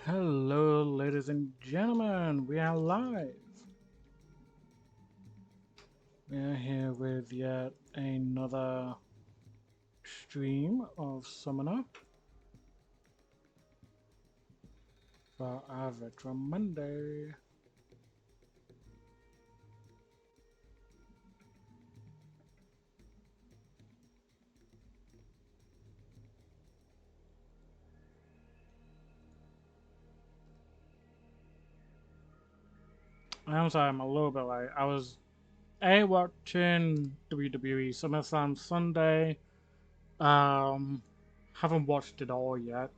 Hello, ladies and gentlemen, we are live. We are here with yet another stream of Summoner for our Retro Monday. I'm sorry, I'm a little bit late. I was watching WWE SummerSlam Sunday. Um, haven't watched it all yet.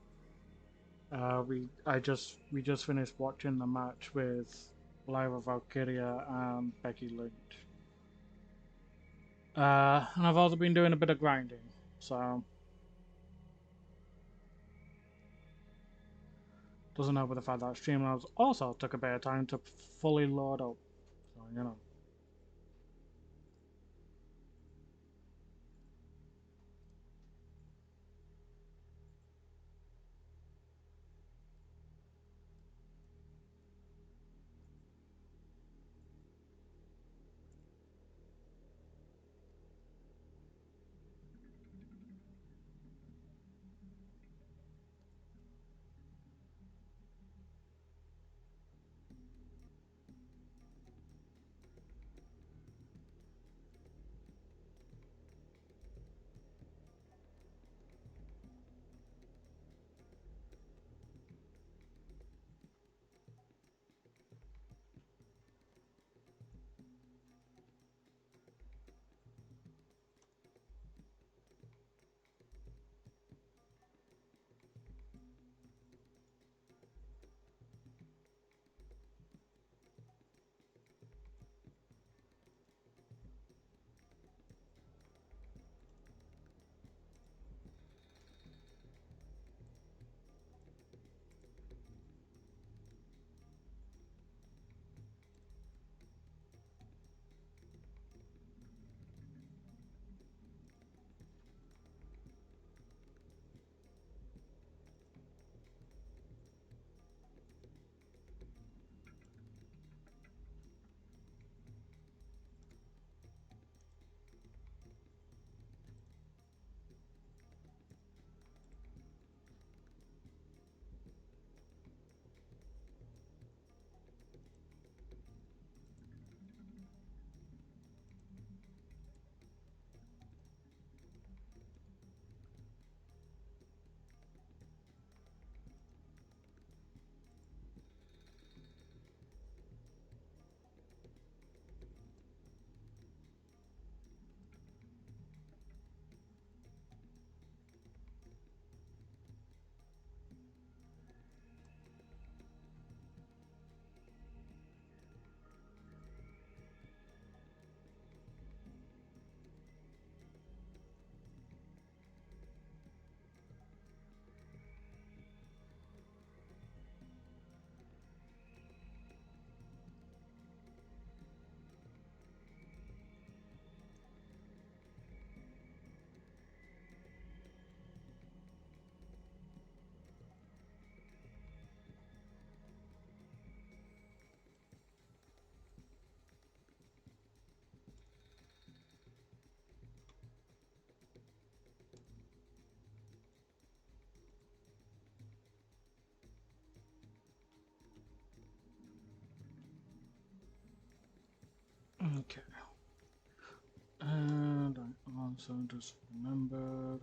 We just finished watching the match with Lyra Valkyria and Becky Lynch. And I've also been doing a bit of grinding, so doesn't help with the fact that Streamlabs also took a bit of time to fully load up. So, you know. Okay. And I also just remembered.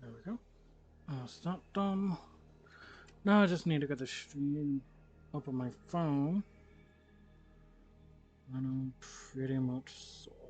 There we go. That's that done. Now I just need to get the stream up on my phone. And I'm pretty much sorted.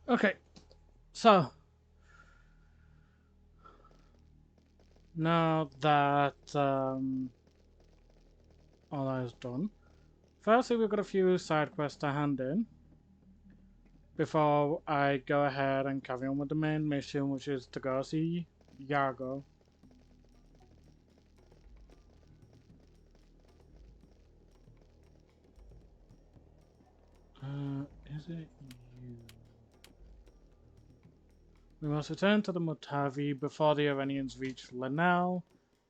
Okay, so now that all that is done, firstly we've got a few side quests to hand in before I go ahead and carry on with the main mission, which is to go see Yago. Is it you? We must return to the Mutavi before the Iranians reach Lanel.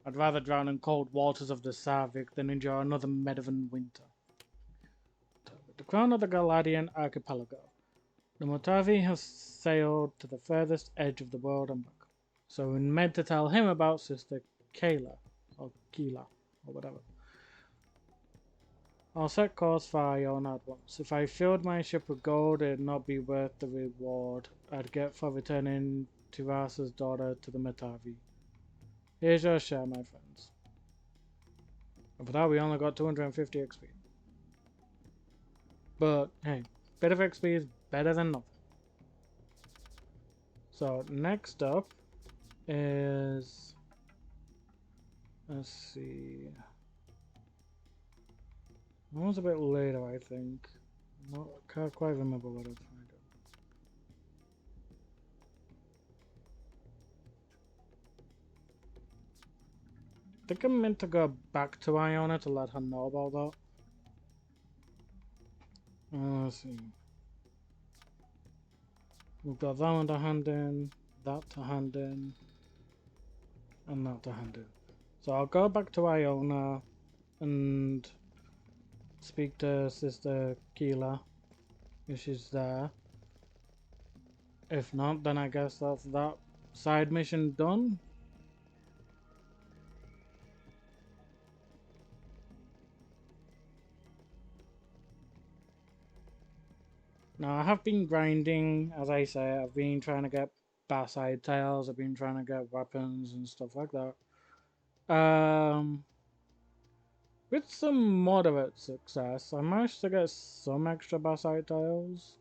I'd rather drown in cold waters of the Savik than endure another Medivhan winter. The crown of the Galadian archipelago. The Mutavi has sailed to the furthest edge of the world and back. So we meant to tell him about Sister Kayla, or Keela, or whatever. I'll set course for Iona at once. If I filled my ship with gold, it'd not be worth the reward I'd get for returning Tirasa's daughter to the Metavi. Here's your share, my friends. And for that, we only got 250 XP. But hey, bit of XP is better than nothing. So next up is, let's see. That was a bit later, I think. No, can't quite remember what I was trying to do. I think I'm meant to go back to Iona to let her know about that. Let's see. We've got that one to hand in, that to hand in, and that to hand in. So I'll go back to Iona and speak to Sister Keela if she's there. If not, then I guess that's that side mission done. Now I have been grinding, as I say, I've been trying to get Basside tails, I've been trying to get weapons and stuff like that. With some moderate success, I managed to get some extra Basside tails.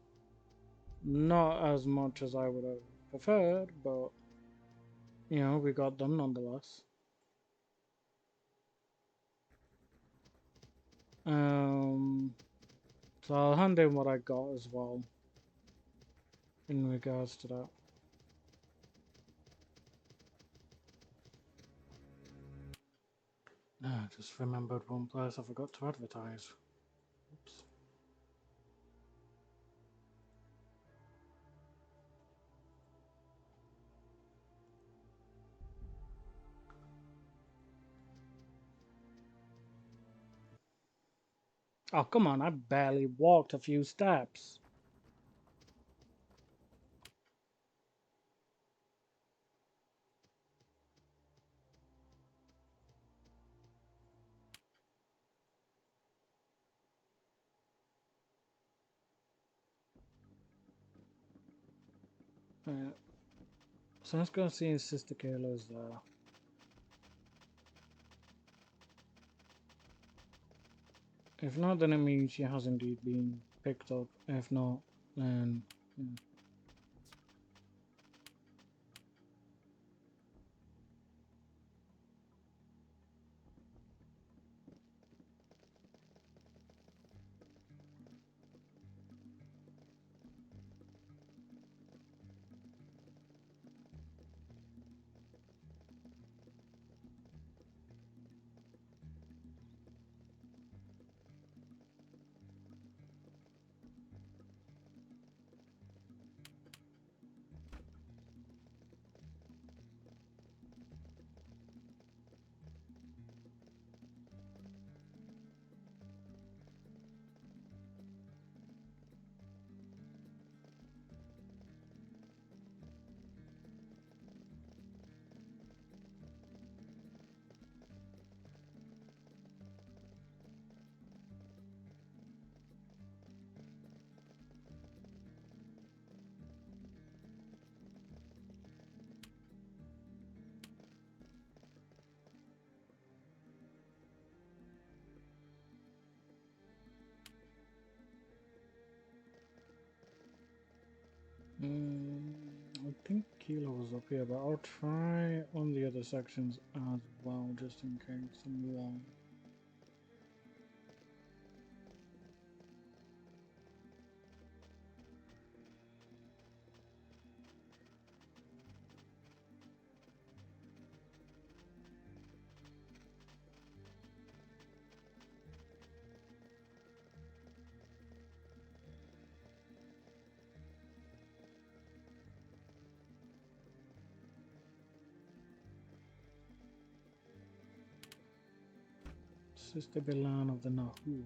Not as much as I would have preferred, but you know, we got them nonetheless. So I'll hand in what I got as well in regards to that. I just remembered one place I forgot to advertise. Oops. Oh, come on, I barely walked a few steps. So let's go see if Sister Kayla's there. If not, then it means she has indeed been picked up. If not, then... Yeah. Kilo was up here, but I'll try on the other sections as well, just in case I'm wrong. Sister Bilan of the Nahu.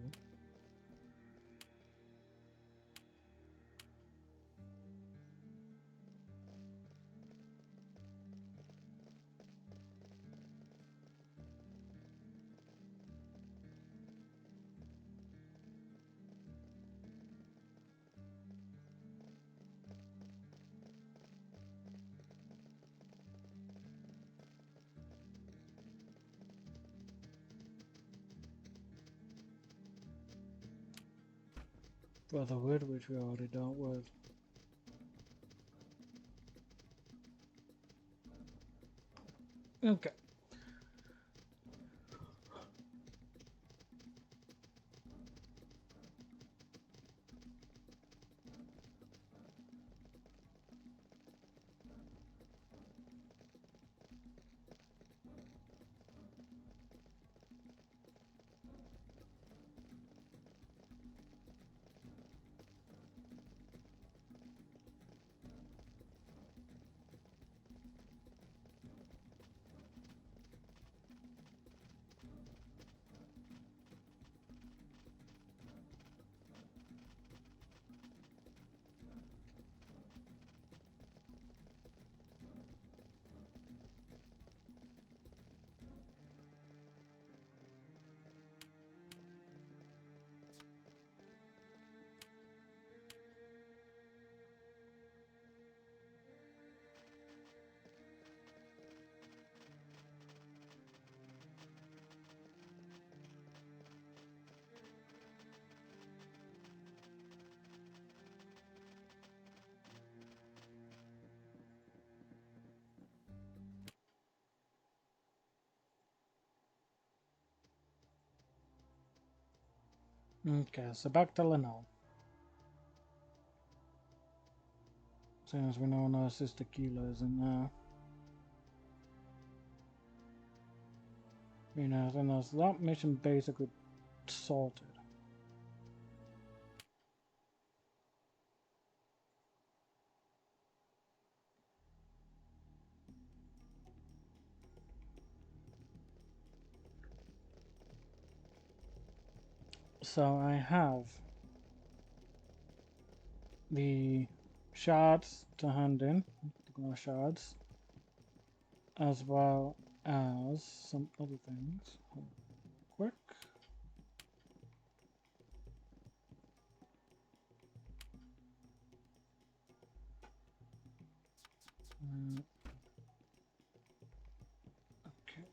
Brotherhood, which we already dealt with. Okay. Okay, so back to Lenore. Since we know no Sister Kilo isn't there. You know, then that's that mission basically sorted. So I have the shards to hand in, the more shards, as well as some other things. Quick. Okay.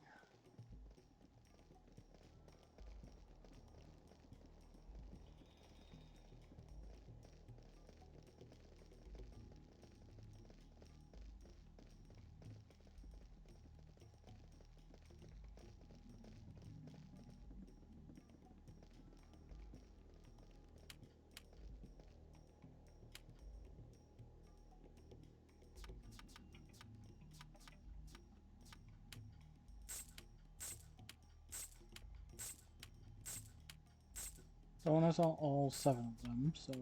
So I saw all 7 of them, so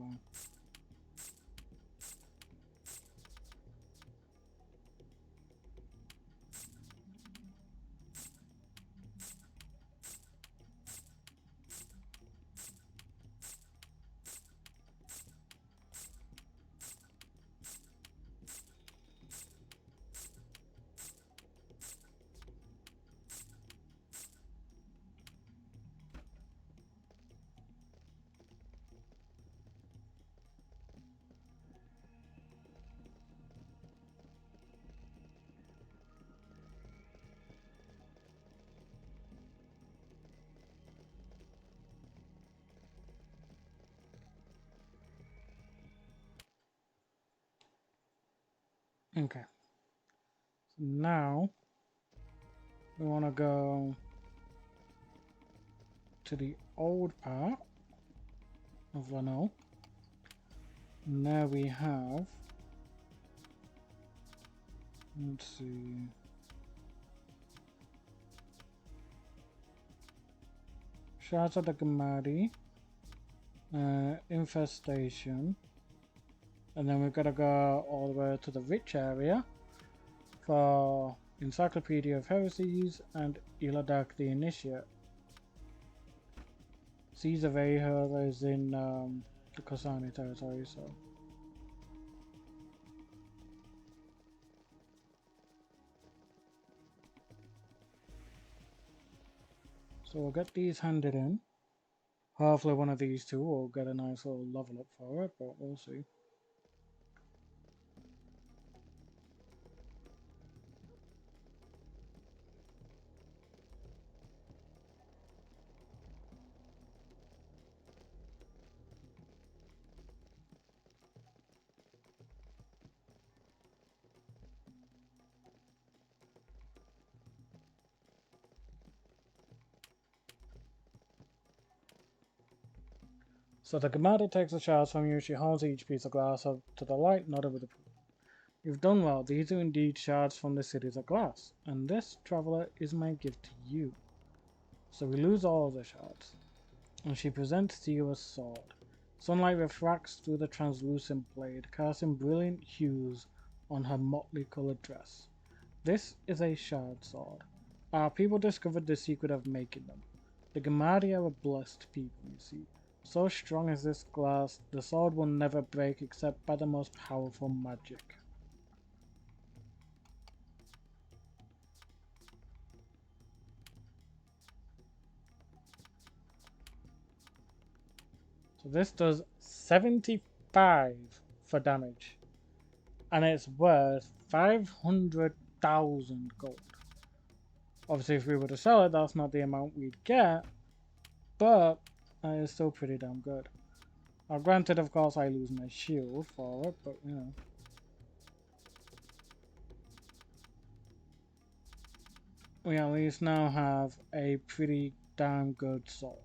okay. Now we want to go to the old part of Lano. Now we have, let's see, Shards of the Gamadi, Infestation, and then we've got to go all the way to the Rich area for Encyclopedia of Heresies and Iladak the Initiate. Caesar Veher is in the Kosani territory, so. So we'll get these handed in. Hopefully one of these two will get a nice little level up for it, but we'll see. So the Gamadi takes the shards from you. She holds each piece of glass up to the light, nodded with approval. You've done well. These are indeed shards from the cities of glass, and this, traveler, is my gift to you. So we lose all the shards, and she presents to you a sword. Sunlight refracts through the translucent blade, casting brilliant hues on her motley colored dress. This is a shard sword. Our people discovered the secret of making them. The Gamadi are a blessed people, you see. So strong as this glass, the sword will never break except by the most powerful magic. So this does 75 for damage, and it's worth 500,000 gold. Obviously, if we were to sell it, that's not the amount we'd get, but that is still pretty damn good. Now, granted, of course, I lose my shield for it, but you know. We at least now have a pretty damn good sword.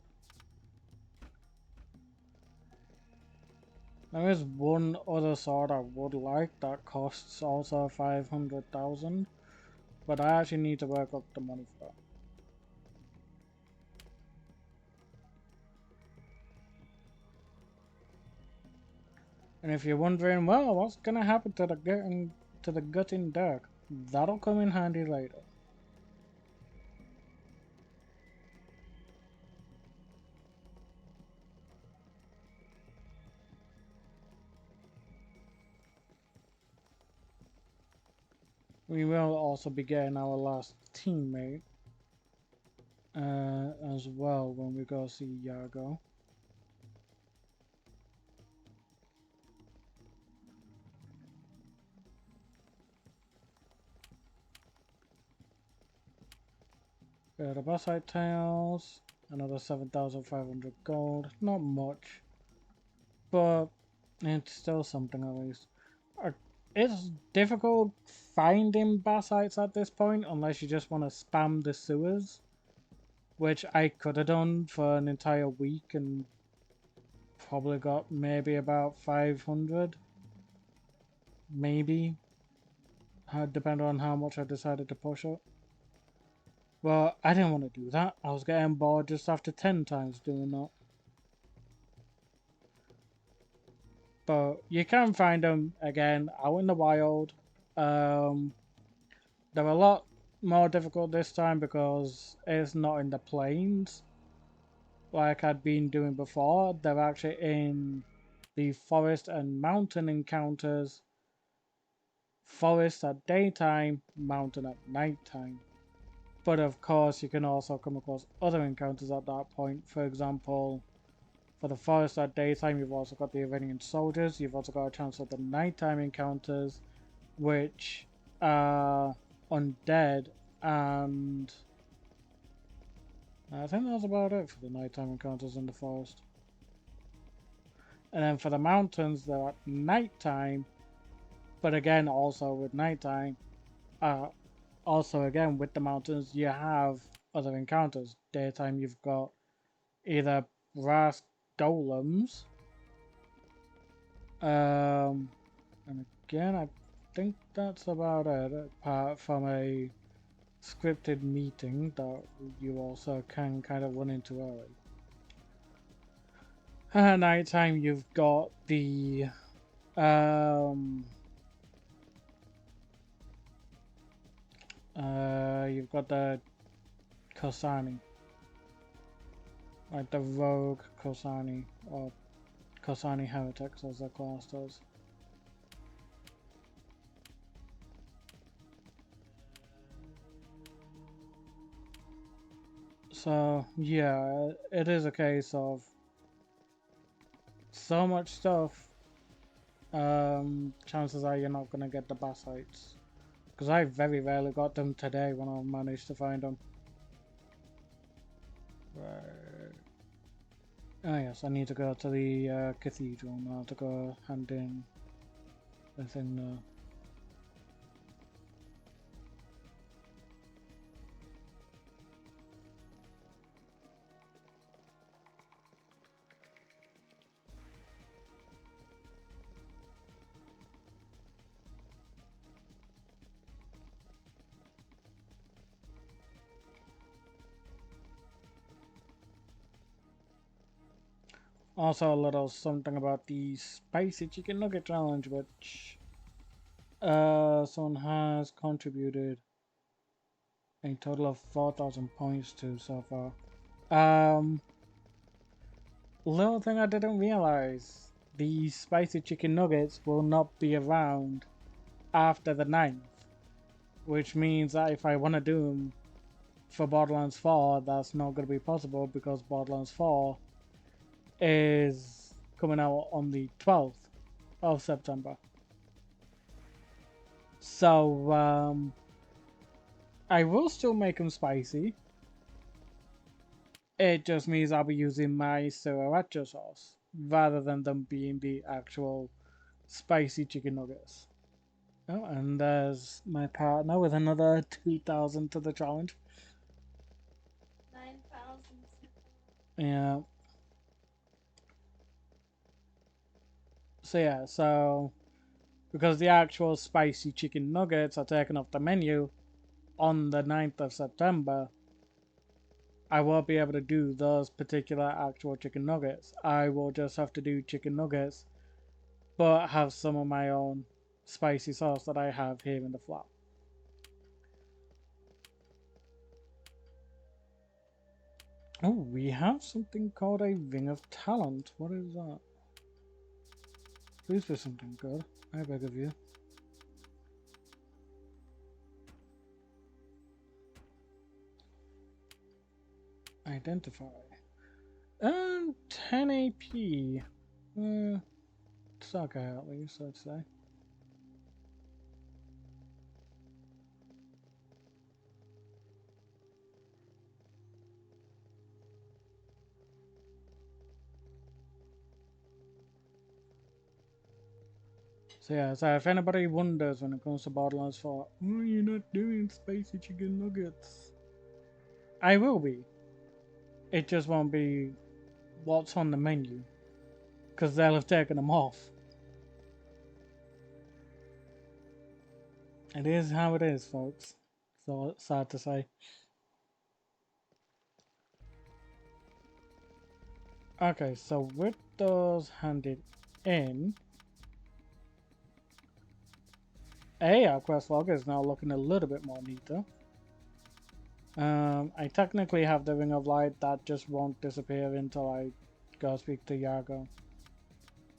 There is one other sword I would like that costs also 500,000, but I actually need to work up the money for that. And if you're wondering, well, what's gonna happen to the gutting Dirk? That'll come in handy later. We will also be getting our last teammate as well when we go see Yago. Got the Bassite Tails, another 7,500 gold. Not much, but it's still something at least. It's difficult finding Bassites at this point unless you just want to spam the sewers, which I could have done for an entire week and probably got maybe about 500. Maybe. Depending on how much I decided to push it. Well, I didn't want to do that. I was getting bored just after 10 times doing that. But you can find them again out in the wild. They're a lot more difficult this time because it's not in the plains like I'd been doing before. They're actually in the forest and mountain encounters. Forest at daytime, mountain at nighttime. But of course, you can also come across other encounters at that point. For example, for the forest at daytime, you've also got the Iranian soldiers. You've also got a chance at the nighttime encounters, which are undead, and I think that's about it for the nighttime encounters in the forest. And then for the mountains, they're at nighttime, but again, also with nighttime, also, again, with the mountains, you have other encounters. Daytime, you've got either brass golems, and again, I think that's about it, apart from a scripted meeting that you also can kind of run into early. At nighttime, you've got the you've got the Kosani, like the rogue Kosani, or Kosani heretics as they're classed as. So yeah, it is a case of so much stuff. Chances are you're not gonna get the Bassites, because I very rarely got them today when I managed to find them. Right. Oh yes, I need to go to the cathedral now to go hand in the thing there. Also, a little something about the spicy chicken nugget challenge, which someone has contributed a total of 4,000 points to so far. Little thing I didn't realize, the spicy chicken nuggets will not be around after the 9th, which means that if I want to do them for Borderlands 4, that's not going to be possible because Borderlands 4 is coming out on the 12th of September. So, I will still make them spicy. It just means I'll be using my sriracha sauce rather than them being the actual spicy chicken nuggets. Oh, and there's my partner with another 2,000 to the challenge. 9,000. Yeah. So because the actual spicy chicken nuggets are taken off the menu on the 9th of September, I won't be able to do those particular actual chicken nuggets. I will just have to do chicken nuggets, but have some of my own spicy sauce that I have here in the flat. Oh, we have something called a Ring of Talent. What is that? Please be something good, I beg of you. Identify. 10 AP. It's okay at least, I'd say. So if anybody wonders when it comes to Borderlands 4, oh, you're not doing spicy chicken nuggets. I will be. It just won't be what's on the menu, because they'll have taken them off. It is how it is, folks. So sad to say. Okay, so with those handed in, our quest log is now looking a little bit more neater. I technically have the Ring of Light that just won't disappear until I go speak to Yago.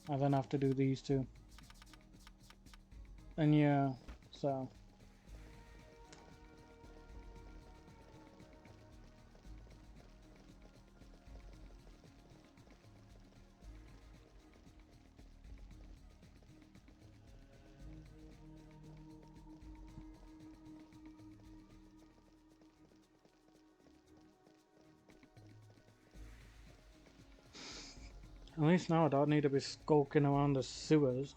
I then have to do these two. And yeah, so. At least now I don't need to be skulking around the sewers.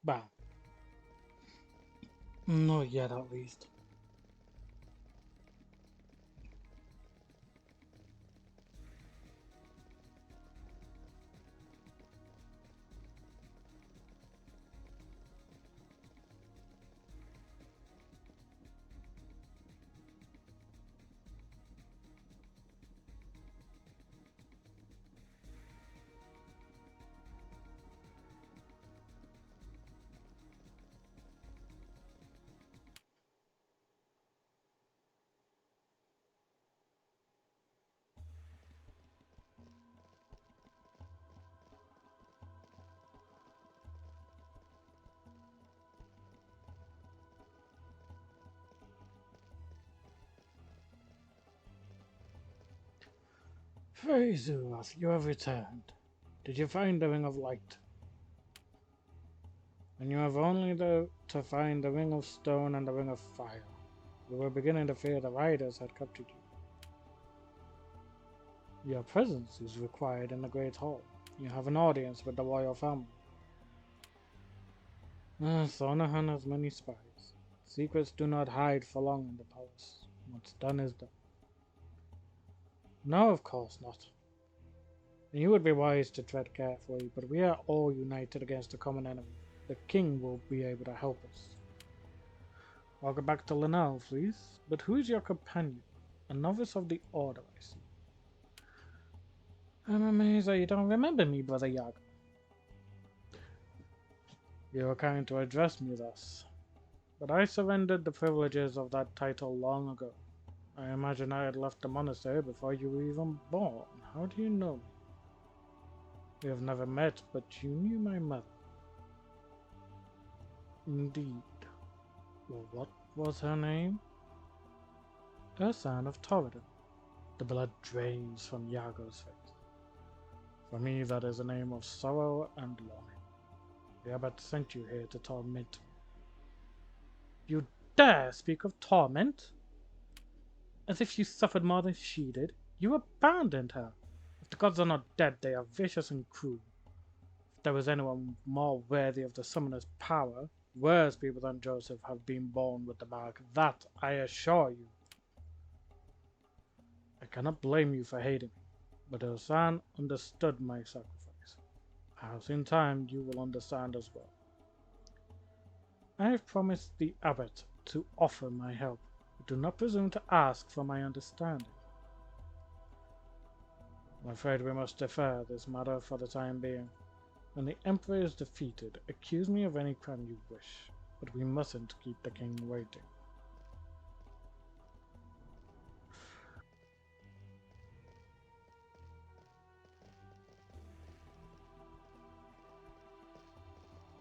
Bah, not yet at least. Frezuath, you have returned. Did you find the Ring of Light? And you have only to find the Ring of Stone and the Ring of Fire. We were beginning to fear the riders had captured you. Your presence is required in the Great Hall. You have an audience with the royal family. Sonahan has many spies. Secrets do not hide for long in the palace. What's done is done. No, of course not. And you would be wise to tread carefully, but we are all united against a common enemy. The king will be able to help us. Welcome back to Lanel, please. But who is your companion? A novice of the Order, I see. I'm amazed that you don't remember me, Brother Yaga. You were kind to address me thus. But I surrendered the privileges of that title long ago. I imagine I had left the monastery before you were even born. How do you know me? We have never met, but you knew my mother. Indeed. Well, what was her name? Ursan of Torridon. The blood drains from Yago's face. For me, that is a name of sorrow and longing. The abbot sent you here to torment me. You dare speak of torment? As if you suffered more than she did. You abandoned her. If the gods are not dead, they are vicious and cruel. If there was anyone more worthy of the summoner's power, worse people than Joseph have been born with the mark. That I assure you. I cannot blame you for hating me, but Ursan understood my sacrifice. Perhaps in time you will understand as well. I have promised the abbot to offer my help, but do not presume to ask for my understanding. I'm afraid we must defer this matter for the time being. When the Emperor is defeated, accuse me of any crime you wish, but we mustn't keep the king waiting.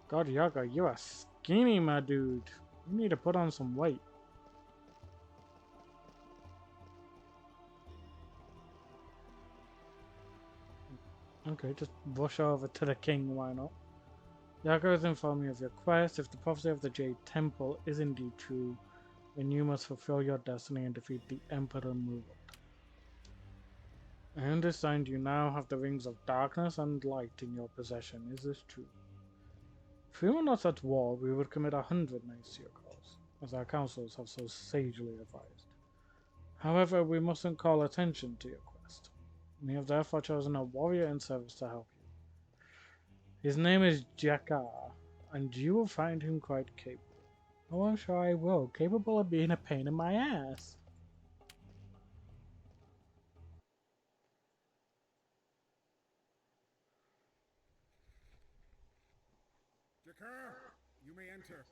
God, Yaga, you are skinny, my dude. You need to put on some weight. Okay, just rush over to the king, why not? Yaga has informed me of your quest. If the prophecy of the Jade Temple is indeed true, then you must fulfill your destiny and defeat the Emperor Murad. I understand you now have the Rings of Darkness and Light in your possession. Is this true? If we were not at war, we would commit 100 knights to your cause, as our councils have so sagely advised. However, we mustn't call attention to your quest. We have therefore chosen a warrior in service to help you. His name is Jakar, and you will find him quite capable. Oh, I'm sure I will. Capable of being a pain in my ass. Jakar, you may enter.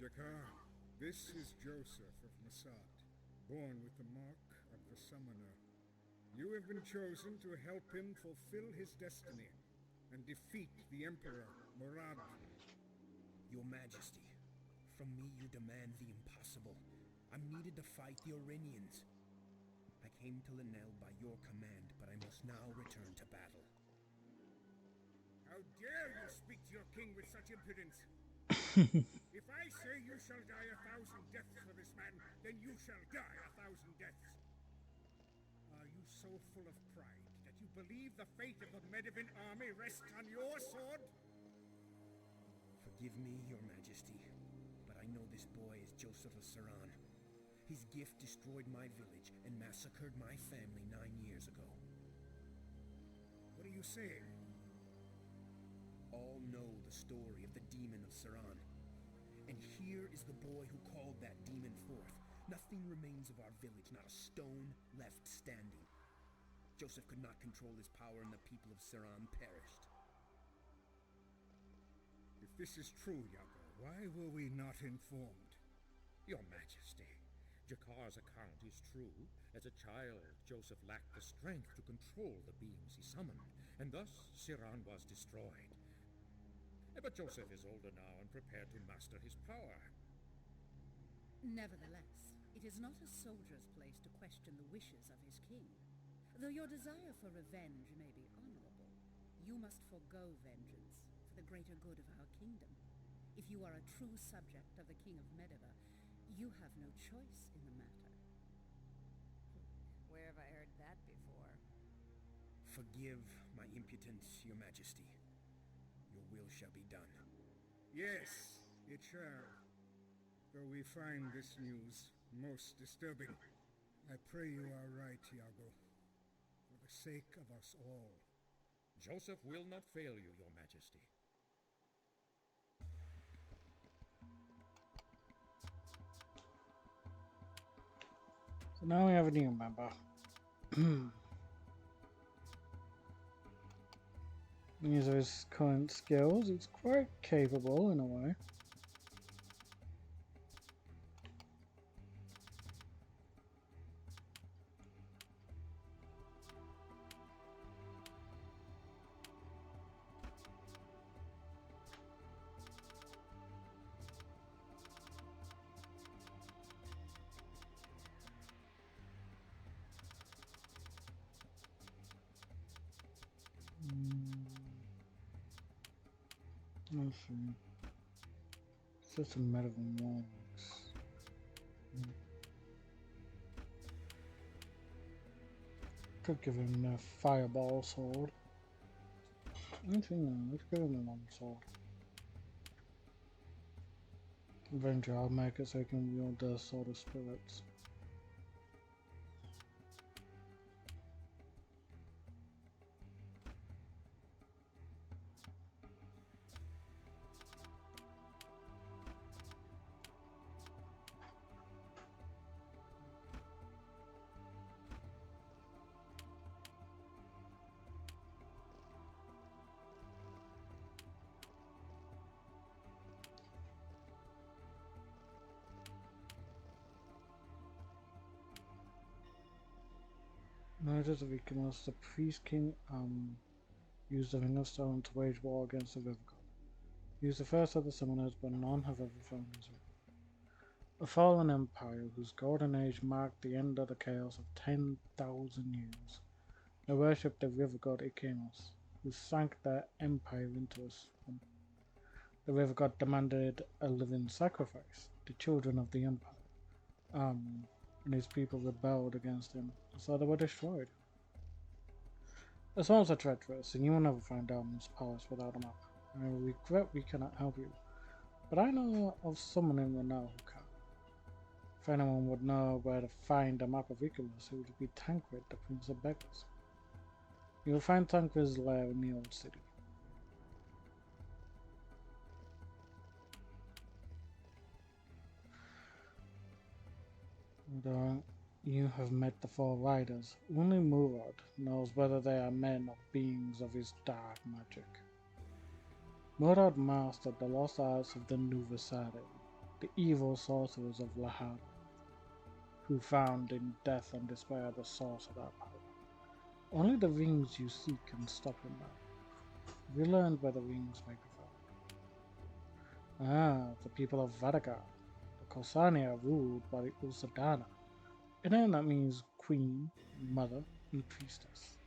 Jakar, this is Joseph of Masad, born with the mark of the Summoner. You have been chosen to help him fulfill his destiny and defeat the Emperor, Murad. Your Majesty, from me you demand the impossible. I'm needed to fight the Orinians. I came to Lanel by your command, but I must now return to battle. How dare you speak to your king with such impudence? If I say you shall die 1,000 deaths for this man, then you shall die 1,000 deaths. Are you so full of pride that you believe the fate of the Medivh army rests on your sword? Forgive me, your majesty, but I know this boy is Joseph of Saran. His gift destroyed my village and massacred my family 9 years ago. What are you saying? All know the story of the demon of Saran. And here is the boy who called that demon forth. Nothing remains of our village, not a stone left standing. Joseph could not control his power and the people of Saran perished. If this is true, Iago, why were we not informed? Your Majesty, Jakar's account is true. As a child, Joseph lacked the strength to control the beings he summoned, and thus Siran was destroyed. But Joseph is older now and prepared to master his power. Nevertheless, it is not a soldier's place to question the wishes of his king. Though your desire for revenge may be honorable, you must forego vengeance for the greater good of our kingdom. If you are a true subject of the King of Medivh, you have no choice in the matter. Where have I heard that before? Forgive my impudence, your majesty. Your will shall be done. Yes, it shall. Though we find this news most disturbing. I pray you are right, Iago. For the sake of us all. Joseph will not fail you, Your Majesty. So now we have a new member. These are his current skills. It's quite capable in a way. Let's see. It's just a medical warnings. Could give him the fireball sword. Actually, no, let's give him the long sword. Eventually, I'll make it so he can wield the sword of spirits. Murders of Icarus, the priest king used the Ring of Stone to wage war against the River God. He was the first of the summoners, but none have ever found his ring. A fallen empire whose golden age marked the end of the chaos of 10,000 years. They worshipped the river god Icarus, who sank their empire into a swamp. The river god demanded a living sacrifice, the children of the empire. And his people rebelled against him, so they were destroyed. The swamps are treacherous, and you will never find Elman's palace without a map. I regret we cannot help you, but I know of someone in Rennell who can. If anyone would know where to find a map of Icarus, it would be Tancred, the Prince of Beggars. You will find Tancred's lair in the old city. Though you have met the four riders, only Murad knows whether they are men or beings of his dark magic. Murad mastered the lost arts of the Nuvasade, the evil sorcerers of Lahad, who found in death and despair the source of that power. Only the rings you seek can stop him now. We learned where the rings may be found. The people of Vadagar. The Kosani are ruled by the Usadana. In name that means queen, mother, and priestess.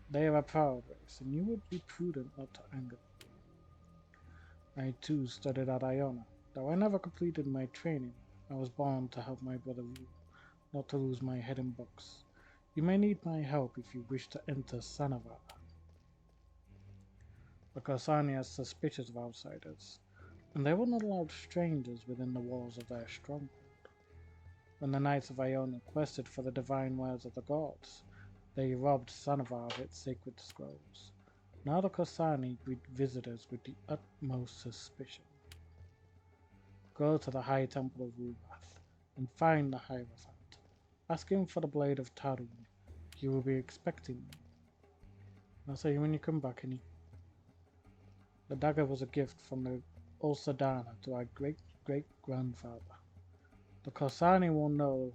They are a proud race, and you would be prudent not to anger them. I too studied at Iona. Though I never completed my training, I was born to help my brother rule, not to lose my head in books. You may need my help if you wish to enter Sanavar. The Corsani are suspicious of outsiders, and they will not allow strangers within the walls of their stronghold. When the Knights of Iona quested for the divine wares of the gods, they robbed Sanavar of its sacred scrolls. Now the Corsani greet visitors with the utmost suspicion. Go to the High Temple of Rubath and find the Hierophant. Ask him for the Blade of Tarun. He will be expecting you. I'll see you when you come back, Annie. The dagger was a gift from the Ulsadana to our great-great-grandfather. The Corsani will know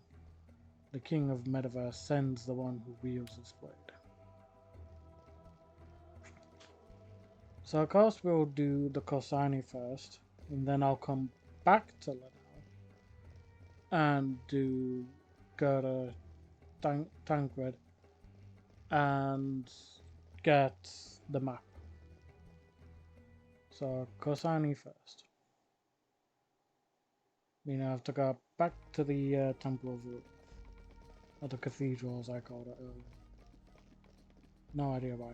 the King of Metaverse sends the one who wields this blade. So of course we'll do the Corsani first, and then I'll come back to Lenau and do Gerda Tancred and get the map. So Corsani first. We now have to go back to the Temple of Rubath, or the Cathedral as I called it earlier. No idea why.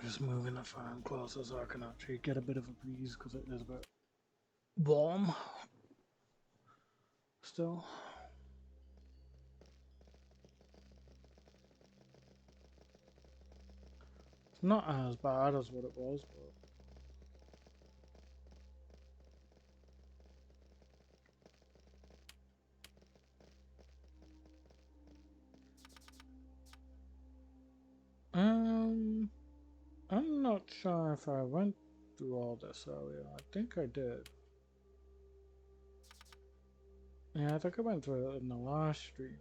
Just moving the fan closer so I can actually get a bit of a breeze because it is a bit warm still. It's not as bad as what it was, but I'm not sure if I went through all this earlier. I think I did. Yeah, I think I went through it in the last stream.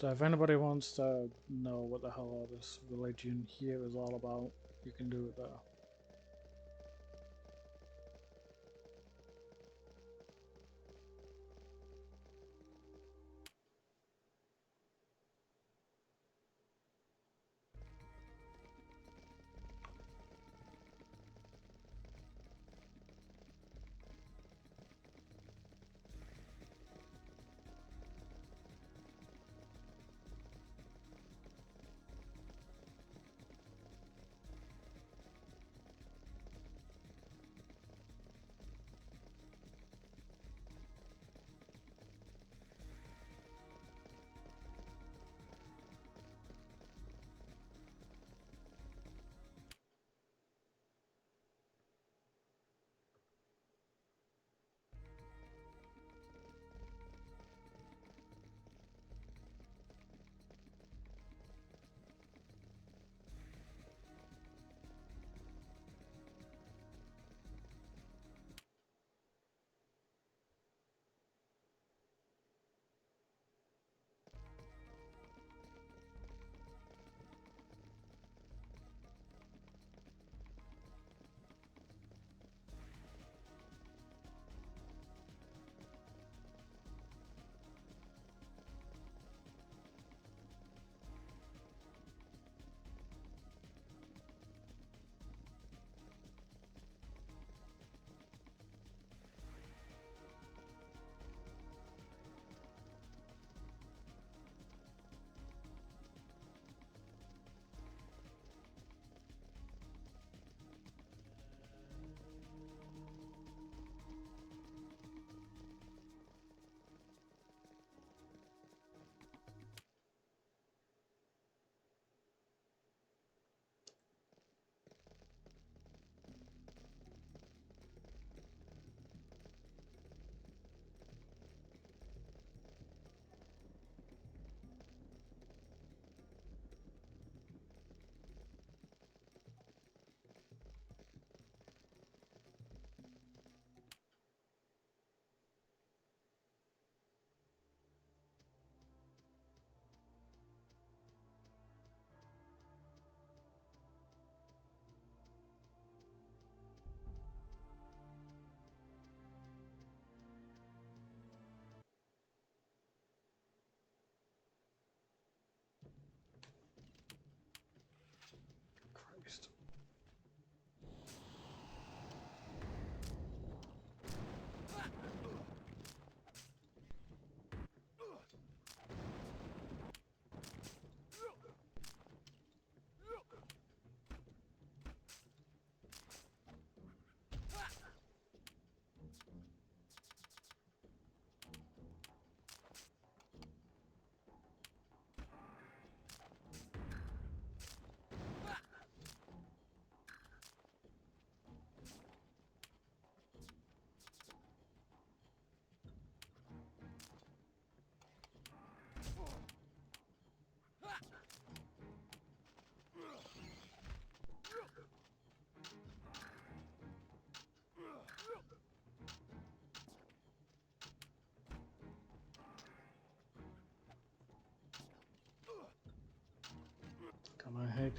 So if anybody wants to know what the hell all this religion here is all about, you can do it there.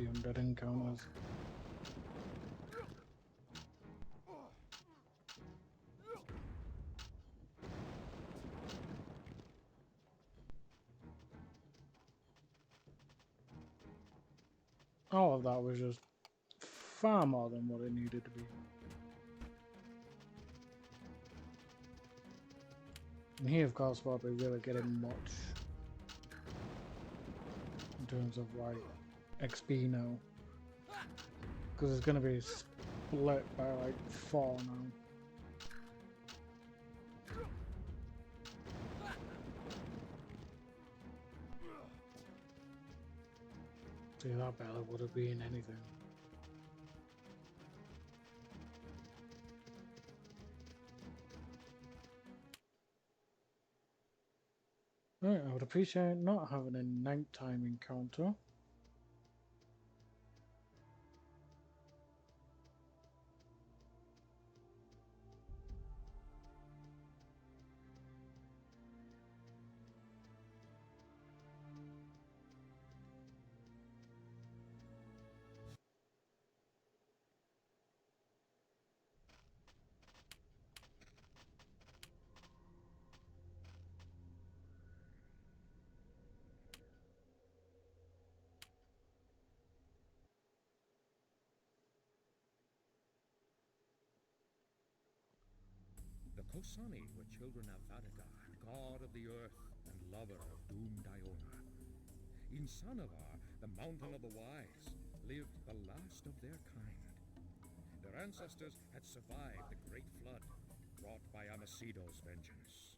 the undead encounters. All of that was just far more than what it needed to be. And here, of course, won't be really getting much in terms of like XP now, because it's going to be split by like 4 now. See, that barely would have been anything. Right, I would appreciate not having a nighttime encounter. The Kosani were children of Vadagar, god of the earth and lover of doomed Iona. In Sanavar, the Mountain of the Wise, lived the last of their kind. Their ancestors had survived the Great Flood, brought by Amasido's vengeance.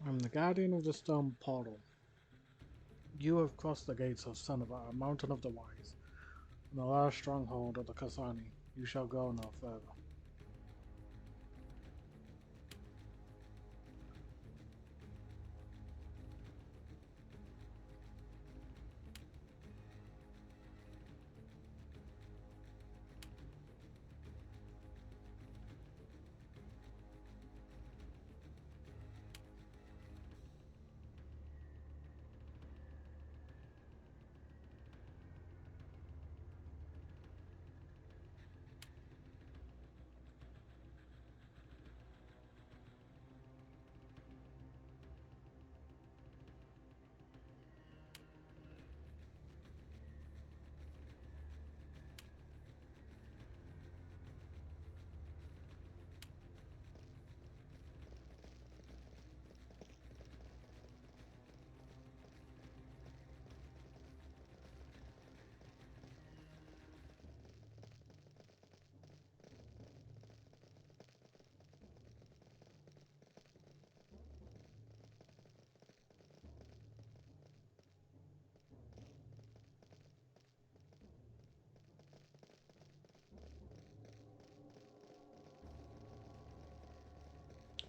I'm the guardian of the stone portal. You have crossed the gates of Sanavar, Mountain of the Wise, and the last stronghold of the Kasani. You shall go no further.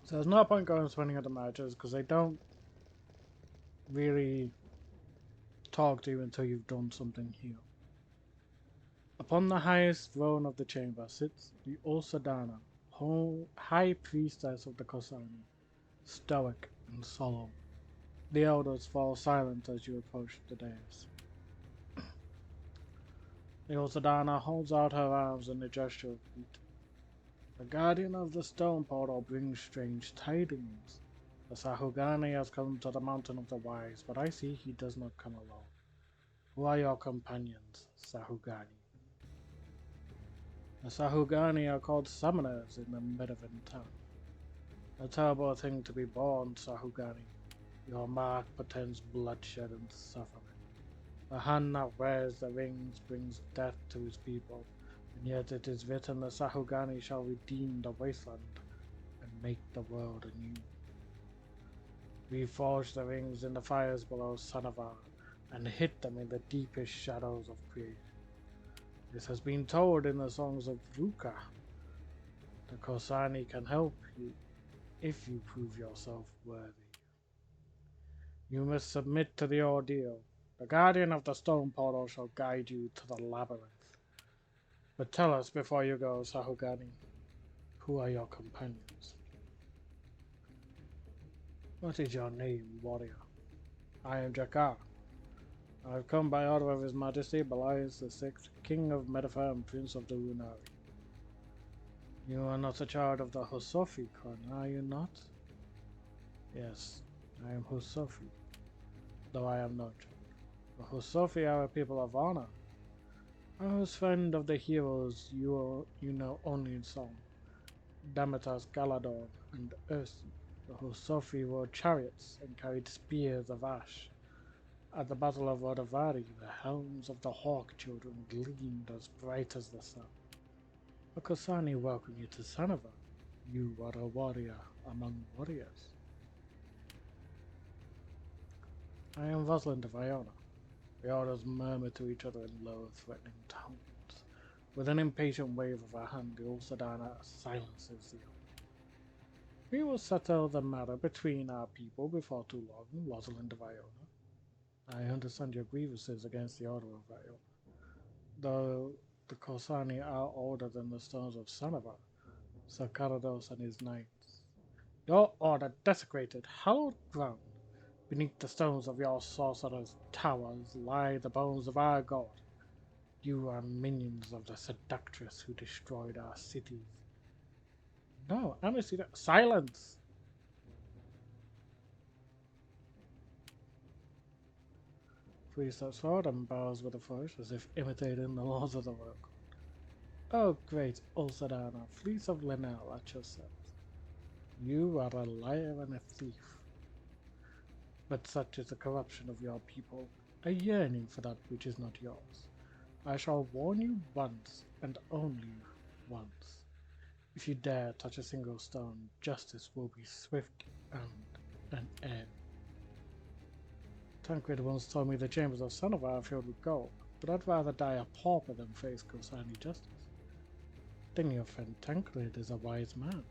So there's no point going to any other matches because they don't really talk to you until you've done something here. Upon the highest throne of the chamber sits the Ursadana, high priestess of the Kosani, stoic and solemn. The elders fall silent as you approach the dais. The Ursadana holds out her arms in a gesture of greeting. The guardian of the stone portal brings strange tidings. The Sahugani has come to the Mountain of the Wise, but I see he does not come alone. Who are your companions, Sahugani? The Sahugani are called summoners in the Medivhan tongue. A terrible thing to be born, Sahugani. Your mark portends bloodshed and suffering. The hand that wears the rings brings death to his people, and yet it is written the Sahugani shall redeem the wasteland and make the world anew. We forged the rings in the fires below Sanavar and hid them in the deepest shadows of creation. This has been told in the songs of Ruka. The Kosani can help you if you prove yourself worthy. You must submit to the ordeal. The guardian of the stone portal shall guide you to the labyrinth. But tell us before you go, Sahugani, who are your companions? What is your name, warrior? I am Jakar. I have come by order of His Majesty Belias VI, King of Medifar and Prince of the Runari. You are not a child of the Hosofi clan, are you not? Yes, I am Hosofi, though I am no child. The Hosofi are a people of honor. I was friend of the heroes you know only in song, Damatas Galador and Ursi. The Hosofi rode chariots and carried spears of ash. At the Battle of Rodavari, the helms of the Hawk Children gleamed as bright as the sun. Akosani welcomed you to Sanava. You are a warrior among warriors. I am Rosalind of Iona. The others murmured to each other in low, threatening tones. With an impatient wave of her hand, the Ulsadana silences the other. We will settle the matter between our people before too long, Rosalind of Iona. I understand your grievances against the Order of Iona. Though the Kosani are older than the stones of Sanava, Sir Carados and his knights. Your order desecrated hallowed ground. Beneath the stones of your sorcerer's towers lie the bones of our god. You are minions of the seductress who destroyed our cities. No, honestly, silence! Three steps forward and bows with a flourish as if imitating the laws of the world. Oh, great Ulsadana, fleece of Linnell at your service. You are a liar and a thief. But such is the corruption of your people, a yearning for that which is not yours. I shall warn you once, and only once. If you dare touch a single stone, justice will be swift and an end. Tancred once told me the chambers of Sanova are filled with gold, but I'd rather die a pauper than face Kosani justice. Then your friend Tancred is a wise man.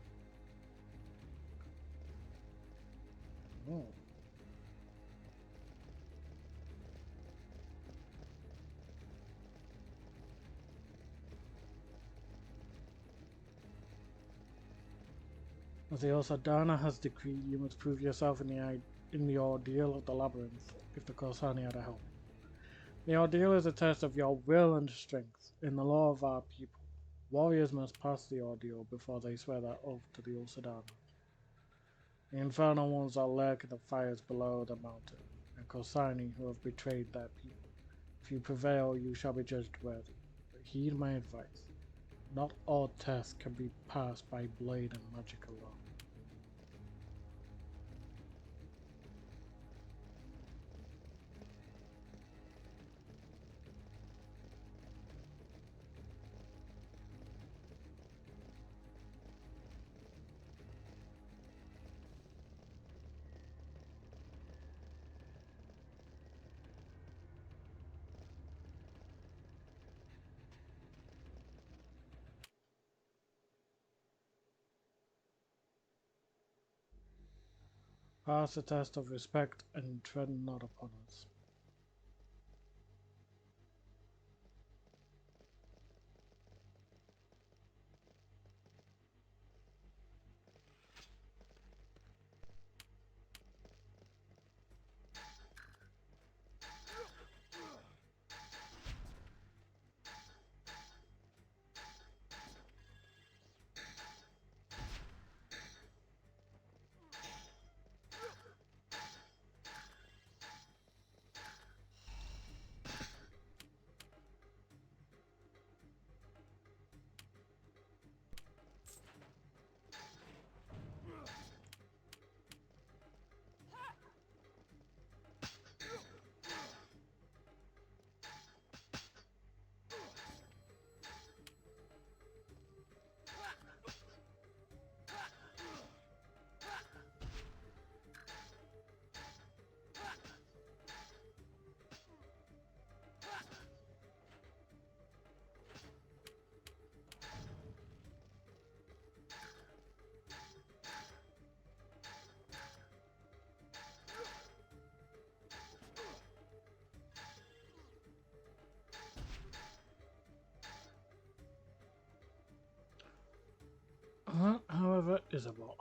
Oh. As the Ulsadana has decreed, you must prove yourself in the ordeal of the labyrinth, if the Kosani are to help. The ordeal is a test of your will and strength. In the law of our people, warriors must pass the ordeal before they swear their oath to the Ulsadana. The infernal ones that lurk in the fires below the mountain, and Kosani who have betrayed their people. If you prevail, you shall be judged worthy. But heed my advice. Not all tests can be passed by blade and magic alone. Pass the test of respect and tread not upon us. However, Isabel.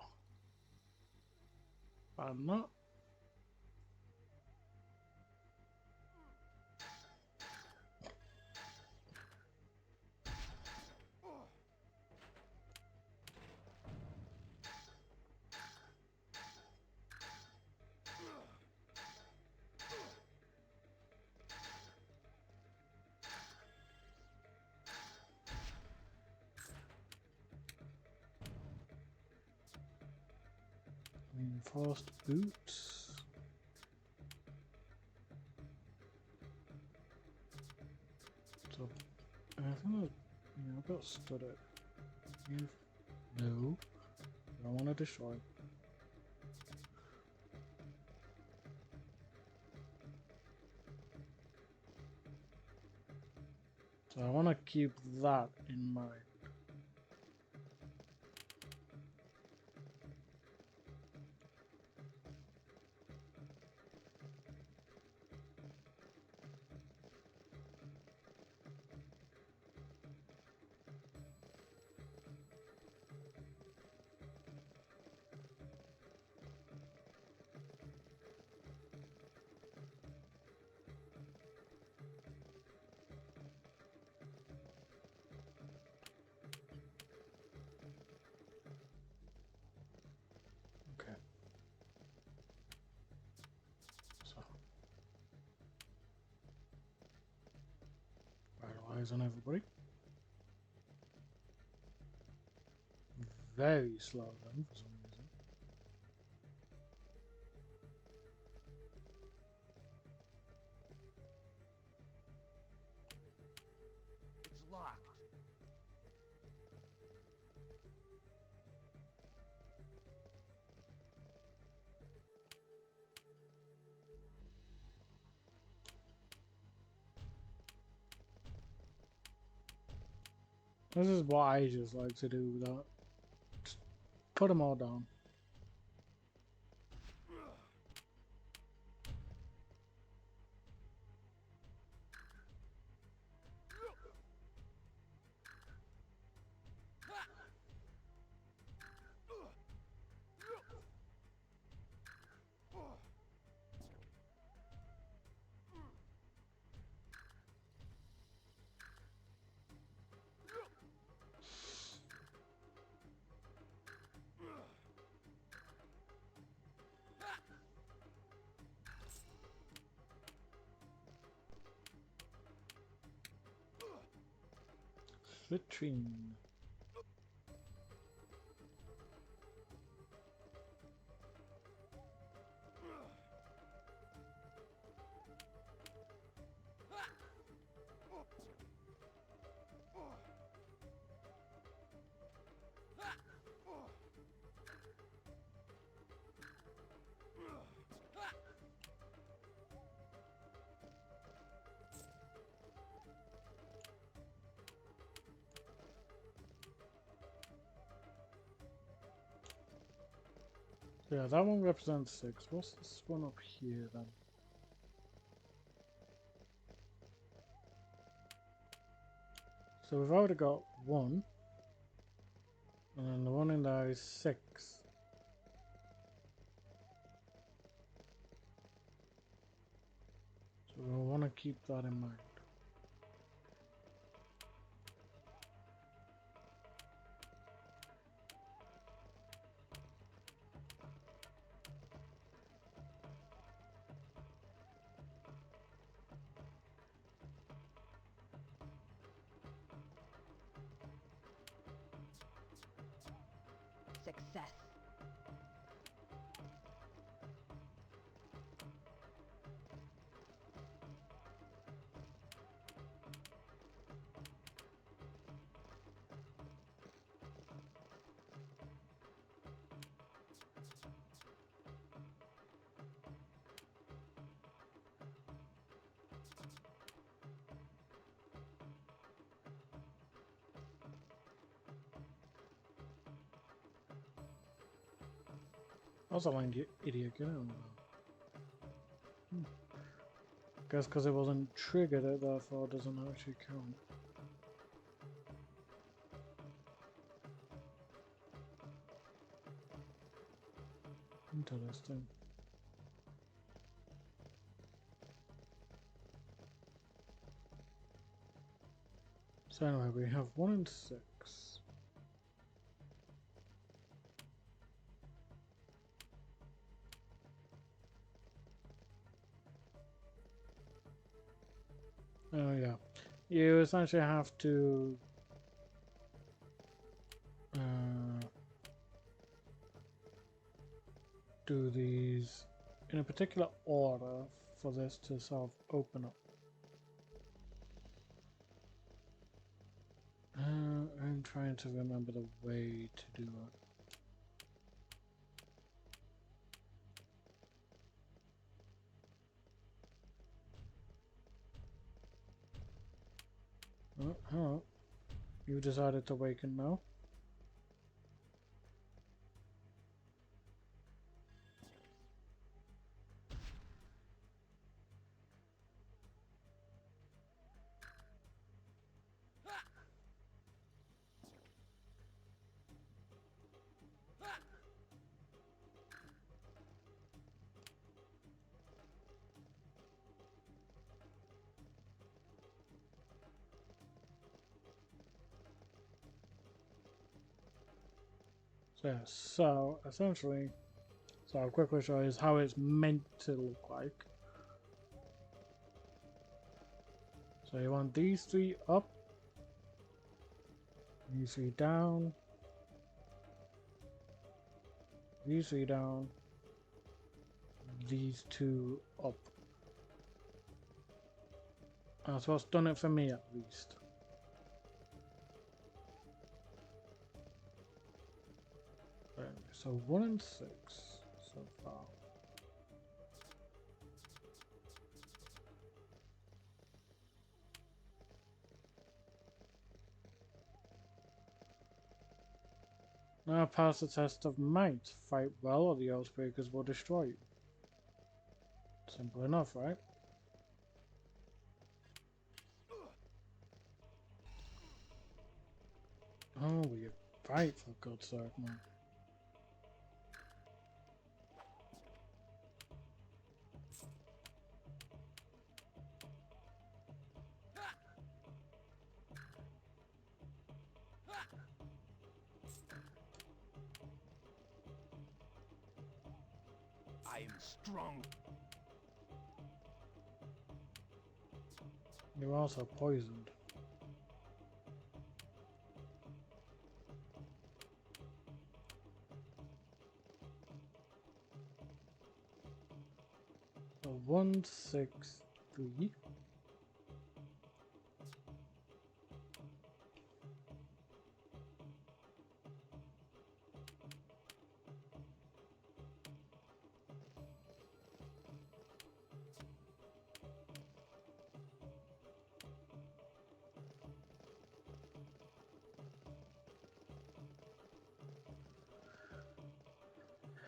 I'm not. Reinforced boots. So, I think that, yeah, I've got stood it. No, I don't want to destroy. So I want to keep that in mind. Okay. So, vital eyes on everybody. Very slow then for some reason. It's locked. This is what I just like to do with that. Just put them all down. Citrine. Yeah, that one represents 6. What's this one up here then? So we've already got 1. And then the one in there is 6. So we'll want to keep that in mind. Success. I was a lying idiot, get out of there. Guess because it wasn't triggered, it therefore doesn't actually count. Interesting. So anyway, we have 1 and 6. Oh yeah, you essentially have to do these in a particular order for this to sort of open up. I'm trying to remember the way to do it. Oh, hello. You decided to awaken now? So, yeah, so essentially, so I'll quickly show you how it's meant to look like. So you want these 3 up, these 3 down, these 3 down, these 2 up. That's what's done it for me at least. Right, so 1 and 6 so far. Now pass the test of might. Fight well or the Oathbreakers will destroy you. Simple enough, right? Oh, will you fight for God's sake, man? I am strong. You're also poisoned. So 1, 6, 3.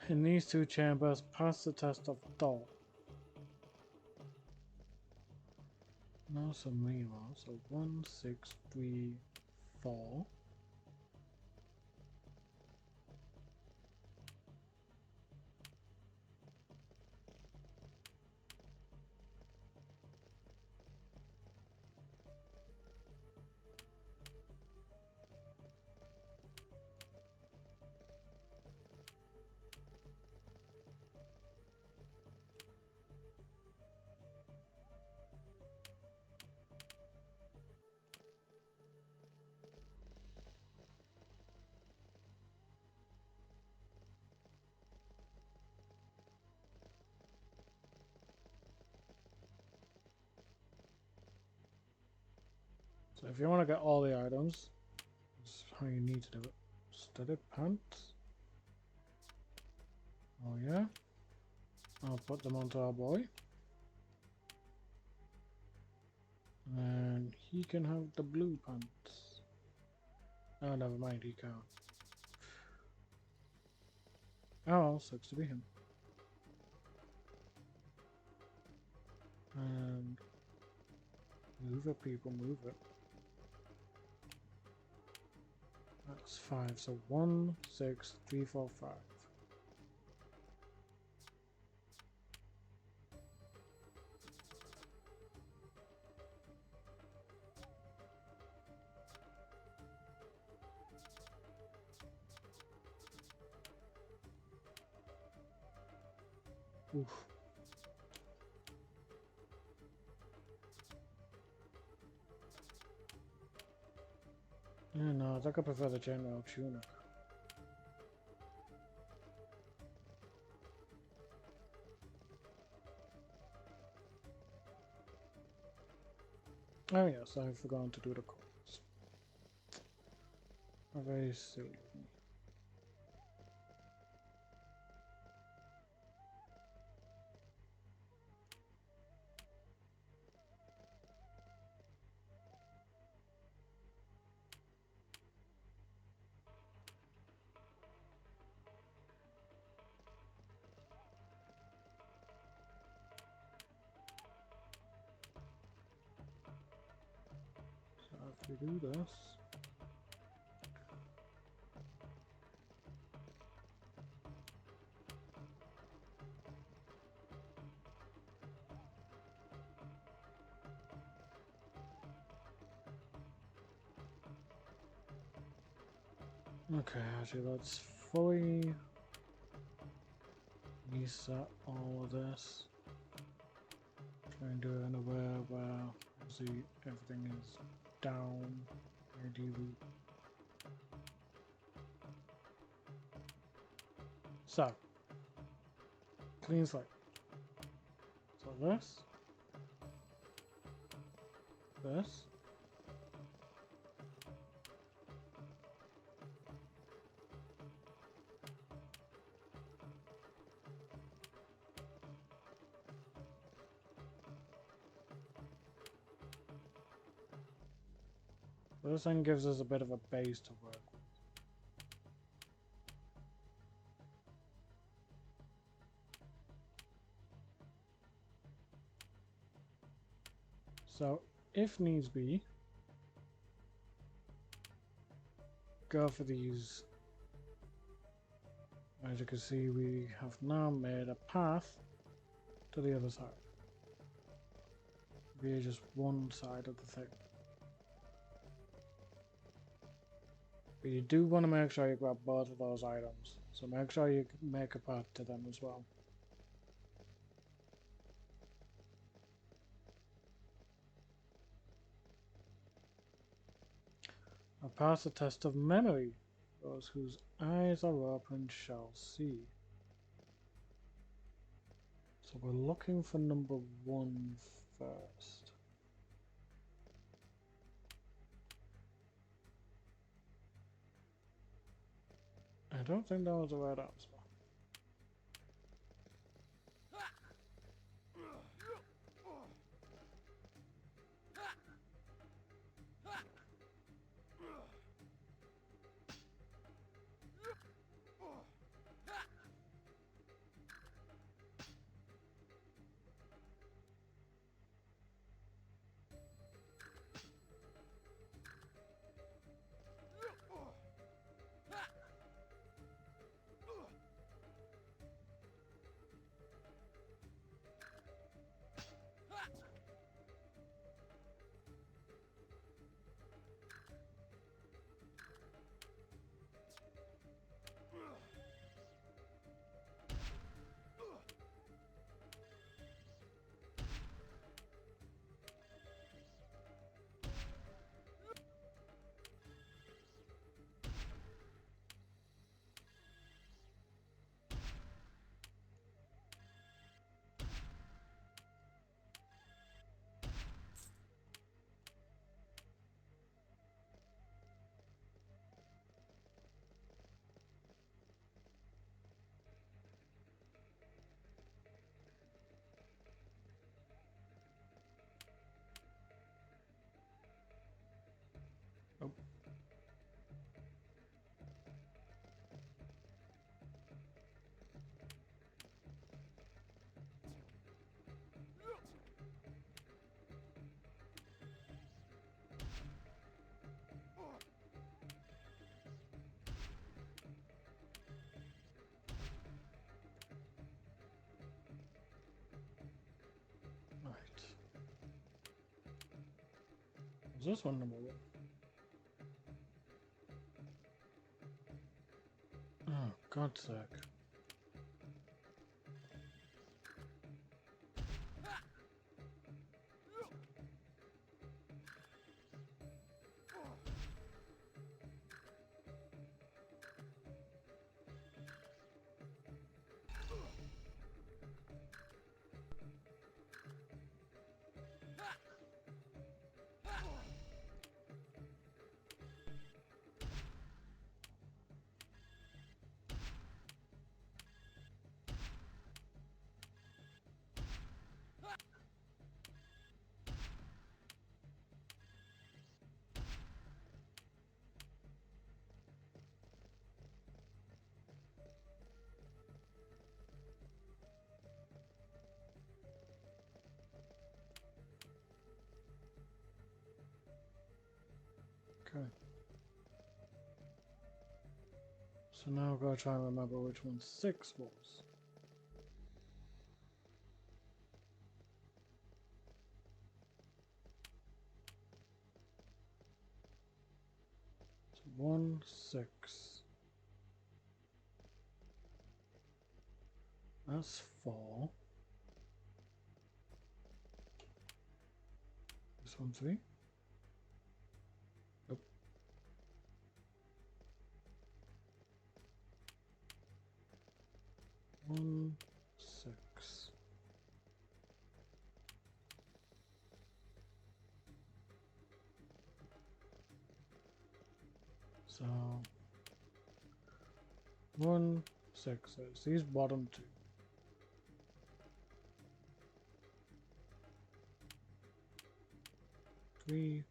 In these 2 chambers, pass the test of thought. No, so meanwhile, so 1, 6, 3, 4. So if you want to get all the items, this is how you need to do it. Studded pants. Oh yeah. I'll put them onto our boy. And he can have the blue pants. Oh, never mind, he can't. Oh, sucks to be him. And move it, people, move it. That's 5. So 1, 6, 3, 4, 5. Oof. Yeah, no, I think I prefer the general tunic. Oh yes, I've forgotten to do the coins. Very silly of me. So if we do this, okay, actually let's fully reset all of this. Try and do it in a way where obviously everything is down, ideally. So, clean slate. So this, this thing gives us a bit of a base to work with. So, if needs be, go for these. As you can see, we have now made a path to the other side via just one side of the thing. But you do want to make sure you grab both of those items, so make sure you make a path to them as well. Now pass the test of memory. Those whose eyes are open shall see. So we're looking for number 1 first. I don't think that was the right answer. Oh. Right. Is this one number 1? Oh, God's sake. Okay. So now I've got to try and remember which one 6 was. So 1, 6. That's 4. This one 3. Nope. One, 6. So 1, 6. It's these bottom 2. 3.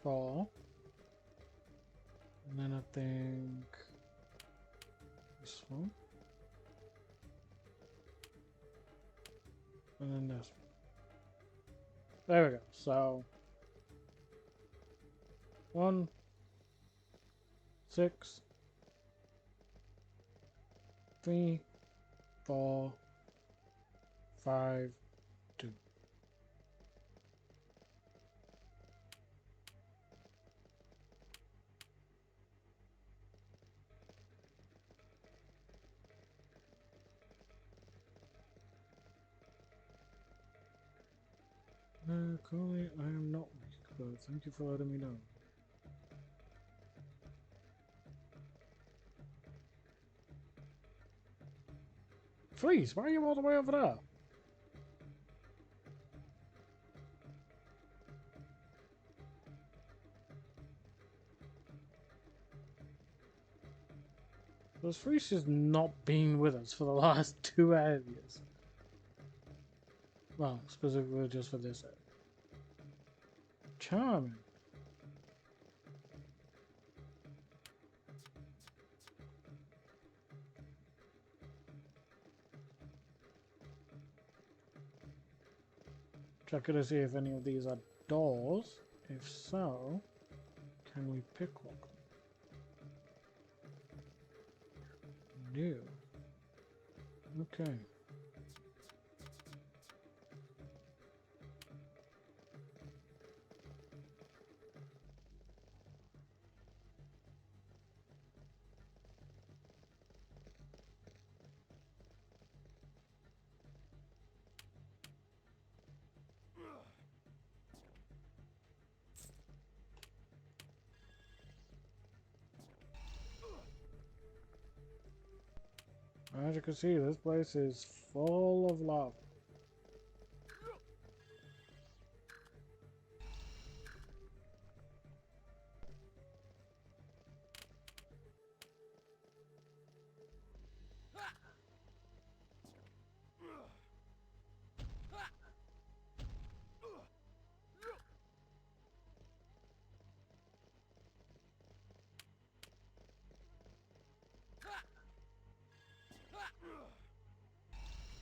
4. And then I think this one. And then this one. There we go. So 1, 6, 3, 4, 5, 2. Currently I am not weak, but thank you for letting me know. Freeze, why are you all the way over there? Because Freeze has not been with us for the last 2 areas. Well, specifically just for this area. Charming. Checking to see if any of these are doors. If so, can we picklock them? No. Okay. As you can see, this place is full of lava.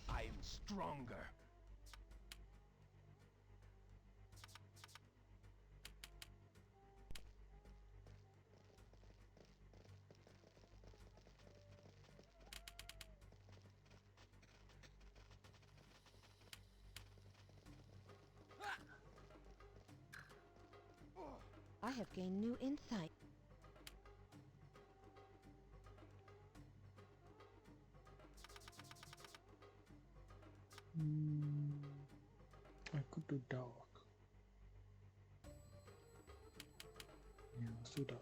I am stronger. I have gained new insight. I could do dark. Yeah, let's do dark.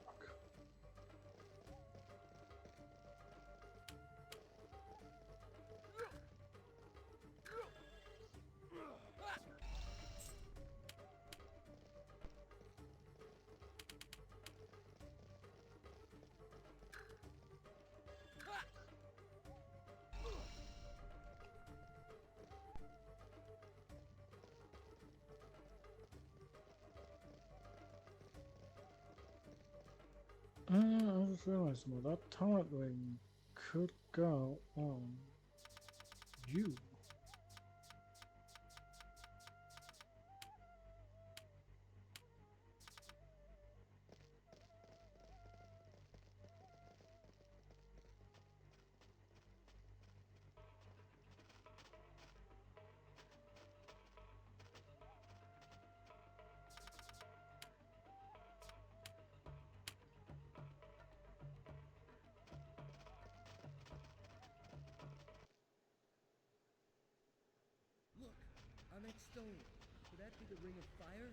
just realized some of that talent ring could go on you. Look, on that stone. Could that be the ring of fire?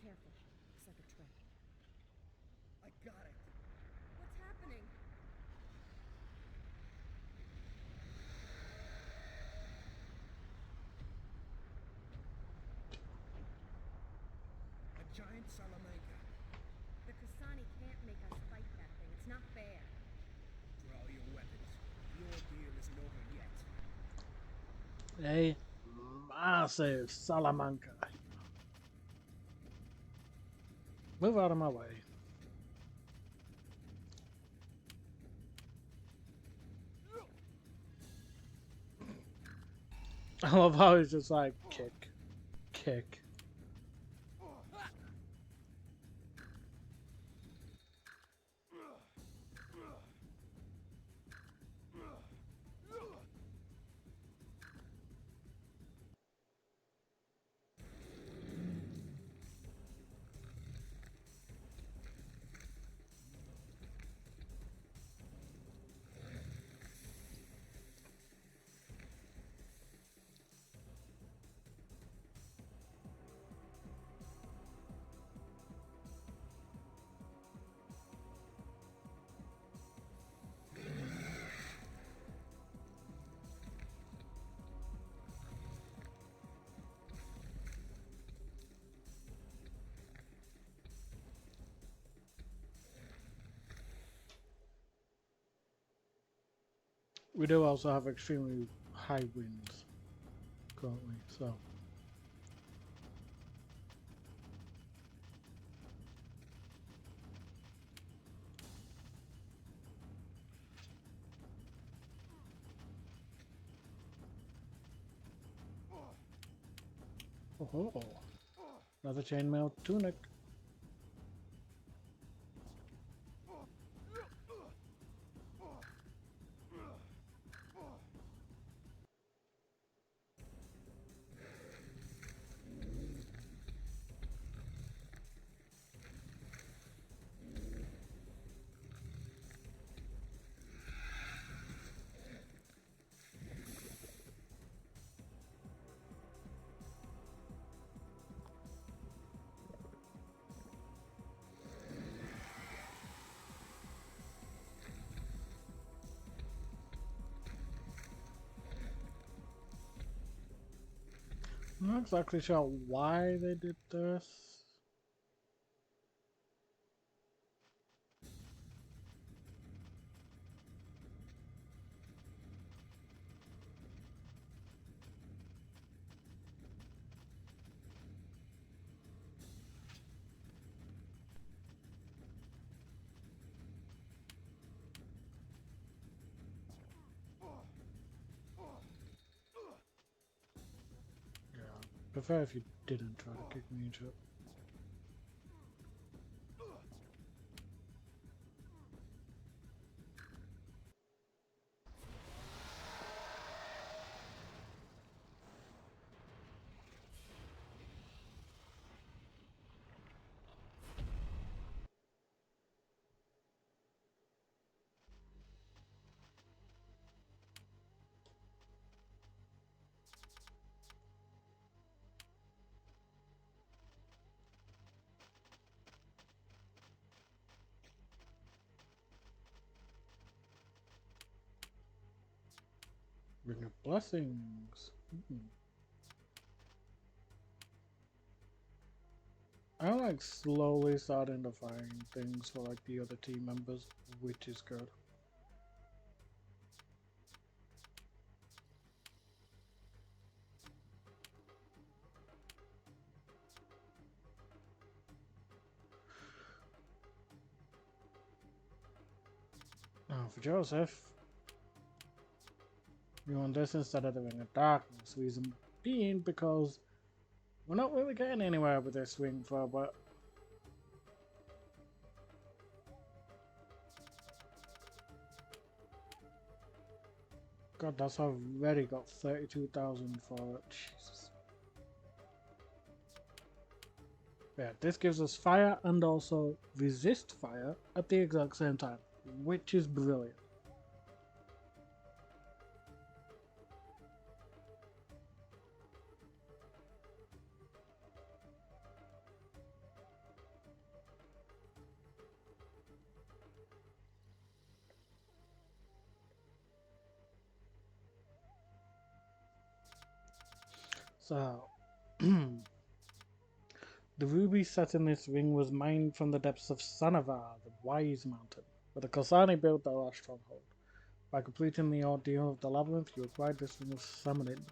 Careful. Looks like a trap. I got it. What's happening? A giant Salamanca. The Kasani can't make us fight that thing. It's not fair. Draw your weapons. The ordeal isn't over yet. A massive Salamanca. Move out of my way. I love how he's just like kick, kick. We do also have extremely high winds currently, so. Oh, another chainmail tunic. I'm not exactly sure why they did this. Yeah, prefer if you didn't try to kick me into it. Ring of Blessings. I'm like slowly starting to find things for like the other team members, which is good. Now for Joseph, we want this instead of doing a darkness. Reason being because we're not really getting anywhere with this ring for, but God, that's already got 32,000 for it. Jesus. Yeah, this gives us fire and also resist fire at the exact same time, which is brilliant. So, the ruby set in this ring was mined from the depths of Sanavar, the Wise Mountain, where the Kosani built their last stronghold. By completing the ordeal of the labyrinth, you acquired this ring of summoning.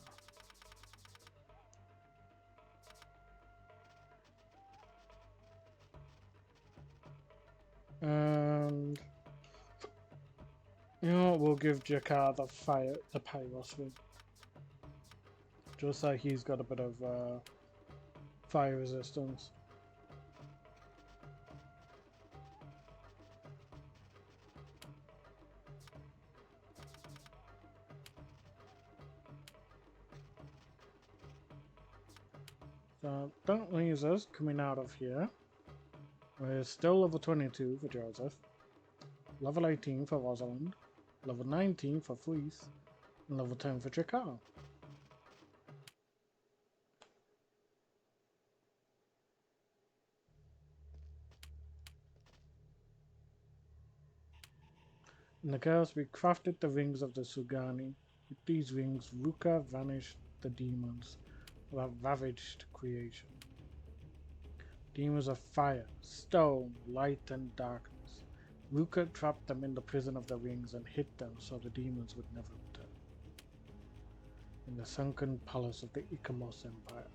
And you know what, we'll give Jakar the Pyros ring. Just so he's got a bit of fire resistance. So don't lose us coming out of here. We're still level 22 for Joseph, level 18 for Rosalind, level 19 for Fleece, and level 10 for Jakar. In the chaos, we crafted the rings of the Sugani. With these rings, Ruka vanished the demons that ravaged creation. Demons of fire, stone, light, and darkness. Ruka trapped them in the prison of the rings and hid them so the demons would never return. In the sunken palace of the Ikamos Empire,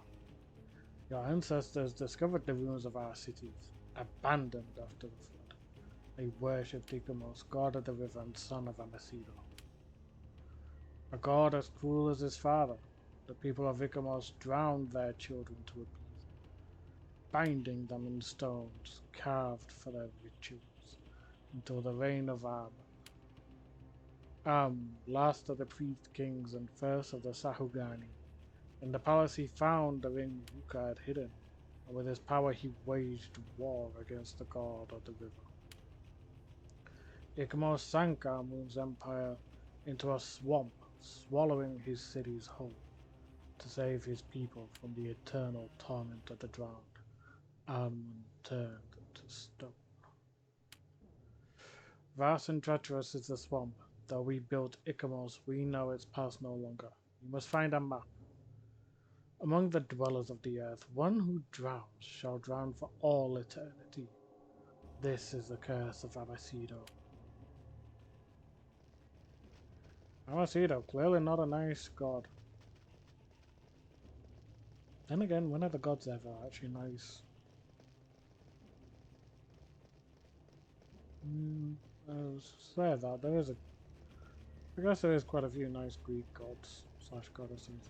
your ancestors discovered the ruins of our cities, abandoned after the flood. They worshipped Ikamos, god of the river and son of Amacido. A god as cruel as his father, the people of Ikamos drowned their children to appease him, binding them in stones carved for their rituals, until the reign of last of the priest kings and first of the Sahugani. In the palace he found the ring Ruka had hidden, and with his power he waged war against the god of the river. Ikamos sank Amun's empire into a swamp, swallowing his cities whole. To save his people from the eternal torment of the drowned, Amun turned to stone. Vast and treacherous is the swamp. Though we built Ikamos, we know its past no longer. You must find a map. Among the dwellers of the earth, one who drowns shall drown for all eternity. This is the curse of Amacido. Amacido, clearly not a nice god. Then again, when are the gods ever actually nice? I say that there is I guess there is quite a few nice Greek gods / goddesses.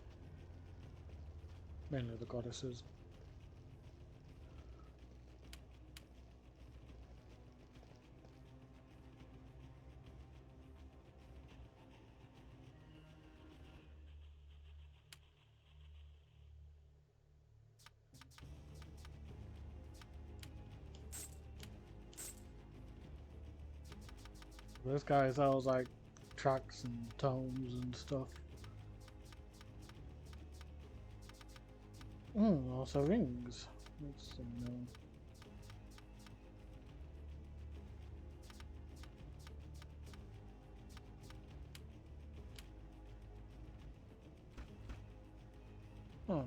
Mainly the goddesses. This guy sells like tracts and tomes and stuff. Also rings. That's some Huh.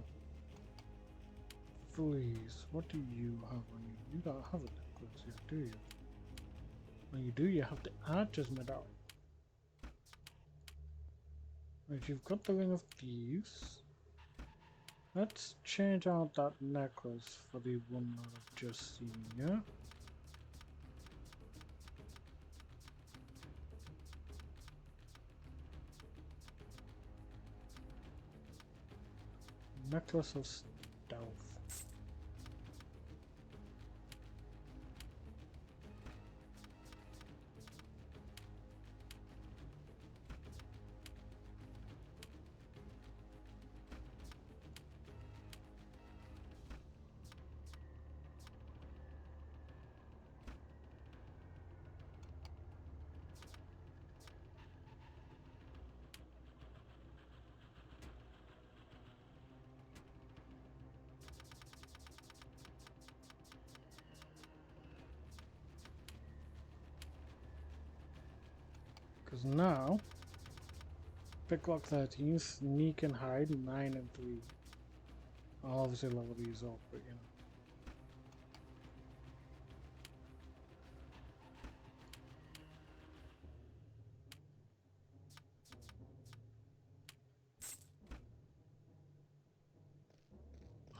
Freeze. What do you have on you? You don't have a necklace yet, do you? When you do, you have the Archer's Medallion. Right, you've got the Ring of Thieves. Let's change out that necklace for the one that I've just seen, yeah? Necklace of Stealth. Because now, Picklock 13, Sneak and Hide 9 and 3. I'll obviously level these up, but you know.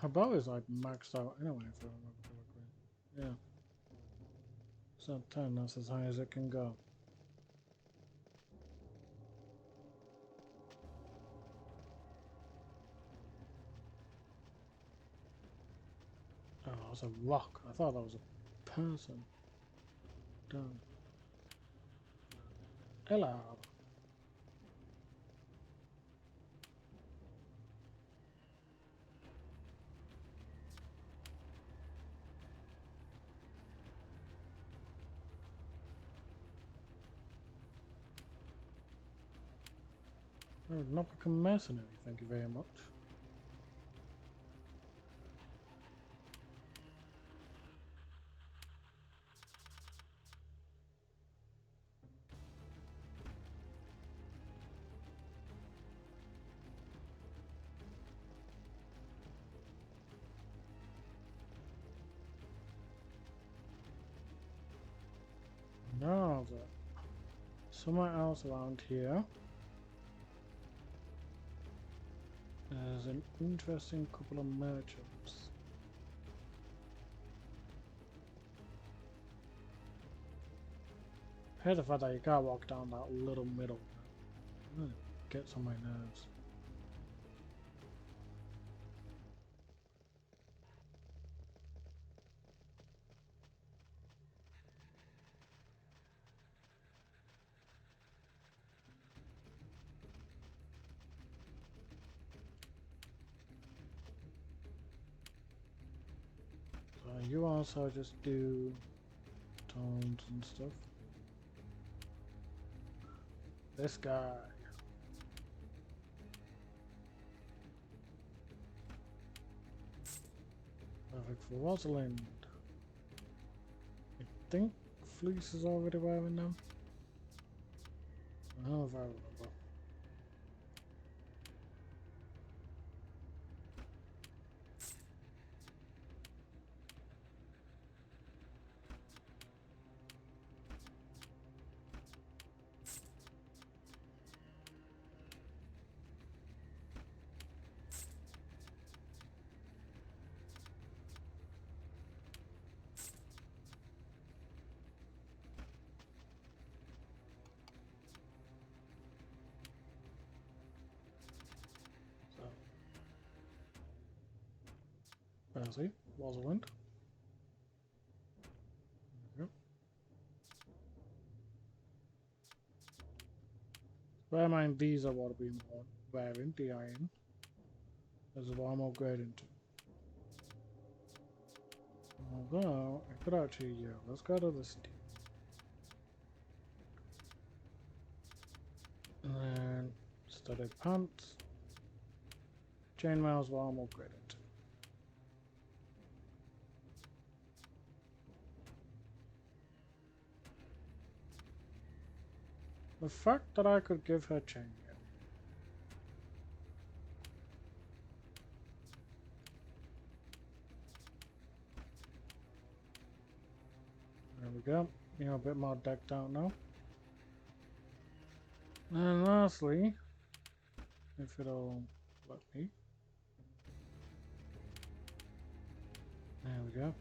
Her bow is like maxed out anyway, if I remember correctly. Yeah. So 10, that's as high as it can go. Oh, it's a rock. I thought that was a person. Damn. Hello. I would not become mercenary, thank you very much. Now then, somewhere else around here, there's an interesting couple of merchants. I hate the fact that you can't walk down that little middle. It really gets on my nerves. So you also just do tones and stuff. This guy. Perfect for Rosalind. I think Fleece is already wearing them. I don't know if I remember. See, Rosalind. There we go. Bear in mind, these are what we're wearing, the iron. This is what I'm upgrading to. Although, I could actually, yeah, let's go to the steel. And then, studded pants. Chainmail is what I'm upgrading to. The fact that I could give her chain. There we go. You know, a bit more decked out now. And lastly, if it'll let me. There we go.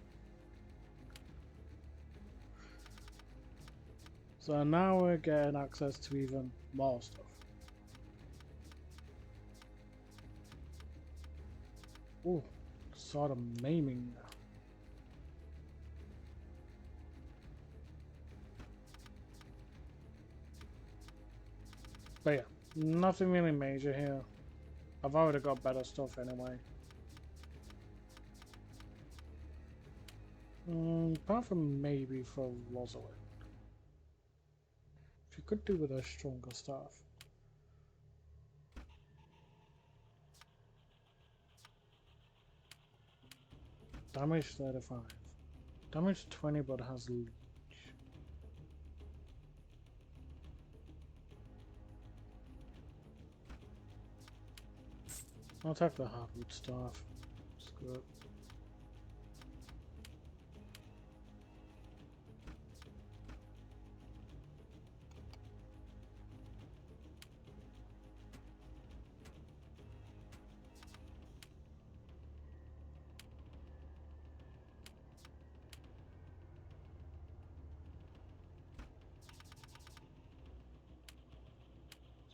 So now we're getting access to even more stuff. Ooh, sort of maiming. But yeah, nothing really major here. I've already got better stuff anyway. Apart from maybe for Rosalind. She could do with her stronger stuff. Damage 35. Damage 20 but has leech. I'll take the hardwood staff. Screw it.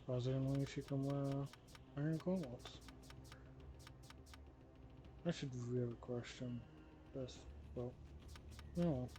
Surprisingly, she can wear iron gauntlets. I should really question this, but no.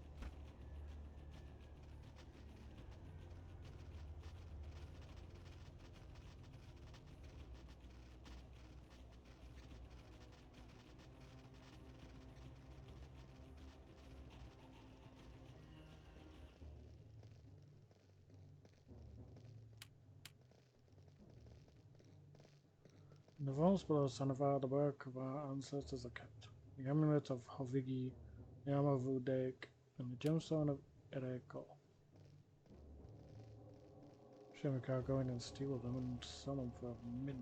The vows below Sanavar, the work of our ancestors are kept. The amulet of Havigi, the armor of Udek, and the gemstone of Ereko. Shame we can't go in and steal them and sell them for a mint.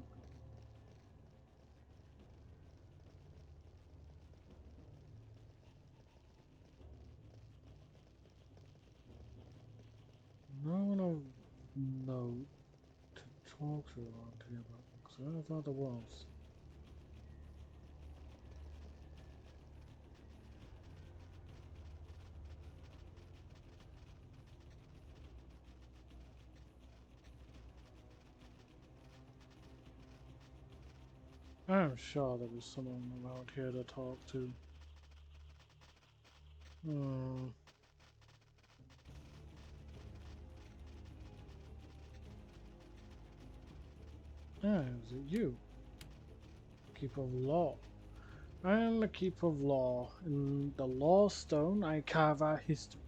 No one I know to talk to around here about, because I thought there was. I'm sure there was someone around here to talk to. Hmm. Ah, is it you? Keeper of Law. I am the Keeper of Law. In the Law Stone I carve our history.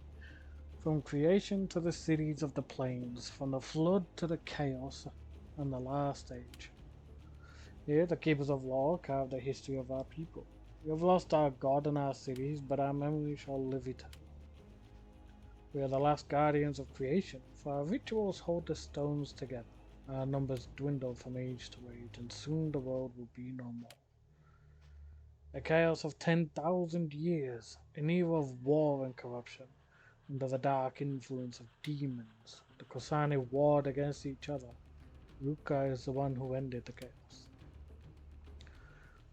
From creation to the cities of the plains, from the flood to the chaos and the last age. Here the Keepers of Law carve the history of our people. We have lost our God and our cities, but our memory shall live eternally. We are the last guardians of creation, for our rituals hold the stones together. Our numbers dwindle from age to age, and soon the world will be no more. A chaos of 10,000 years, an era of war and corruption, under the dark influence of demons. The Kosani warred against each other. Ruka is the one who ended the chaos.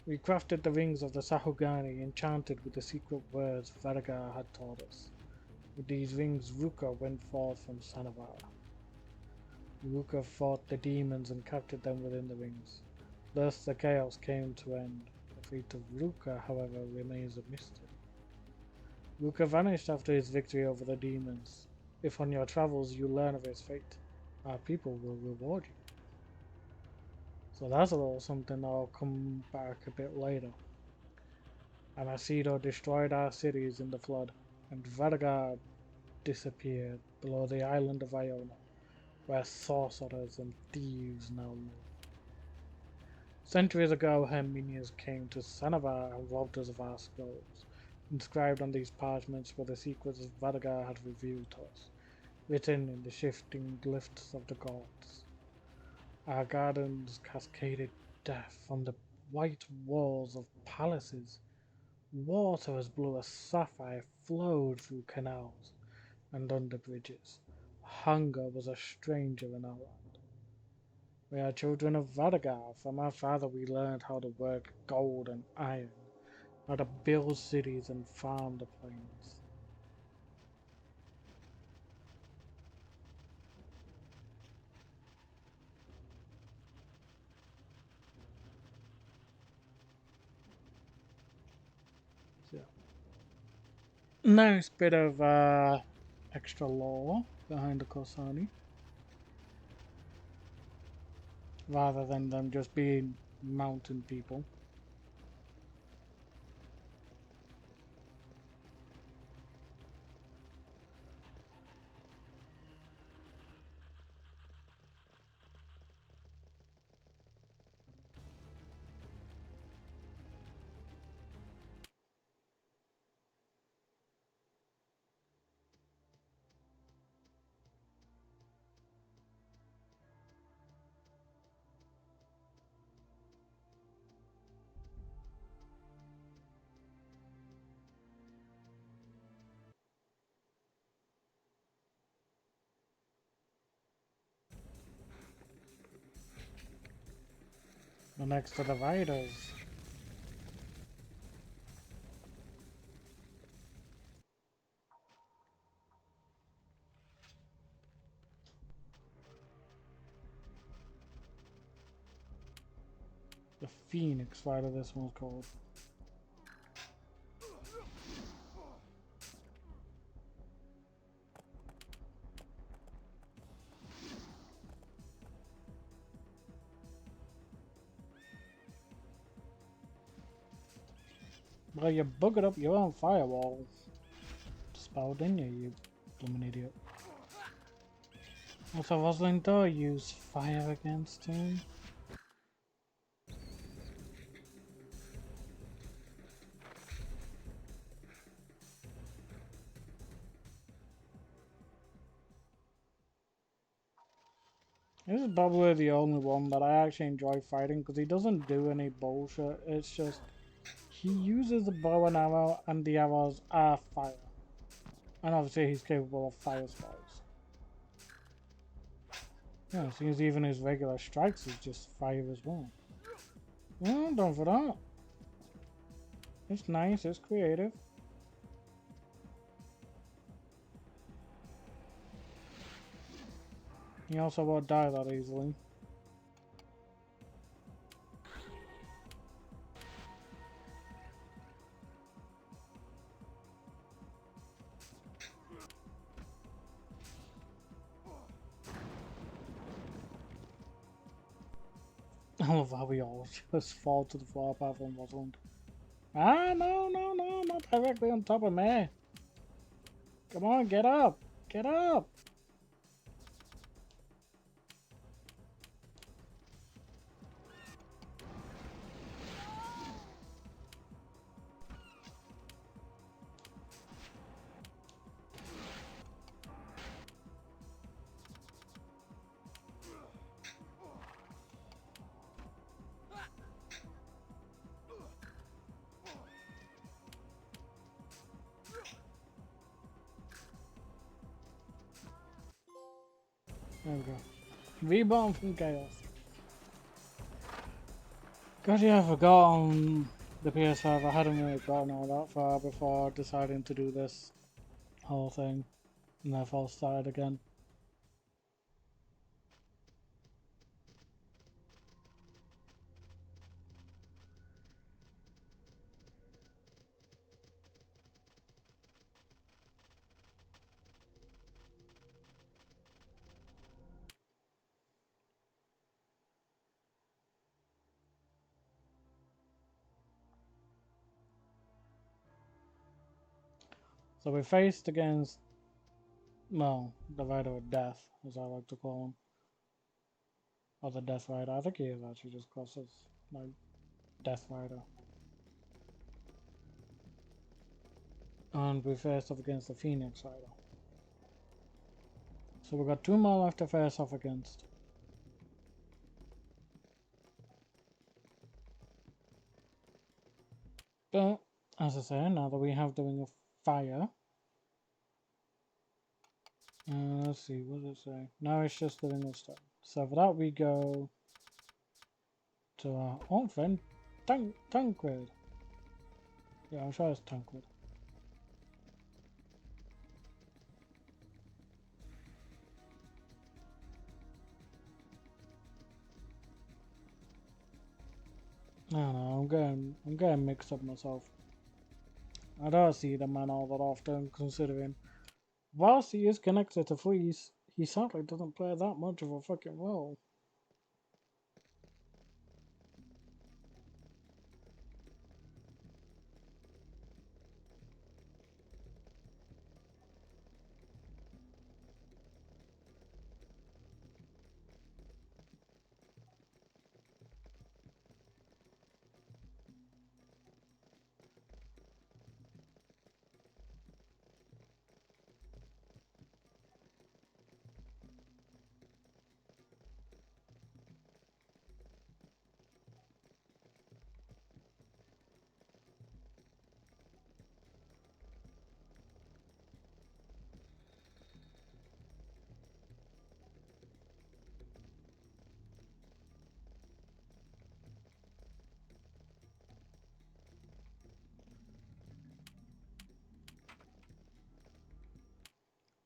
We crafted the rings of the Sahugani, enchanted with the secret words Vadagar had taught us. With these rings, Ruka went forth from Sanavar. Ruka fought the demons and captured them within the rings. Thus the chaos came to end. The fate of Ruka, however, remains a mystery. Ruka vanished after his victory over the demons. If on your travels you learn of his fate, our people will reward you. So that's a little something that'll come back a bit later. Amacido destroyed our cities in the flood, and Vadagar disappeared below the island of Iona, where sorcerers and thieves now live. Centuries ago, Herminians came to Sanavar and robbed us of our scrolls. Inscribed on these parchments were the secrets Vadagar had revealed to us, written in the shifting glyphs of the gods. Our gardens cascaded death from the white walls of palaces. Water as blue as sapphire flowed through canals and under bridges. Hunger was a stranger in our land. We are children of Vadagar. From our father we learned how to work gold and iron, how to build cities and farm the plains. Nice bit of extra lore behind the Corsani, rather than them just being mountain people. The next to the riders. The Phoenix Rider, this one's called. Well, you buggered up your own firewall spell, didn't you, you blooming idiot? Also, Rosalind Door use fire against him. This is probably the only one that I actually enjoy fighting because he doesn't do any bullshit. It's just he uses the bow and arrow, and the arrows are fire. And obviously he's capable of fire spells. Yeah, seems even his regular strikes is just fire as well. Well, done for that. It's nice, it's creative. He also won't die that easily. I love how we all just fall to the floor apart from Rosalind. Ah, no, no, no, not directly on top of me. Come on, get up! Get up! There we go. Reborn from chaos. God, yeah, I forgot on the PS5. I hadn't really gotten all that far before deciding to do this whole thing. And therefore started again. So we faced against, well, the Rider of Death, as I like to call him. Or the Death Rider. I think he is actually just classed as like Death Rider. And we faced off against the Phoenix Rider. So we got 2 more left to face off against. But, as I say, now that we have doing a fire. Let's see, what does it say? Now it's just doing a stone. So for that we go to our old friend, Tancred. Yeah, I'm sure it's Tancred. I don't know, I'm getting mixed up myself. I don't see the man all that often, considering whilst he is connected to Fleece, he sadly doesn't play that much of a fucking role.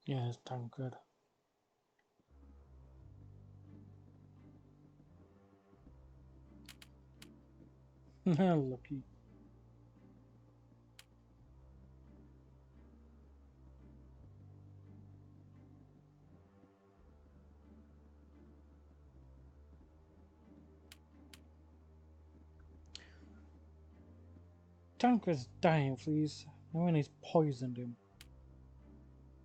Yeah, it's damn good. Lucky. Tancred's dying, please. No one has poisoned him.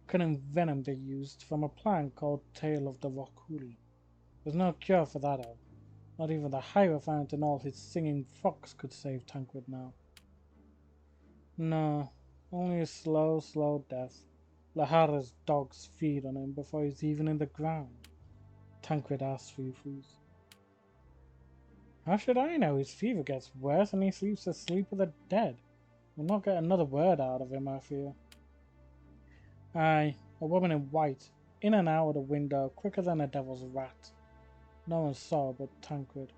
Cunning venom they used from a plant called Tail of the Rockul. There's no cure for that, though. Not even the Hierophant and all his singing fox could save Tancred now. No, only a slow, slow death. Lahara's dogs feed on him before he's even in the ground. Tancred asks for you, please. How should I know? His fever gets worse and he sleeps the sleep of the dead. We'll not get another word out of him, I fear. Aye, a woman in white, in and out of the window, quicker than a devil's rat. No one saw but Tancred.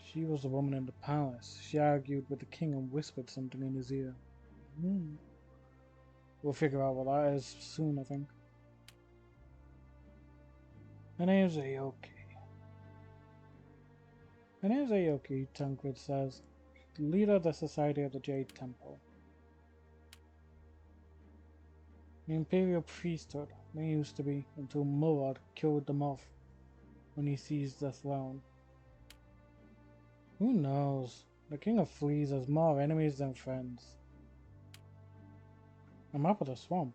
She was the woman in the palace. She argued with the king and whispered something in his ear. We'll figure out what that is soon, I think. Her name's Aoki. Her name's Aoki, Tancred says, leader of the Society of the Jade Temple. The Imperial Priesthood, they used to be, until Murad killed them off when he seized the throne. Who knows? The King of Fleas has more enemies than friends. A map of the swamp.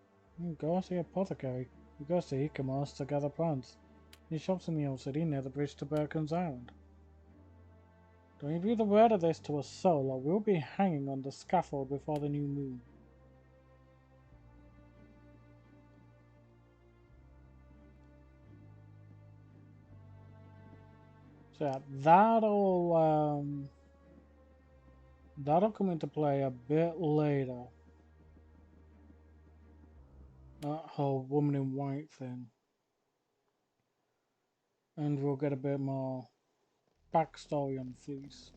Go see Apothecary. He goes to Ikamos to gather plants. He shops in the old city near the bridge to Birken's Island. Don't you breathe a word of this to a soul, or we'll be hanging on the scaffold before the new moon. So yeah, that'll come into play a bit later. That whole woman in white thing. And we'll get a bit more backstory on Fleece.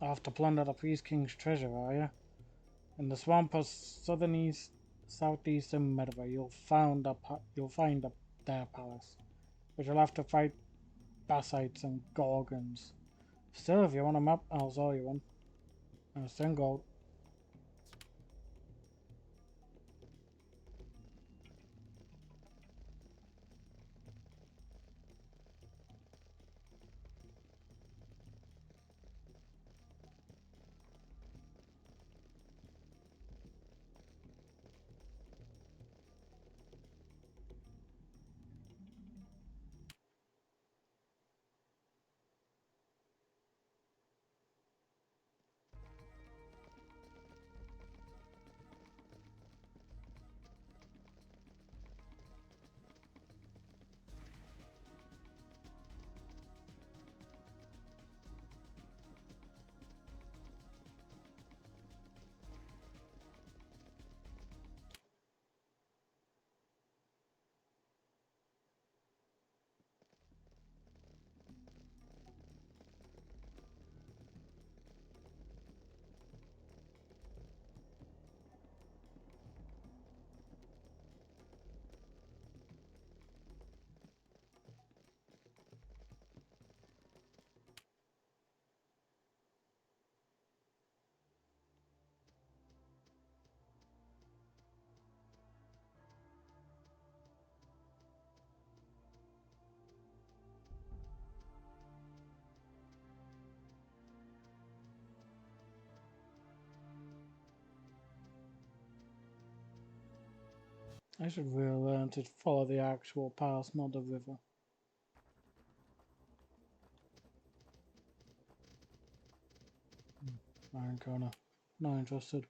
After plunder the Priest King's treasure, are you? In the swamp of southeastern Medivh, you'll find their palace, but you'll have to fight Bassites and Gorgons. Still, if you want a map, I'll sell you one. And it's 10 gold. I should really learn to follow the actual path, not the river. Iron Corner. Not interested.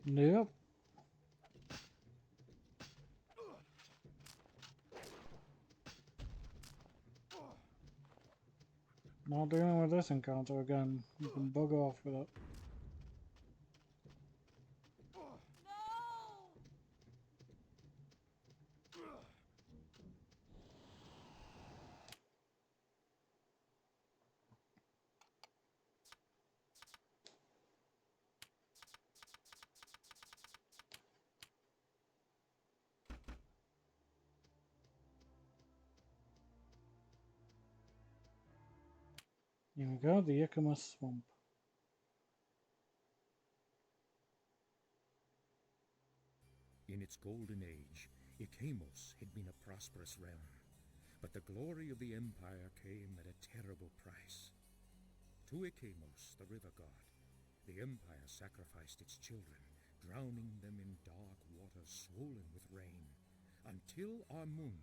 Yep. Not dealing with this encounter again. You can bug off with it. Here we go, the Yakima Swamp. In its golden age, Ikamos had been a prosperous realm, but the glory of the empire came at a terrible price. To Ikamos, the river god, the empire sacrificed its children, drowning them in dark waters swollen with rain, until Armun,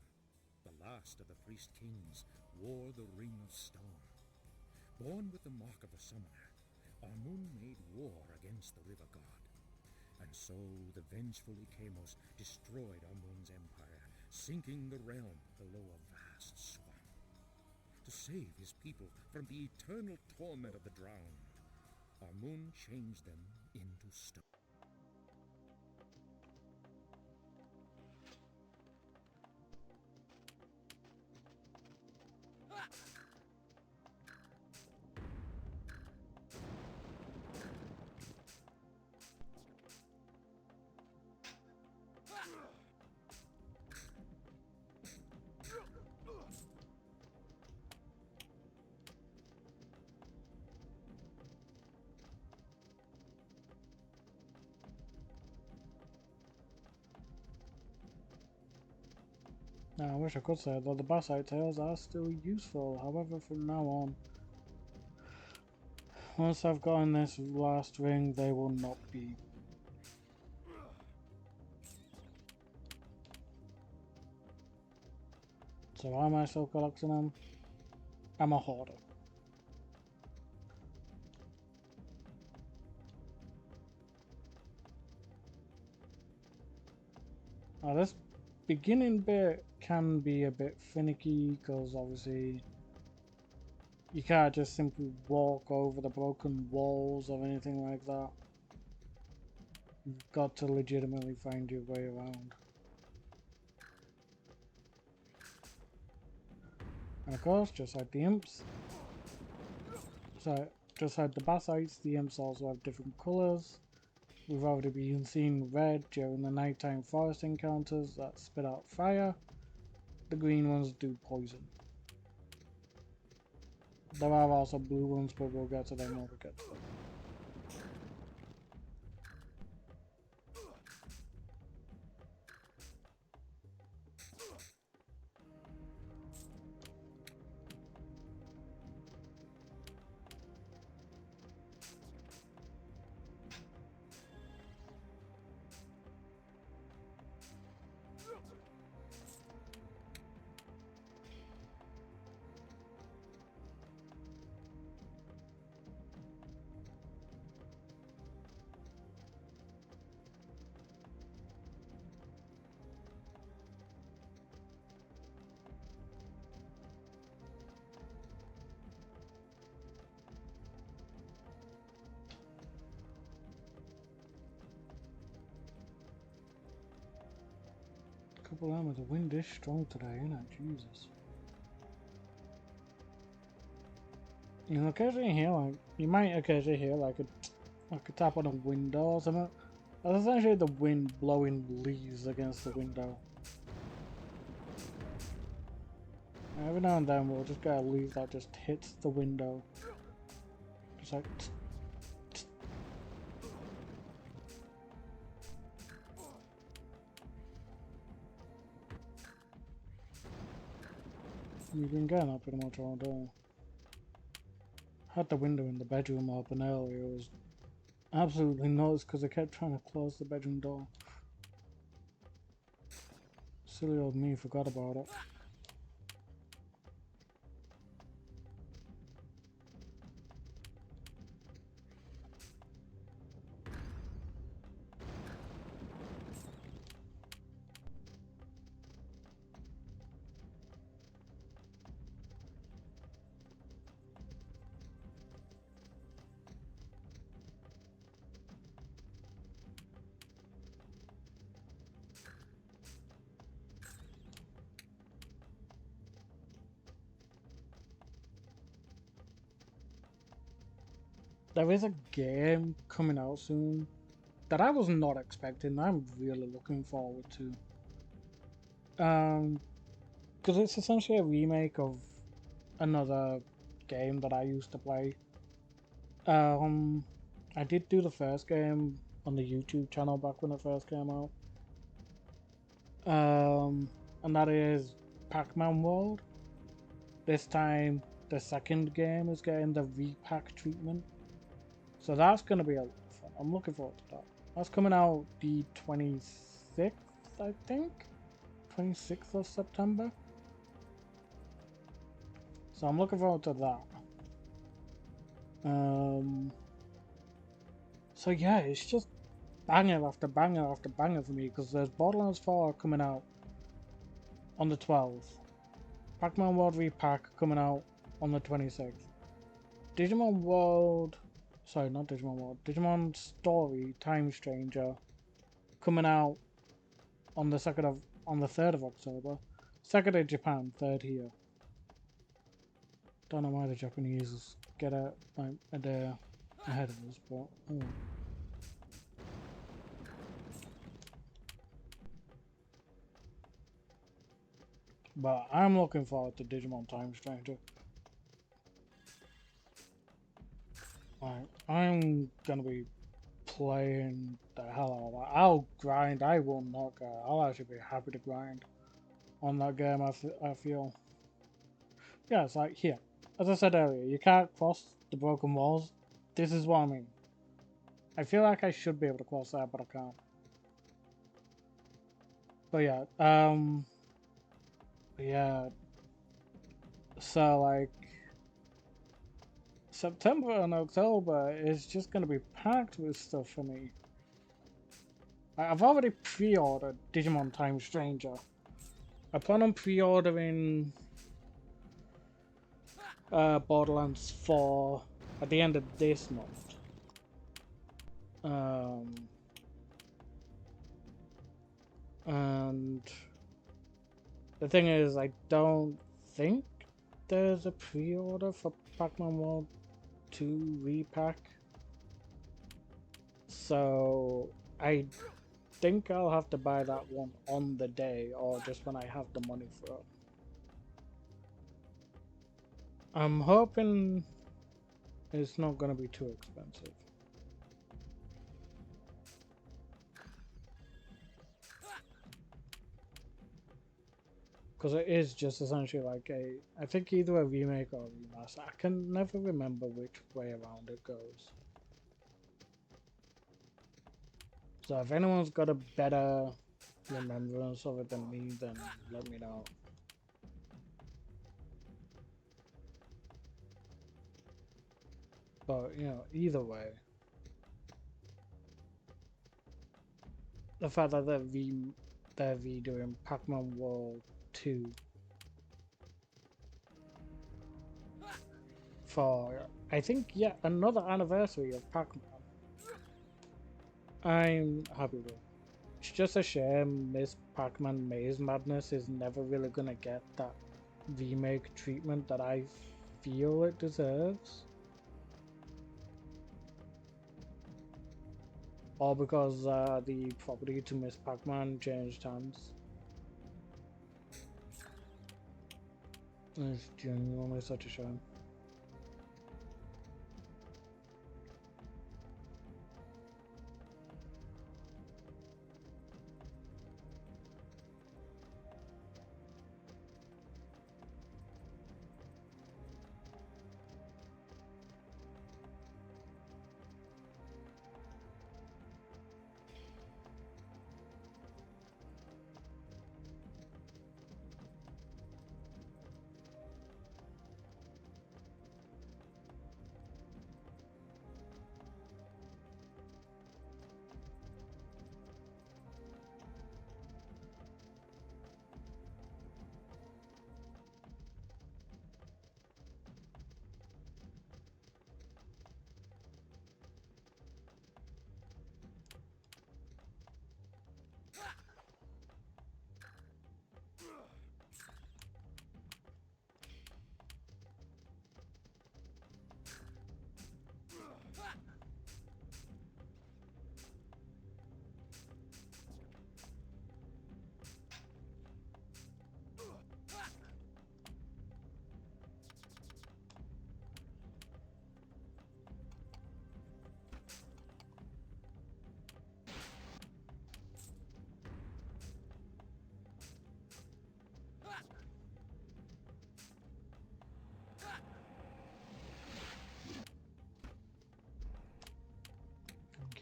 the last of the priest kings, wore the ring of stone. Born with the mark of the summoner, Armun made war against the river god. And so the vengeful Ikamos destroyed Armun's empire, sinking the realm below a vast swamp. To save his people from the eternal torment of the drowned, Armun changed them into stone. Now, I wish I could say that the Basite tails are still useful, however from now on, once I've gotten this last ring, they will not be. So why am I still collecting them? I'm a hoarder. Now this beginning bit can be a bit finicky because obviously you can't just simply walk over the broken walls or anything like that. You've got to legitimately find your way around. And of course, just like the imps, so just like the Basites, the imps also have different colours. We've already been seeing red during the nighttime forest encounters that spit out fire. The green ones do poison. There are also blue ones, but we'll get to them when we get to them. Couple of them, the wind is strong today, isn't it? Jesus. You know, occasionally hear like, you might occasionally hear like a tap on a window or something. That's essentially the wind blowing leaves against the window. And every now and then we'll just get a leaf that just hits the window. Just like, We've been getting that pretty much all day. Had the window in the bedroom open earlier. It was absolutely nuts because I kept trying to close the bedroom door. Silly old me forgot about it. There is a game coming out soon that I was not expecting. I'm really looking forward to. Because it's essentially a remake of another game that I used to play. I did do the first game on the YouTube channel back when it first came out. And that is Pac-Man World. This time, the second game is getting the repack treatment. So that's going to be a lot of fun. I'm looking forward to that. That's coming out the 26th, I think? 26th of September. So I'm looking forward to that. So yeah, it's just banger after banger after banger for me, because there's Borderlands 4 coming out on the 12th. Pac-Man World Repack coming out on the 26th. Digimon World... Sorry, not Digimon World. Digimon Story Time Stranger coming out on the 3rd of October. 2nd in Japan, 3rd here. Don't know why the Japanese get a day ahead of us, but oh. But I'm looking forward to Digimon Time Stranger. Like, I'm gonna be playing the hell out of that. I'll grind. I will not go. I'll actually be happy to grind on that game. I feel. Yeah, it's like here. As I said earlier, you can't cross the broken walls. This is what I mean. I feel like I should be able to cross that, but I can't. But yeah, so like September and October is just gonna be packed with stuff for me. I've already pre-ordered Digimon Time Stranger. I plan on pre-ordering Borderlands 4 at the end of this month. And the thing is, I don't think there's a pre-order for Pac-Man World 2 repack. So I think I'll have to buy that one on the day, or just when I have the money for it. I'm hoping it's not going to be too expensive. Because it is just essentially like I think either a remake or a remaster. I can never remember which way around it goes. So if anyone's got a better remembrance of it than me, then let me know. But, you know, either way, the fact that they're redoing Pac-Man World 2 for, I think, yet another anniversary of Pac-Man, I'm happy with. It's just a shame Miss Pac-Man Maze Madness is never really gonna get that remake treatment that I feel it deserves. All because the property to Miss Pac-Man changed hands. It's genuinely such a shame.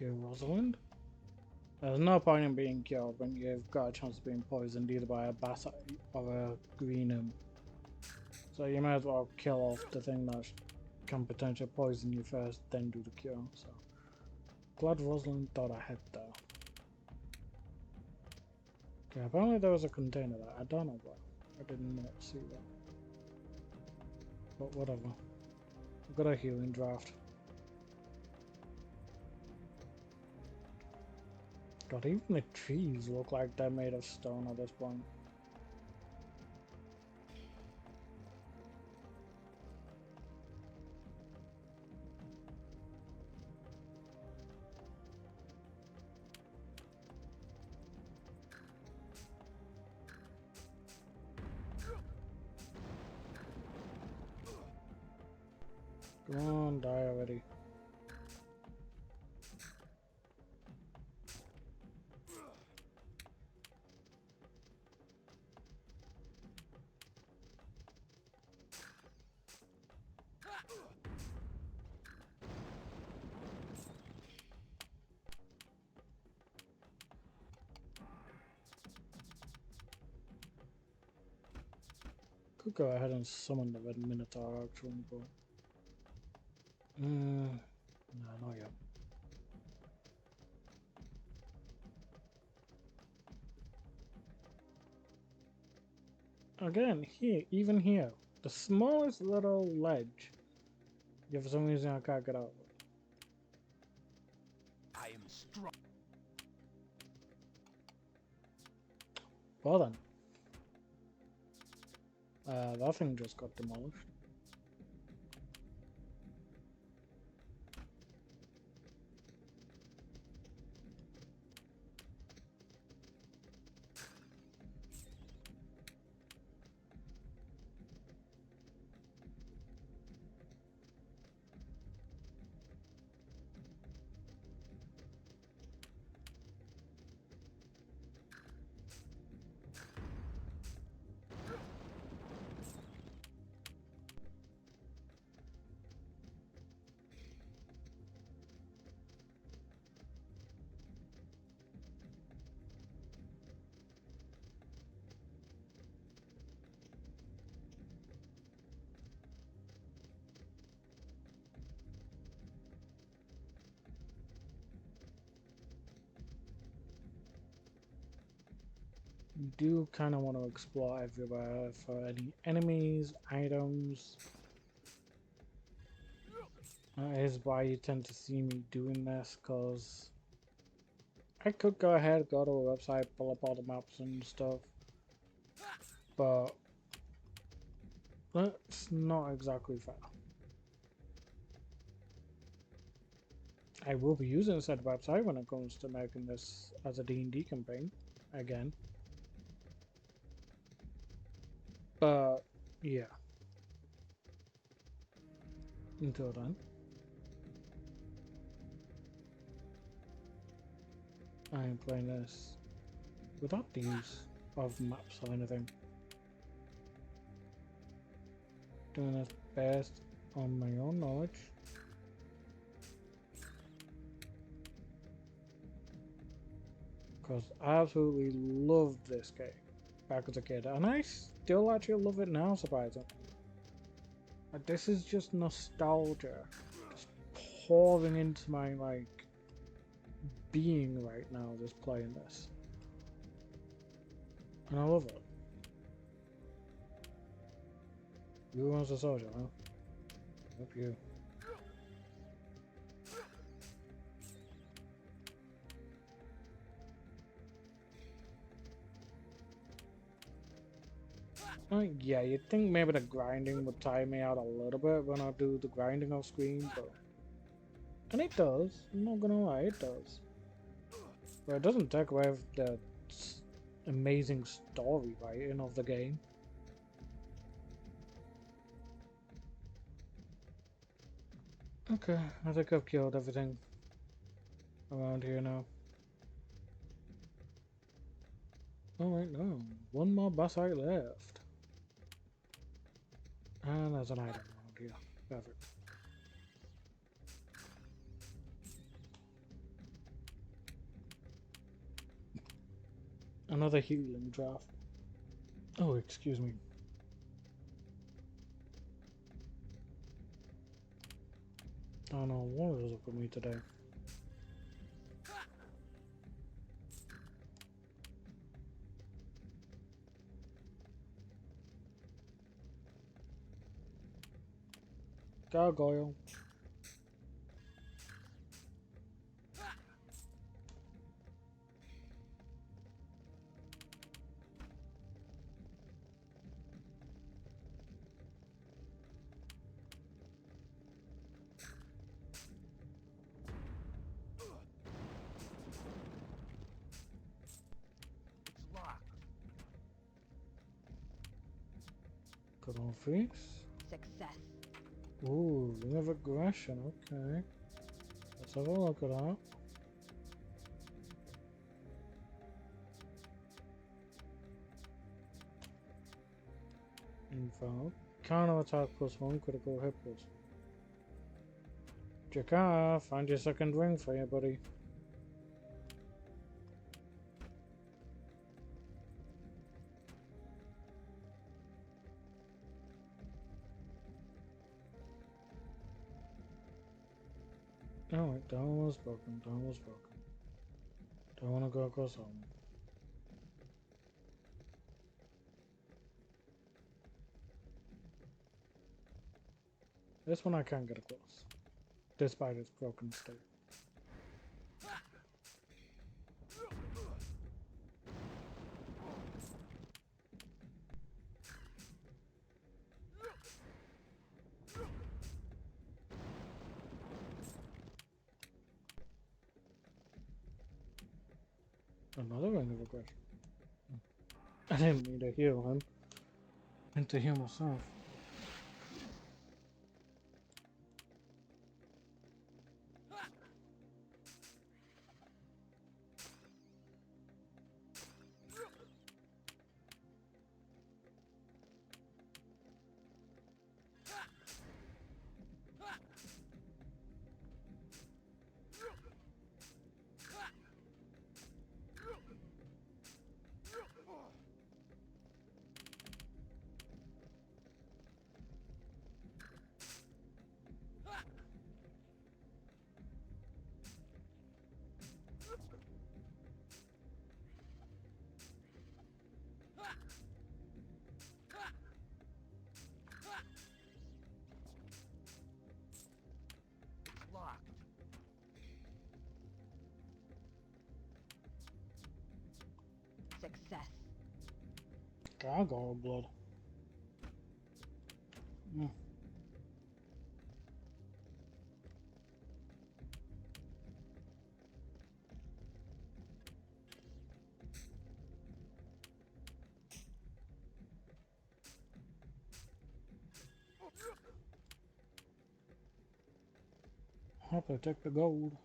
Cure Rosalind. There's no point in being cured when you've got a chance of being poisoned either by a Bassite or a Greenham. So you may as well kill off the thing that can potentially poison you first, then do the cure. So glad Rosalind thought ahead though. Okay, apparently there was a container there. I don't know why. I did not see that. But whatever. I've got a healing draft. God, even the trees look like they're made of stone at this point. Come on, die already. Could go ahead and summon the Red Minotaur actually, but no, not yet. Again, here, even here, the smallest little ledge. Yeah, for some reason I can't get out. I am strong. Well then. That thing just got demolished. Do kind of want to explore everywhere for any enemies, items. That is why you tend to see me doing this, because I could go ahead, go to a website, pull up all the maps and stuff, but that's not exactly fair. I will be using said website when it comes to making this as a D&D campaign again. But yeah, until then, I am playing this without the use of maps or anything. Doing this best on my own knowledge. Because I absolutely loved this game back as a kid, and I still actually love it now, surprisingly. Like, this is just nostalgia, just pouring into my, like, being right now, just playing this. And I love it. Who wants a soldier, huh? Hope you. Yeah, you'd think maybe the grinding would tire me out a little bit when I do the grinding off screen, but... And it does, I'm not gonna lie, it does. But it doesn't take away the amazing story writing of the game. Okay, I think I've killed everything around here now. Oh wait, no, one more Bassite left. And there's an item around here. Perfect. another healing draft. Oh, excuse me. Oh no, what is up with me today? Gargoyle. Good on face. Success. Ooh, ring of aggression, okay. Let's have a look at that. Info. Counter attack +1, critical hit plus. Jakar, find your second ring for you, buddy. Alright, down was broken, down was broken. Don't wanna go across home. This one I can't get across, despite its broken state. Another ring of aggression. I didn't mean to heal him. I meant to heal myself. Success. Gargoyle blood. I'll protect the gold.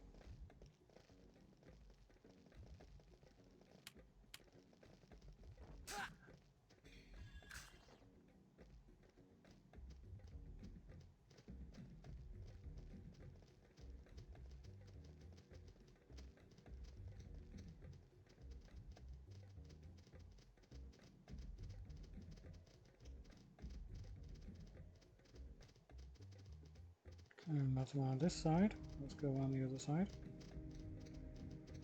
Nothing on this side. Let's go on the other side.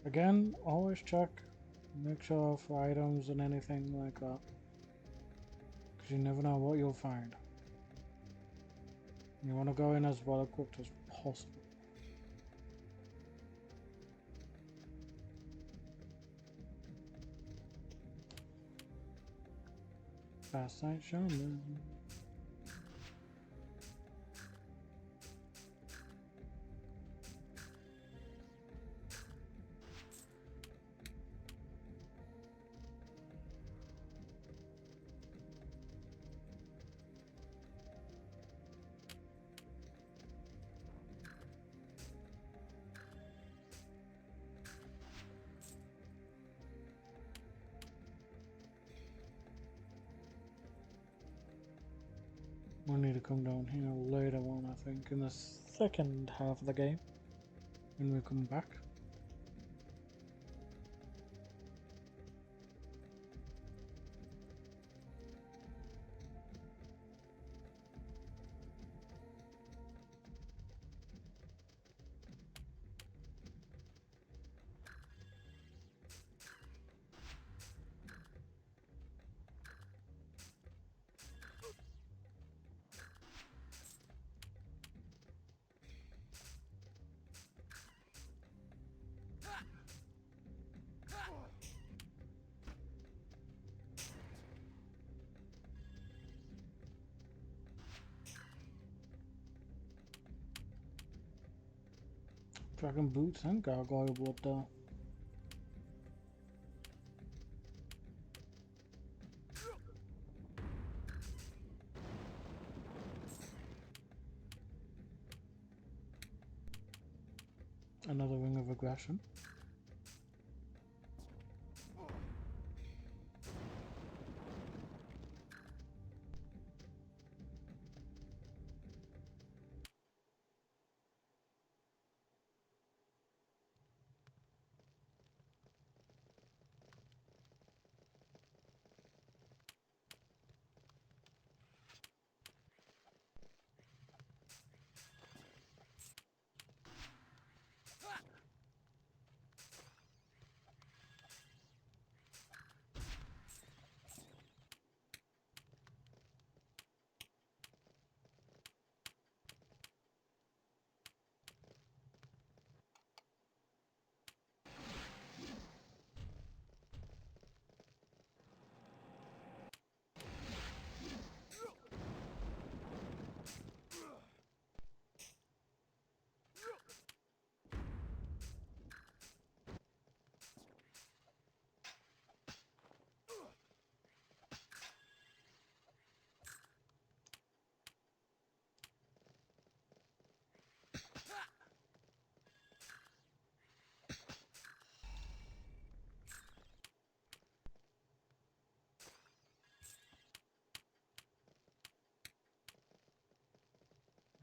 Again, always check, make sure for items and anything like that, because you never know what you'll find. You want to go in as well equipped as possible. Fast sight shaman. We'll need to come down here later on, I think, in the second half of the game, when we come back. Dragon boots and gargoyle blood though. Another ring of aggression.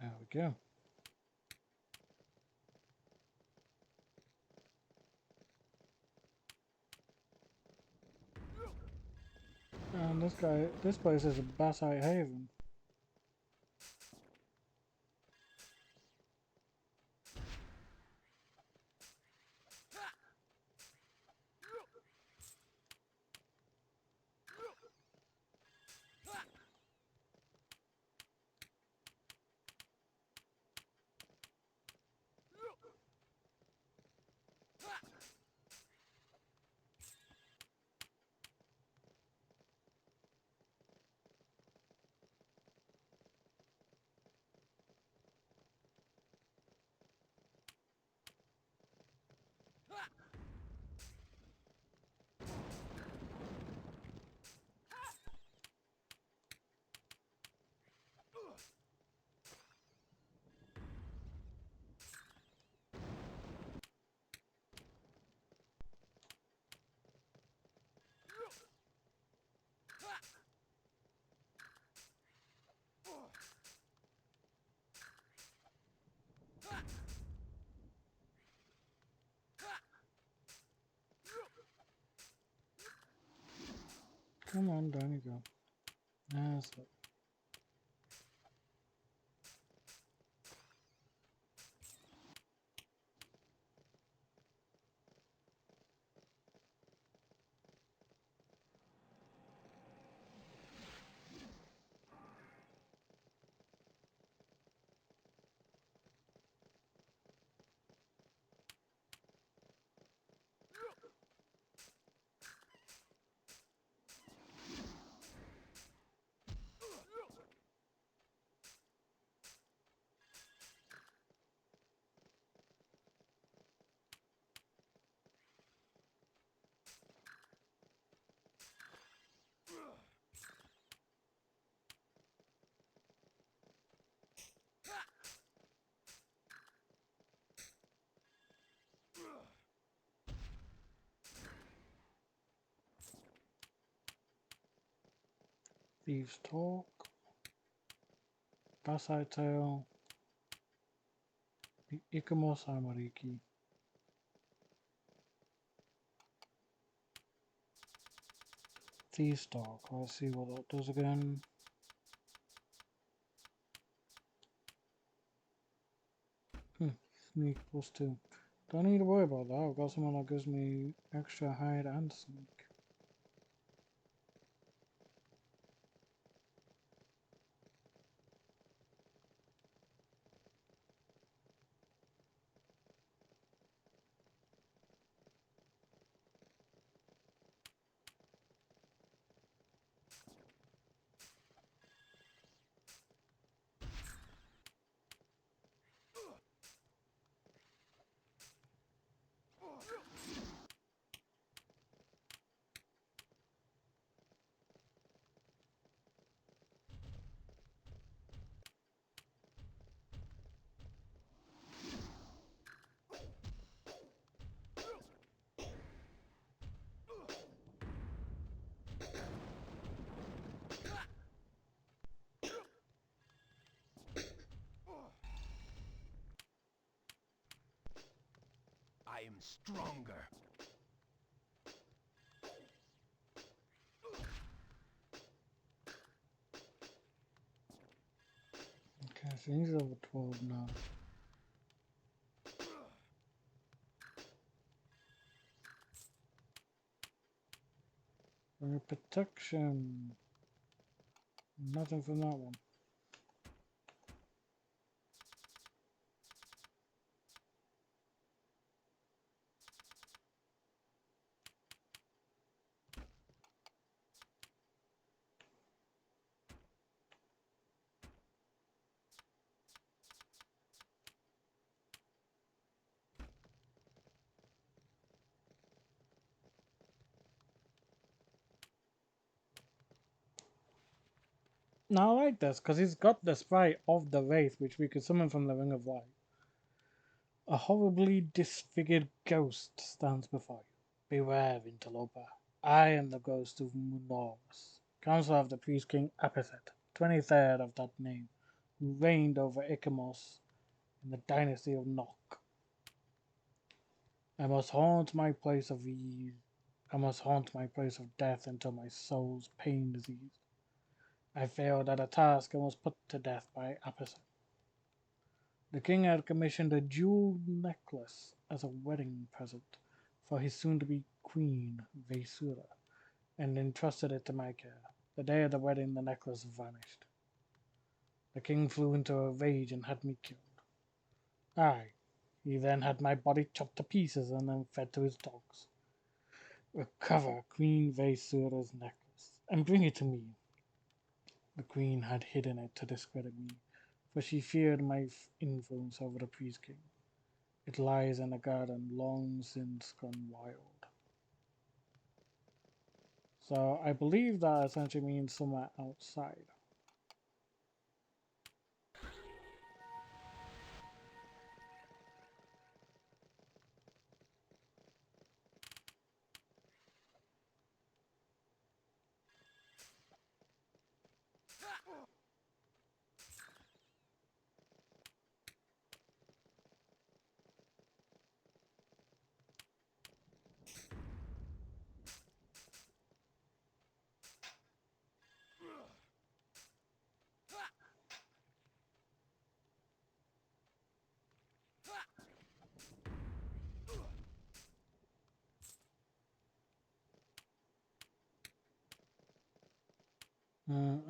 There we go. And this place is a Bassite Haven. Come on, down you go. That's it. Thieves Talk, Bassite Tail, Ikamos Amariki. Thieves Talk, let's see what that does again. Sneak +2. Don't need to worry about that, I've got someone that gives me extra hide and sneak. I am stronger. Okay, so he's over 12 now. Protection. Nothing from that one. Now I like this because he's got the sprite of the wraith which we could summon from the Ring of Light. A horribly disfigured ghost stands before you. Beware, interloper. I am the ghost of Munoris, counselor of the priest king Epithet, 23rd of that name, who reigned over Ikamos in the dynasty of Nock. I must haunt my place of ease. I must haunt my place of death until my soul's pain is eased. I failed at a task and was put to death by Apison. The king had commissioned a jeweled necklace as a wedding present for his soon-to-be queen, Vaisura, and entrusted it to my care. The day of the wedding, the necklace vanished. The king flew into a rage and had me killed. Aye, he then had my body chopped to pieces and then fed to his dogs. Recover Queen Vaisura's necklace and bring it to me. The queen had hidden it to discredit me, for she feared my influence over the priest king. It lies in a garden long since gone wild. So I believe that essentially means somewhere outside.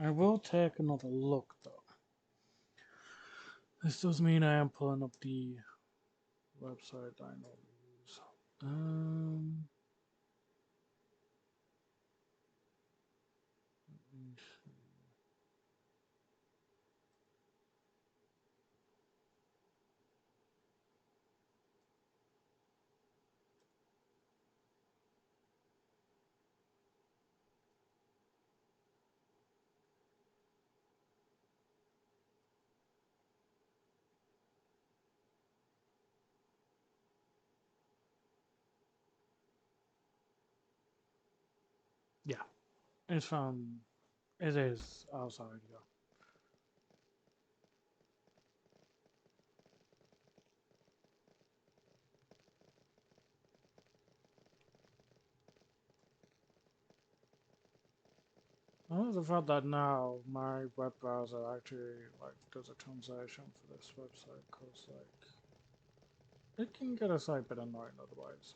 I will take another look though. This does mean I am pulling up the website I normally use. Let me see. Yeah, it's from. It is outside. Yeah. I love the fact that now my web browser actually like does a translation for this website because like it can get a site bit annoying otherwise.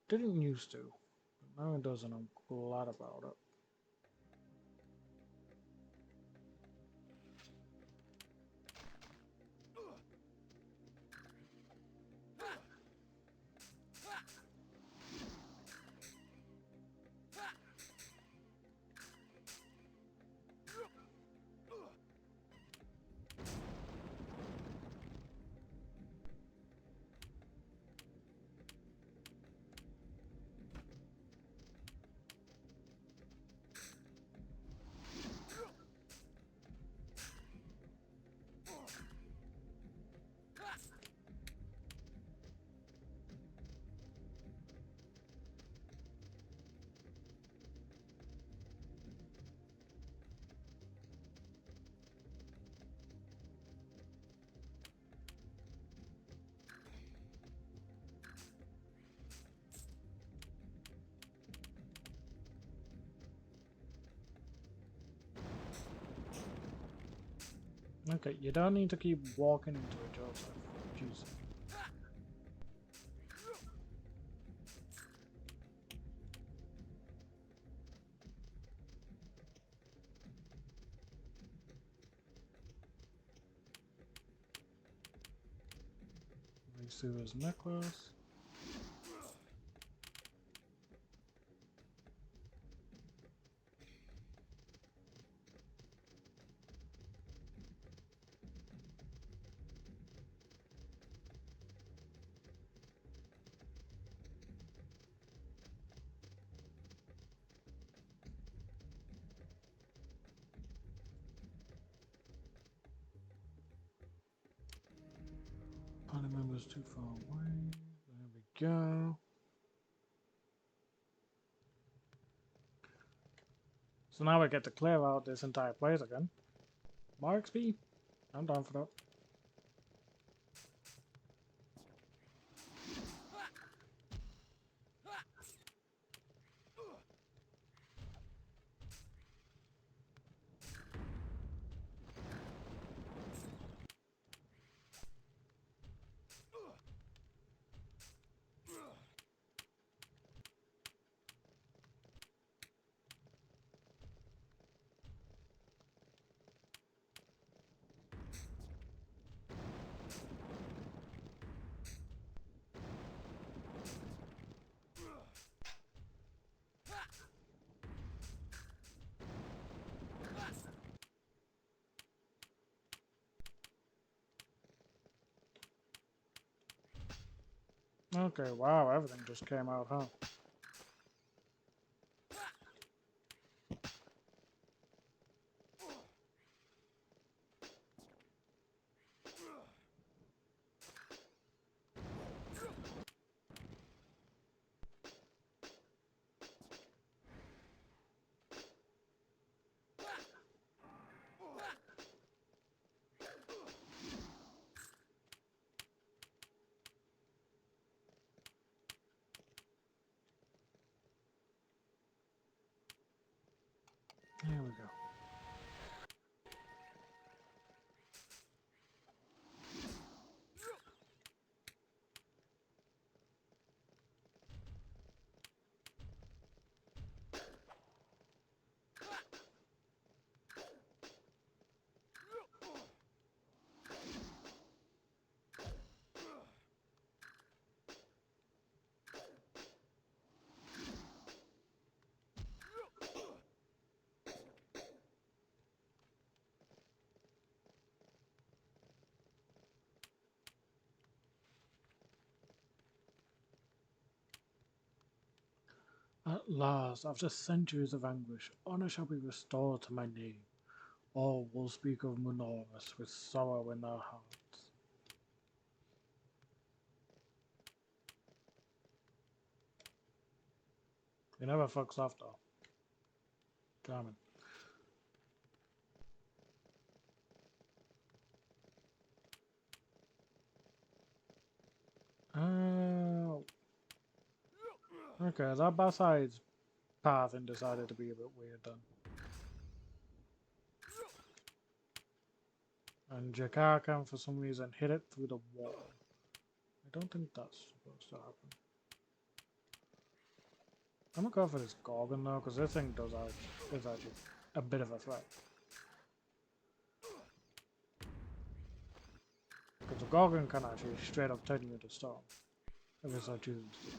Didn't used to, but now it does, and I'm glad about it. Okay, you don't need to keep walking into it, Joseph. Jesus. Sua's necklace. Party members too far away. There we go. So now we get to clear out this entire place again. More XP? I'm down for that. Okay, wow, everything just came out, huh? Here we go. At last, after centuries of anguish, honor shall be restored to my name. All will speak of Munoris with sorrow in their hearts. He never fucks off though. Charming. Okay, that Baside's pathing decided to be a bit weird then. And Jakar can for some reason hit it through the wall. I don't think that's supposed to happen. I'm gonna go for this Gorgon though, because this thing is actually a bit of a threat. Because the Gorgon can actually straight up turn you into stone, if it's so chooses to.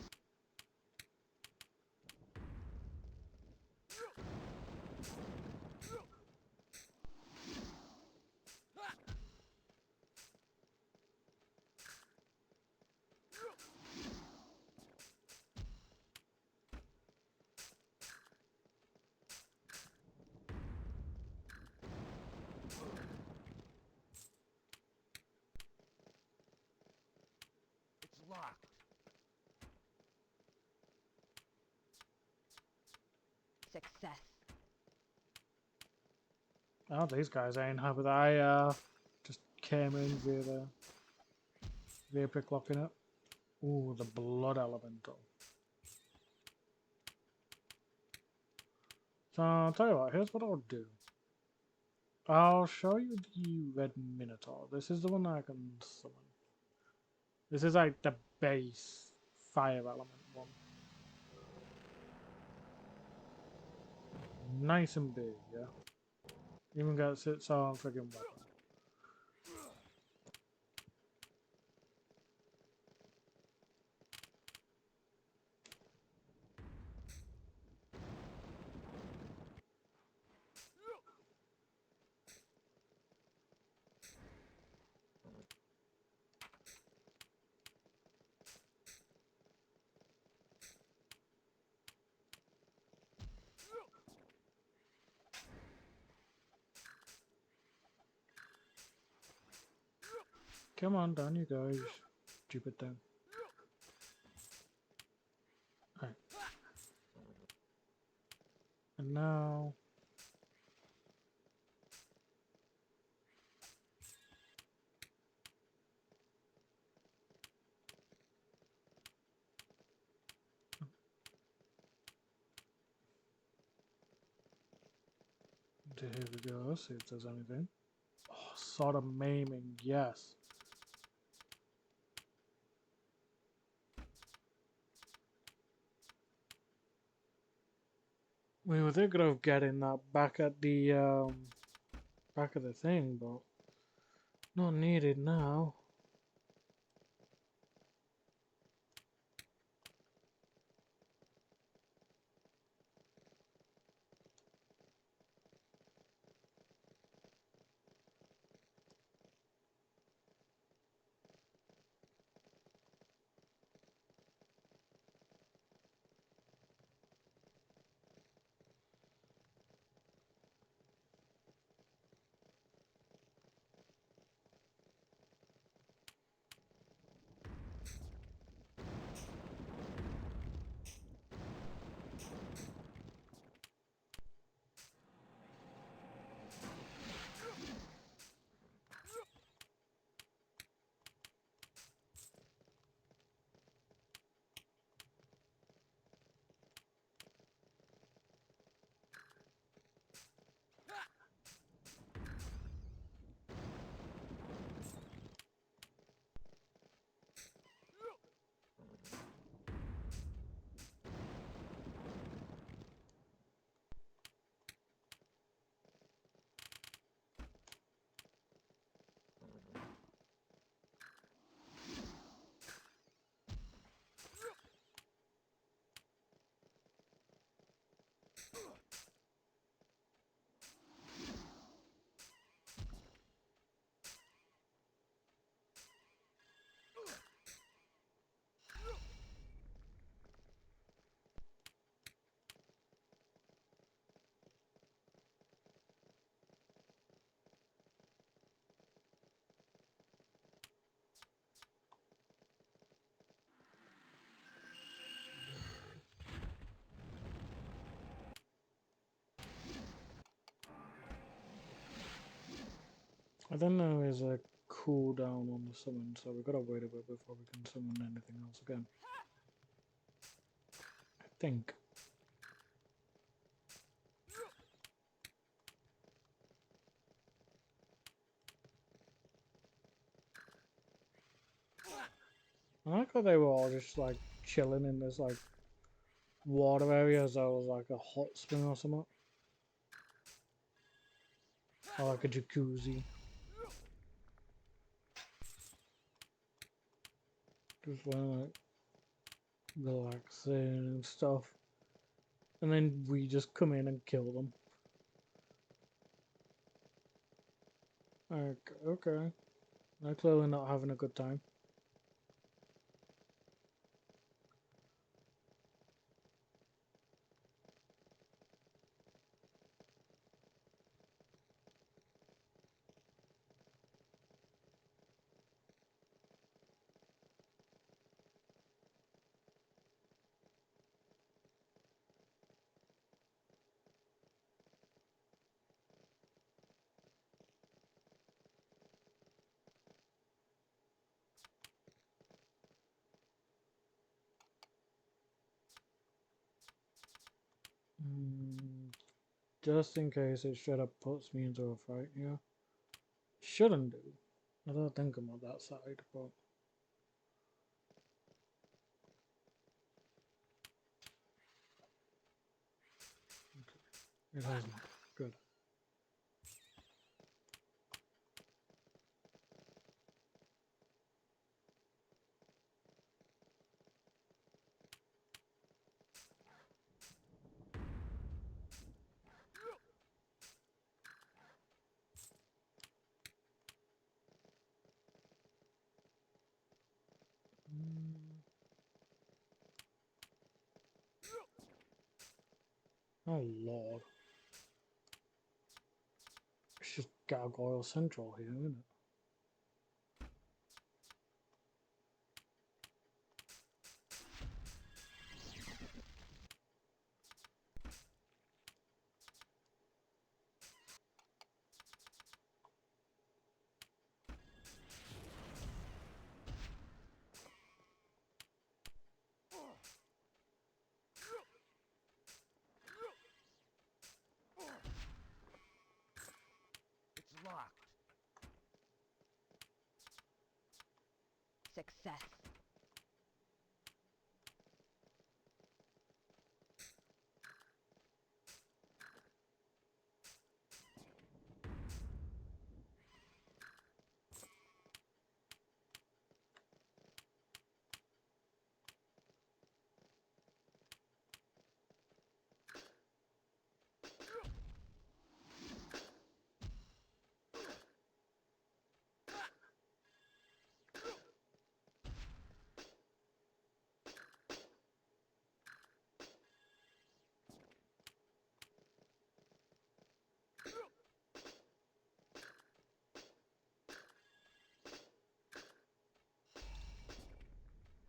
It's locked. Success. Oh, these guys ain't happy that I just came in via pick locking it. Ooh, the blood elemental. So I'll tell you what, here's what I'll do. I'll show you the red minotaur. This is the one I can summon. This is like the base fire element one. Nice and big, yeah. Even got its own friggin' weapon. Come on, down you go, you stupid thing. Alright. And now... Here we go, see if there's anything. Oh, sort of maiming, yes. We were thinking of getting that back at the back of the thing, but not needed now. I think there is a cooldown on the summon, so we've got to wait a bit before we can summon anything else again. I think. I like how they were all just like chilling in this like water area as though it was like a hot spring or something. Or like a jacuzzi. Just like relaxing and stuff. And then we just come in and kill them. Like, okay. They're clearly not having a good time. Just in case it straight up puts me into a fight, yeah. Shouldn't do. I don't think about that side, but it hasn't. Good. Oh lord. It's just Gargoyle Central here, isn't it? It's locked. Success.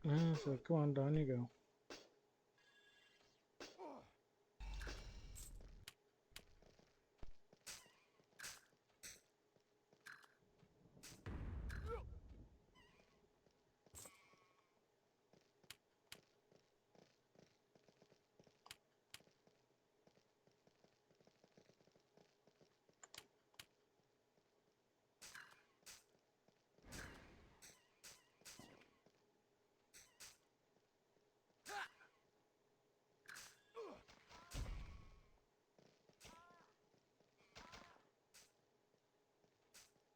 Yeah, so come on, down you go.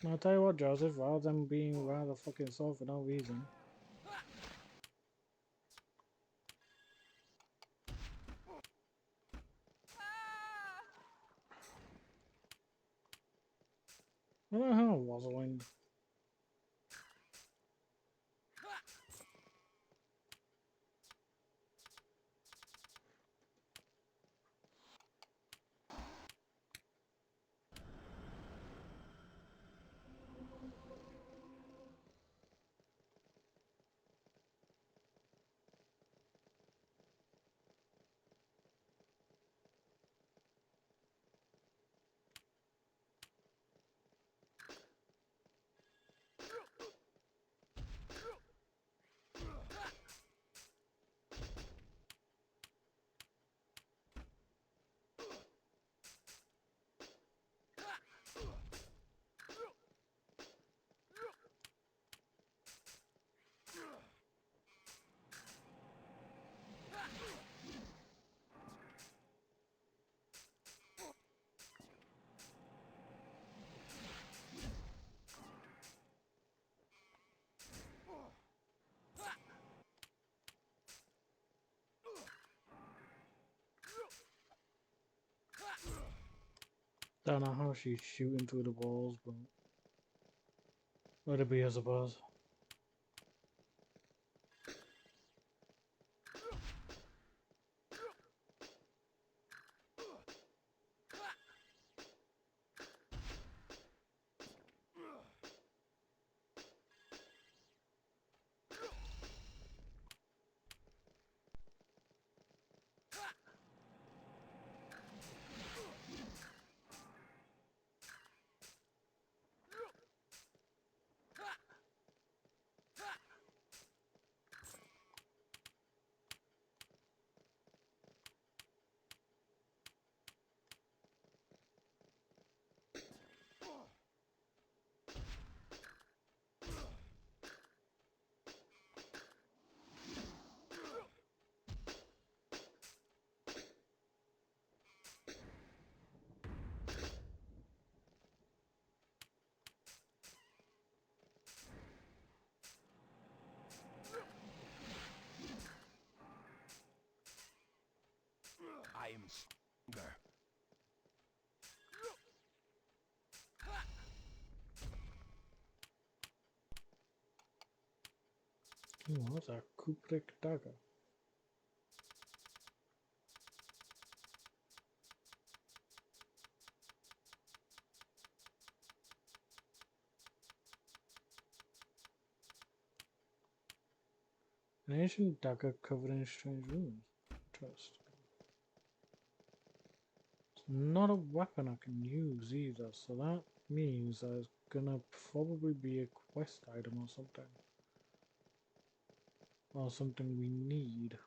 I'll tell you what, Joseph, rather than being rather fucking soft for no reason. What the hell, Rosalind? Don't know how she's shooting through the walls, but let it be, I suppose. am stronger. Oh, what's a Kubrick dagger? An ancient dagger covered in strange runes. Trust. It's not a weapon I can use either, so that means there's gonna probably be a quest item or something. Or something we need.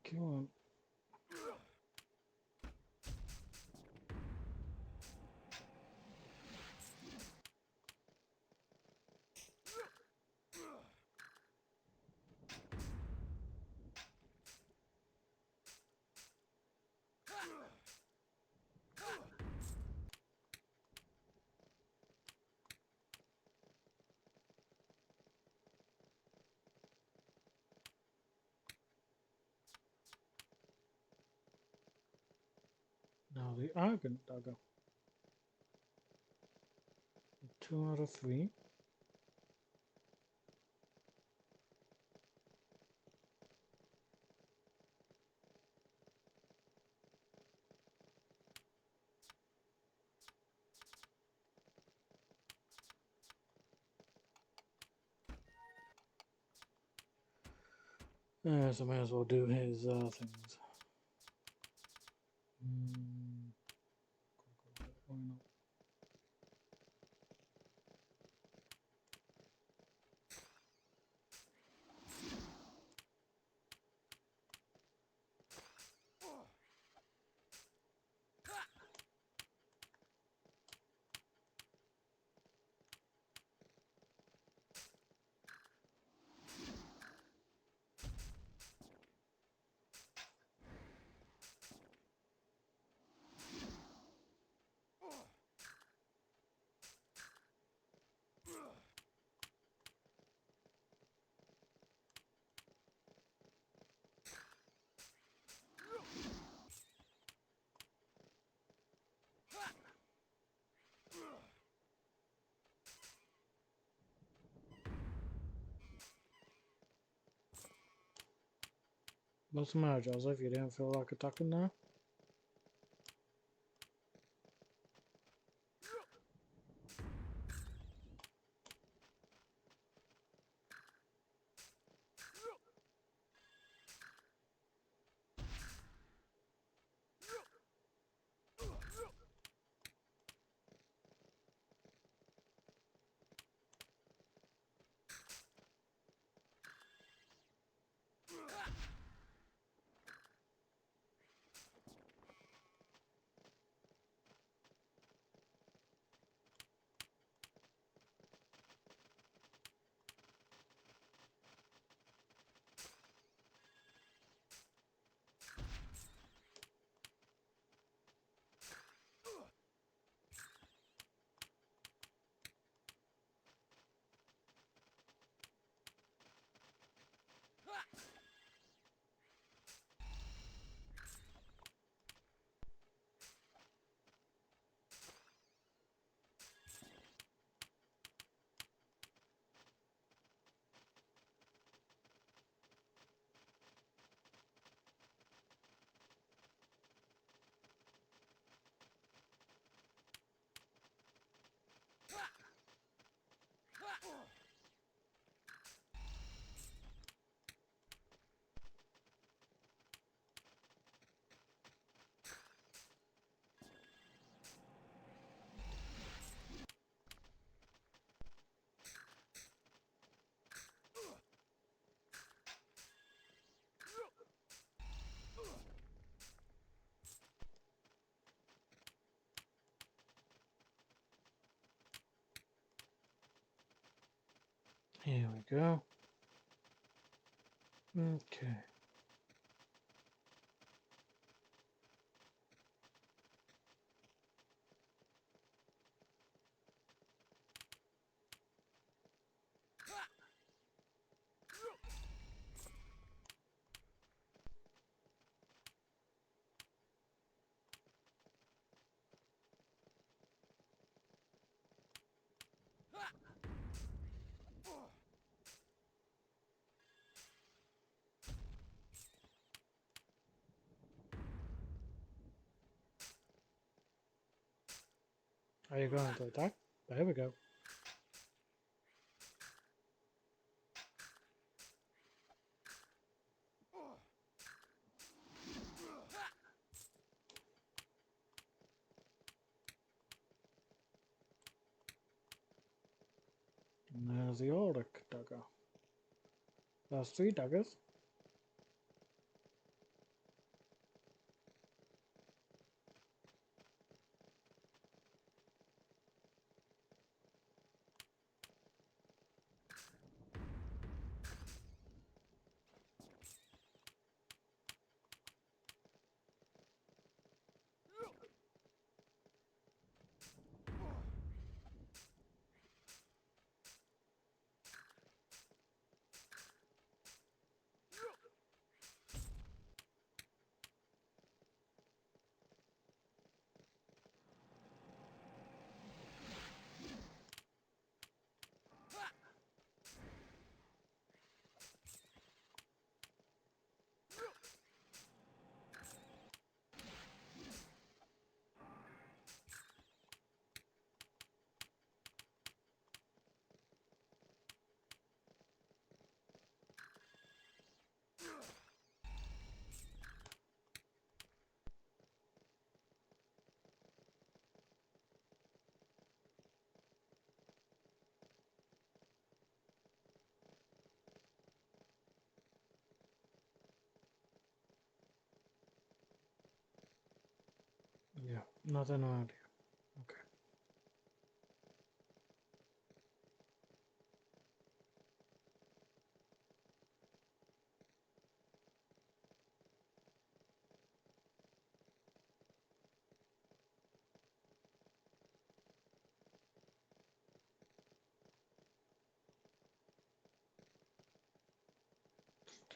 Come on. Now the Argent dagger. 2 out of 3. So I may as well do his things. Why not? What's the matter, Joseph? You didn't feel like attacking now? go. Okay. Are you going to attack? There we go. And there's the Auric dagger. There's 3 daggers. Yeah, nothing around here. Okay.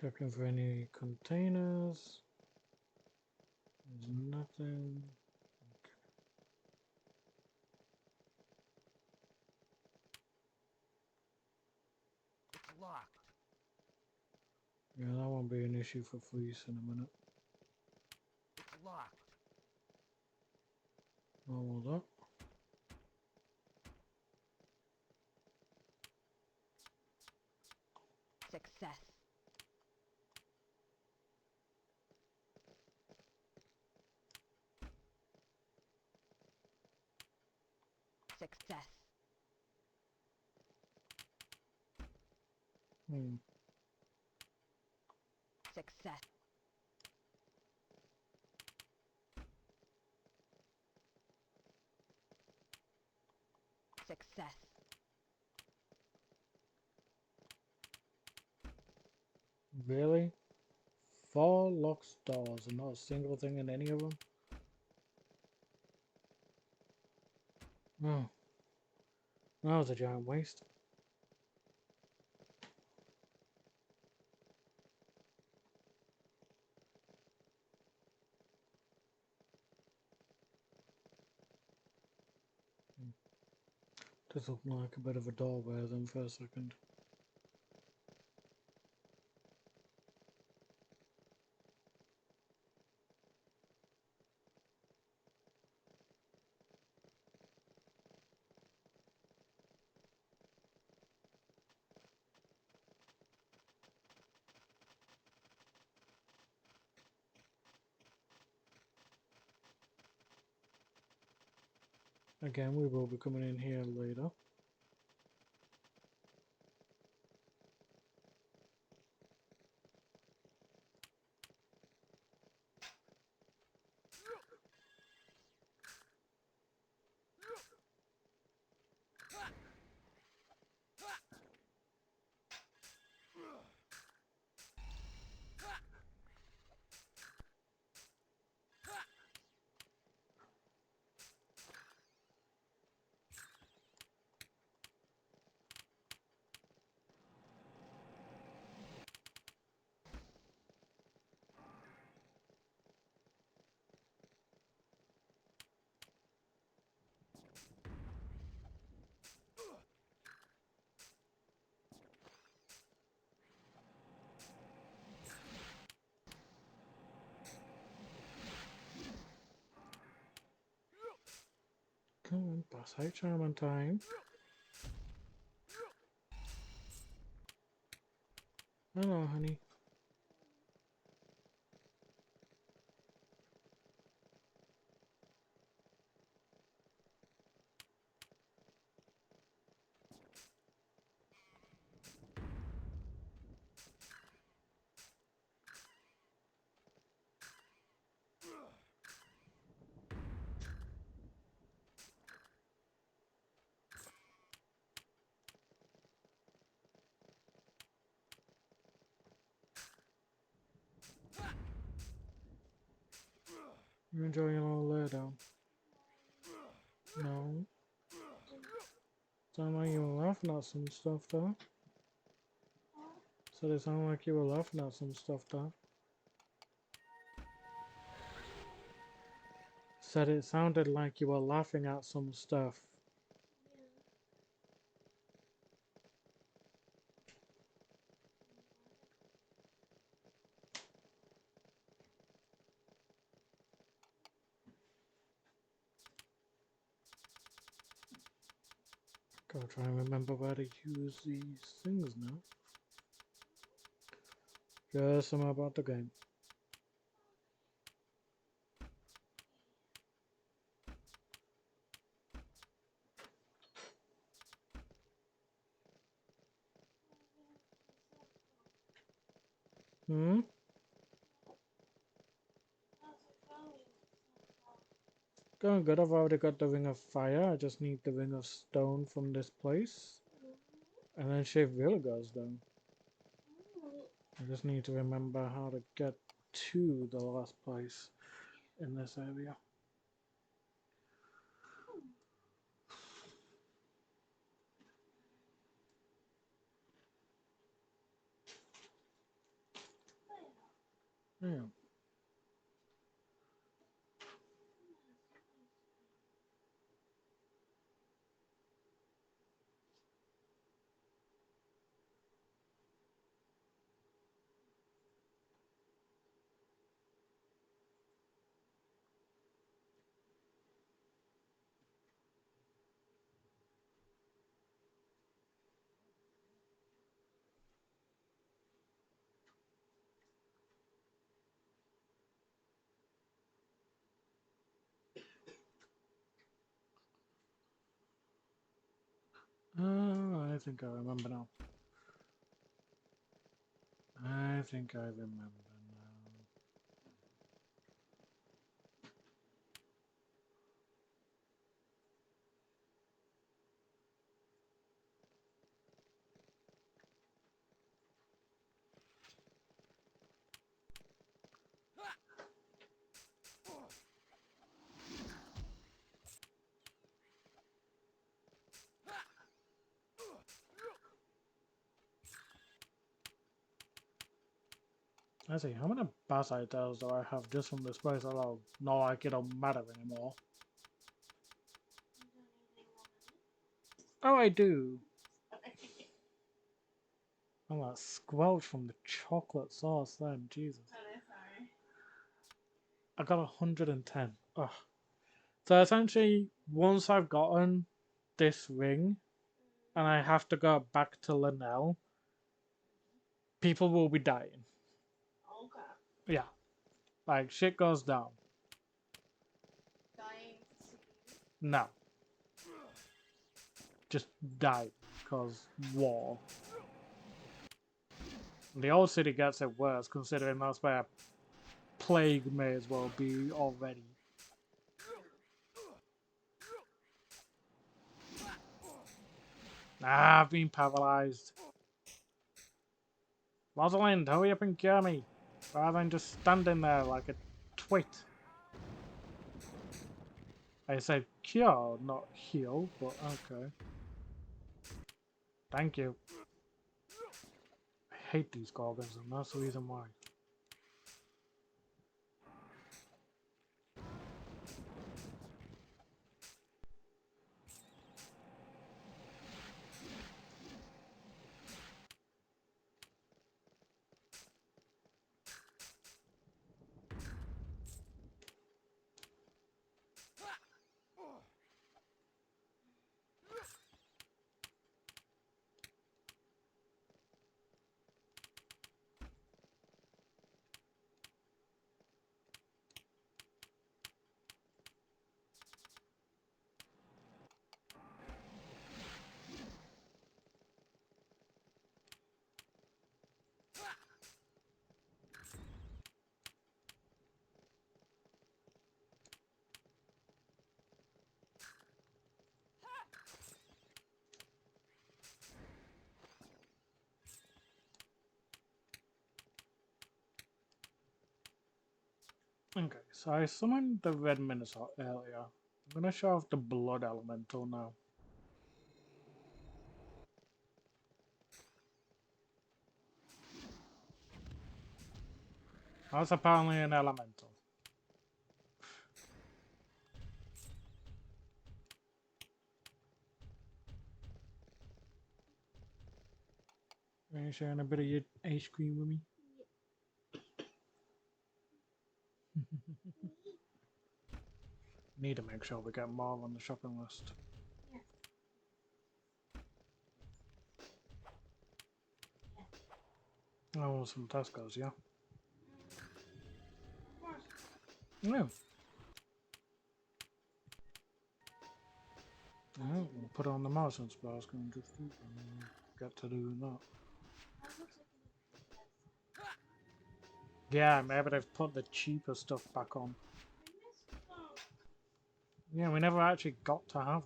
Checking for any containers. There's nothing. Okay. It's locked. Yeah, that won't be an issue for Fleece in a minute. It's locked. Normal that. Success. Success. Success. Success. Really? 4 locked doors and not a single thing in any of them? Oh. That was a giant waste. This looked like a bit of a doorway then for a second. Again, we will be coming in here later. Come on, boss high charm time. Hello, honey. You enjoying a little laydown? No. Sound like you were laughing at some stuff though. So it sounded like you were laughing at some stuff though. Said it sounded like you were laughing at some stuff. Gotta try and remember where to use these things now. Just I'm about the game. Hmm? Going good, I've already got the ring of fire, I just need the ring of stone from this place. And then shit really goes down. I just need to remember how to get to the last place in this area. Yeah. Oh, I think I remember now. I think I remember now. I see, how many boss items do I have just from this place alone? Not like it don't matter anymore. Oh, I do. I'm like squelch from the chocolate sauce then, Jesus. I got 110. Ugh. So essentially, once I've gotten this ring, and I have to go back to Linnell, people will be dying. Okay. Yeah. Like, shit goes down. Dying? No. Just die. Because war. The old city gets it worse, considering that's where plague may as well be already. Ah, I've been paralyzed. Rosalind, hurry up and cure me, rather than just standing there like a twit. I said cure, not heal, but okay. Thank you. I hate these gorgons, and that's the reason why. Okay, so I summoned the red Minotaur earlier. I'm gonna show off the blood elemental now. That's apparently an elemental. Are you sharing a bit of your ice cream with me? Need to make sure we get more on the shopping list. Oh, some Tesco's, yeah. Yeah. We'll put on the Morrison's basket and just get to do that. Yeah, maybe they've put the cheaper stuff back on. Yeah, we never actually got to have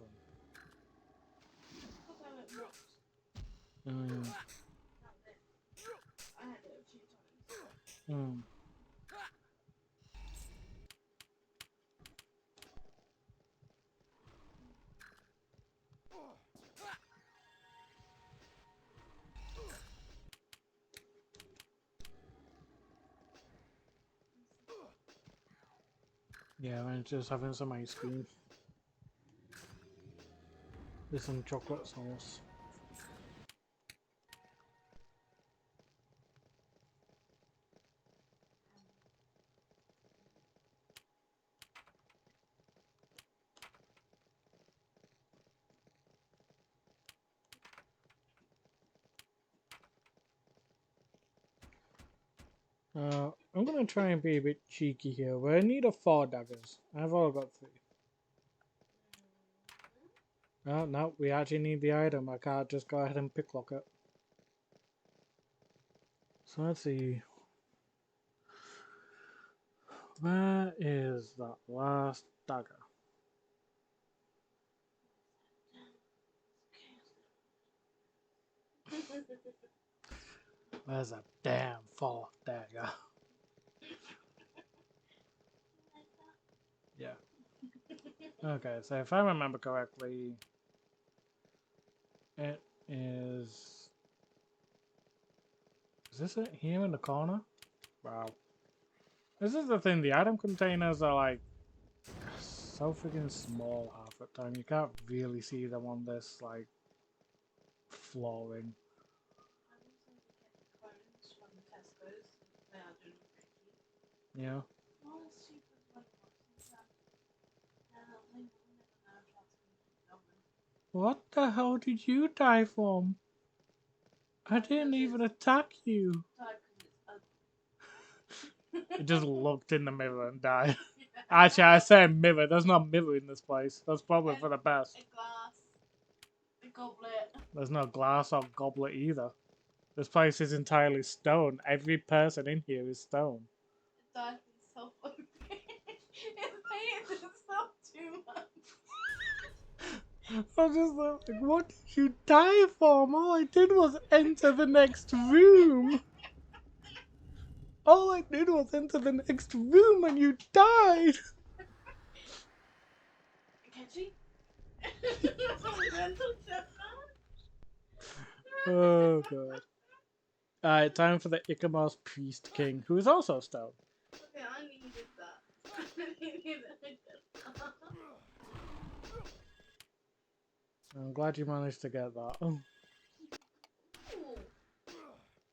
them. Mm. Yeah, I'm just having some ice cream. With some chocolate sauce. I'm gonna try and be a bit cheeky here. We're in need of 4 daggers. I've all got 3. Oh, no, we actually need the item. I can't just go ahead and picklock it. So let's see. Where is that last dagger? Where's that damn 4th dagger? Yeah. Okay, so if I remember correctly, it is... Is this it here in the corner? Wow. This is the thing, the item containers are like so freaking small half the time. You can't really see them on this like flooring. Yeah. What the hell did you die from? I didn't even attack you. It just looked in the mirror and died. Actually, I said mirror. There's no mirror in this place. That's probably for the best. A glass. A goblet. There's no glass or goblet either. This place is entirely stone. Every person in here is stone. It died from self-opening. It hated itself too much. I'm just like, what did you die from? All I did was enter the next room. All I did was enter the next room and you died. Catchy? Oh god. Alright, time for the Icamos Priest King, who is also stone. Okay, I needed that. I needed that. I'm glad you managed to get that. Oh. Ooh.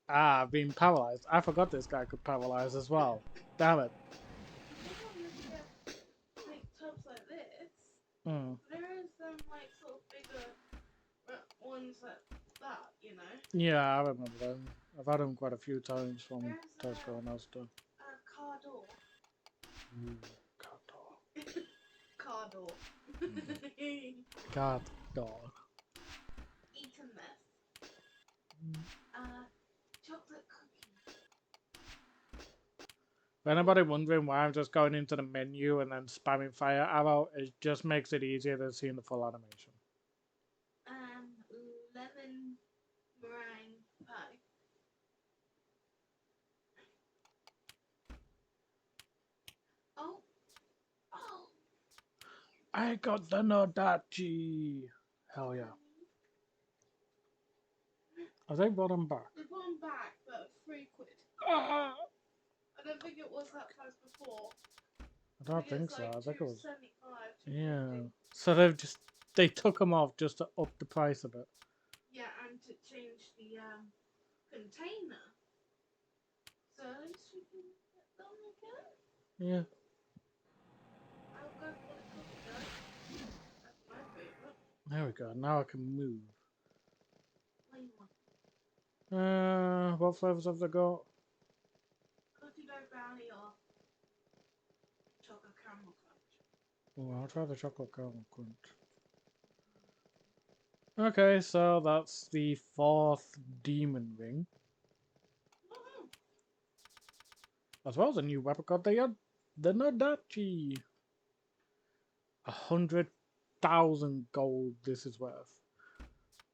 Ah, I've been paralyzed. I forgot this guy could paralyze as well. Damn it. Like tubs like this. Mm. There is some like sort of bigger ones like that, you know. Yeah, I remember them. I've had them quite a few times from There's Tesco and Asda. car door. Cat door. Car door. Cat door. Eaten mess. Chocolate cookie. For anybody wondering why I'm just going into the menu and then spamming fire arrow, it just makes it easier than seeing the full animation. Lemon meringue pie. I got the Nodachi. Hell yeah. Have they brought them back? They brought them back, but £3. Ah! I don't think it was that price before. I don't think it's so. like I think it was. 275, Yeah. 250. So they took them off just to up the price a bit. Yeah, and to change the container. So at least we can get them again. Yeah. I'll go for the cookie dough. That's my favourite. There we go. Now I can move. Plain one. What flavors have they got? Cookie dough brownie or chocolate caramel crunch. Oh, I'll try the chocolate caramel crunch. Okay, so that's the 4th demon ring. Woohoo! As well as a new weapon called the Nodachi. 100,000 gold this is worth.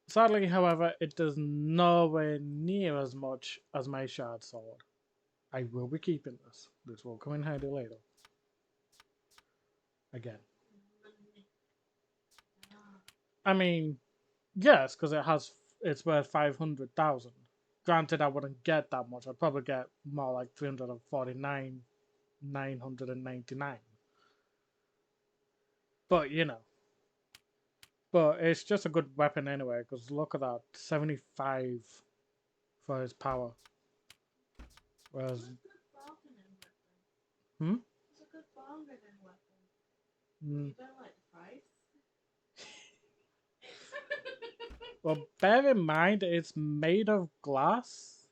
Sadly, however, it does nowhere near as much as my shard sword. I will be keeping this. This will come in handy later. Again. I mean, yes, because it's worth 500,000. Granted, I wouldn't get that much. I'd probably get more like 349,999. But you know. But it's just a good weapon anyway, because look at that, 75 for his power. Whereas, It's a good bargaining weapon. hmm? It's a good bargaining weapon. Mm. You don't like the price? Well, bear in mind it's made of glass,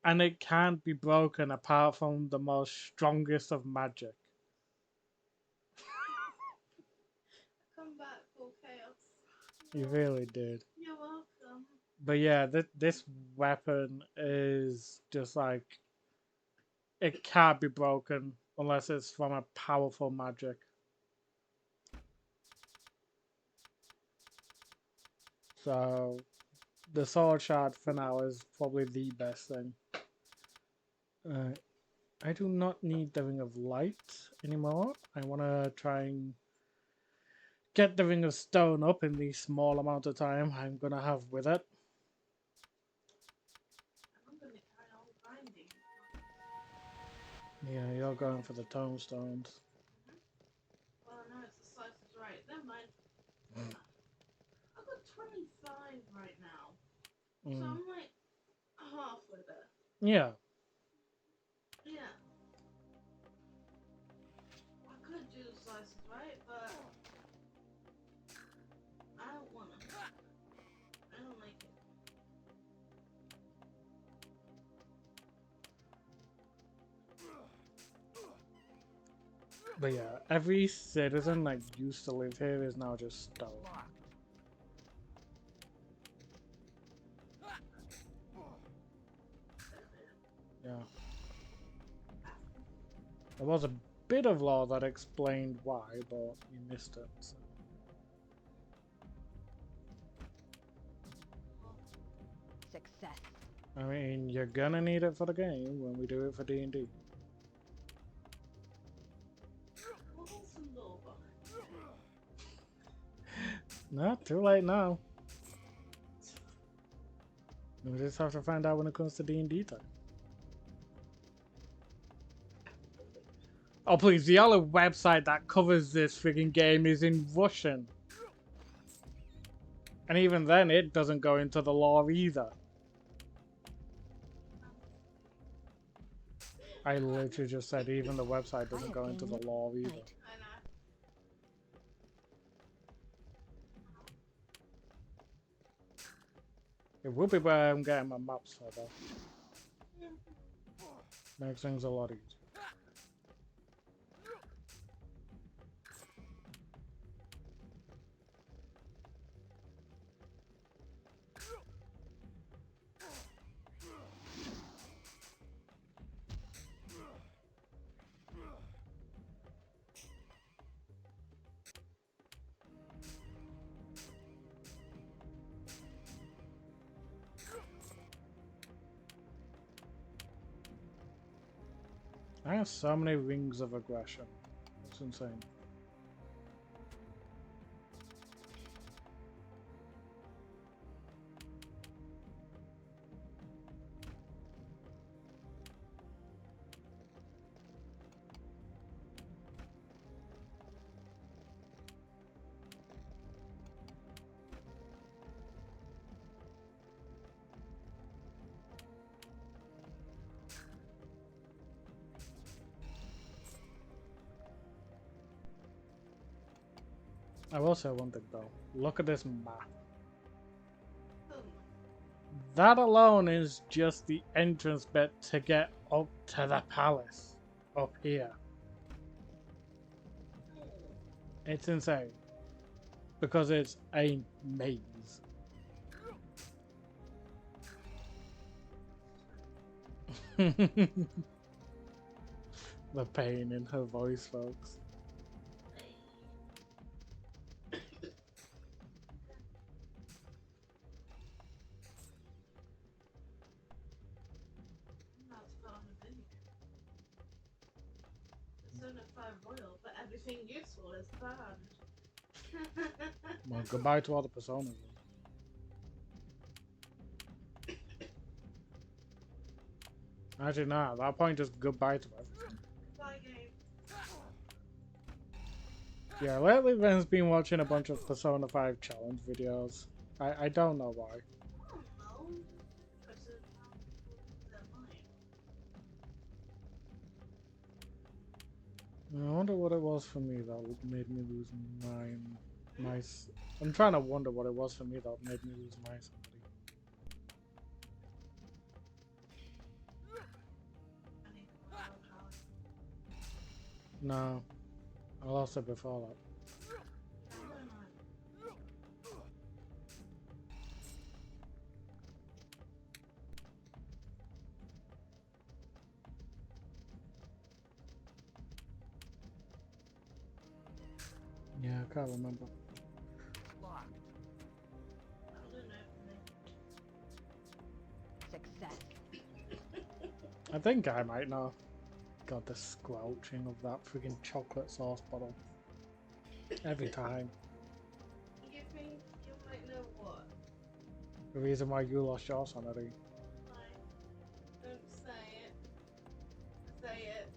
and it can't be broken apart from the most strongest of magic. Come back, full chaos. You really did. You're welcome. But yeah, this weapon is just like, it can't be broken unless it's from a powerful magic. So the sword shard for now is probably the best thing. I do not need the Ring of Light anymore. I want to try and get the Ring of Stone up in the small amount of time I'm going to have with it. I'm gonna carry on grinding. Yeah, you're going for the tomestones. Well, I know it's the size is right. Never mind. I've got 25 right now. So Mm. I'm like halfway there. Yeah. Yeah. I could do the slices right, but I don't wanna. I don't like it. But yeah, every citizen that used to live here is now just stone. Yeah. There was a bit of law that explained why, but you missed it. So. Success. I mean, you're gonna need it for the game when we do it for D&D. What was the law behind it? Not too late now. We just have to find out when it comes to D&D time. Oh please, the only website that covers this frigging game is in Russian. And even then, it doesn't go into the lore either. I literally just said even the website doesn't go into the lore either. I know. It will be where I'm getting my maps for though. Makes things a lot easier. I have so many rings of aggression. It's insane. I will say one thing though. Look at this map. Oh, That alone is just the entrance bit to get up to the palace. Up here. It's insane. Because it's a maze. The pain in her voice, folks. that's part of it. Persona 5 Royal, but everything useful is bad. Well, goodbye to all the personas. Actually, nah, at that point, just goodbye to everything. Bye, game. Yeah, lately Ben's been watching a bunch of Persona 5 challenge videos. I don't know why. I don't know. Because of how people live their life. I wonder what it was for me that made me lose I'm trying to wonder what it was for me that made me lose my somebody. I need to go out how No, I lost it before that. I don't know. Yeah, I can't remember. I don't know for me. Success. I think I might know. God, the squelching of that freaking chocolate sauce bottle. Every time. You think you might know what? The reason why you lost your sanity. Like, don't say it. Say it.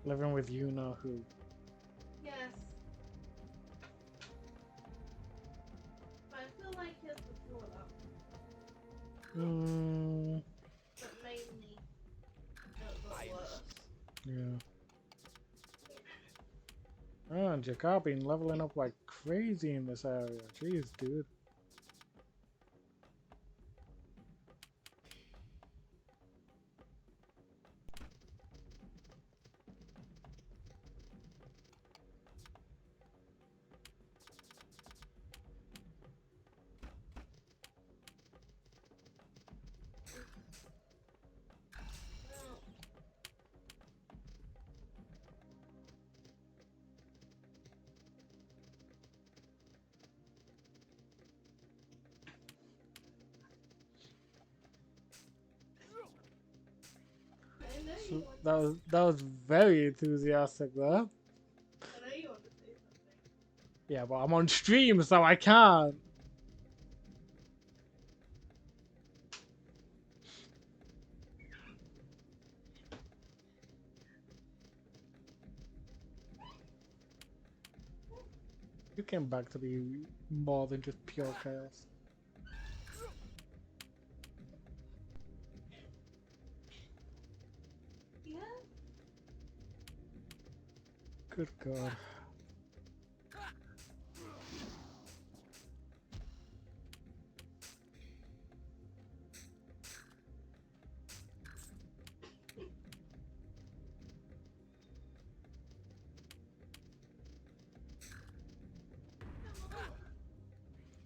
Living with you know who. Yes. But I feel like it's before that. Mm, But mainly, it got worse. yeah. Oh, and Jakar been leveling up like crazy in this area. Jeez, dude. Well, I know you So want that was very enthusiastic there. I know you want to say something. Yeah, but I'm on stream, so I can't. You came back to be more than just pure chaos. Yeah? Good God.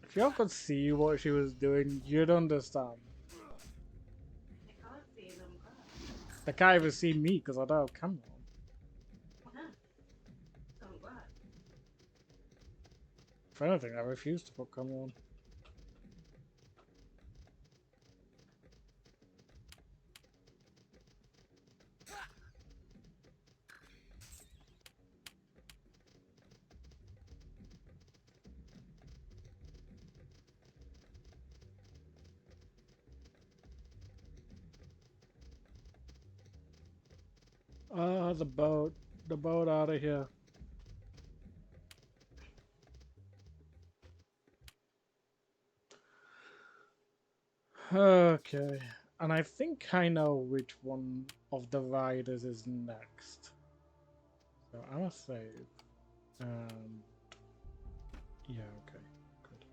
If y'all could see what she was doing, you'd understand. I can't see them. Glad. They can't even see me because I don't have camera on. Yeah. So I'm glad. If anything, I refuse to put camera on. Ah, the boat. The boat out of here. Okay. And I think I know which one of the riders is next. So I'm gonna save. And Yeah, okay. Good.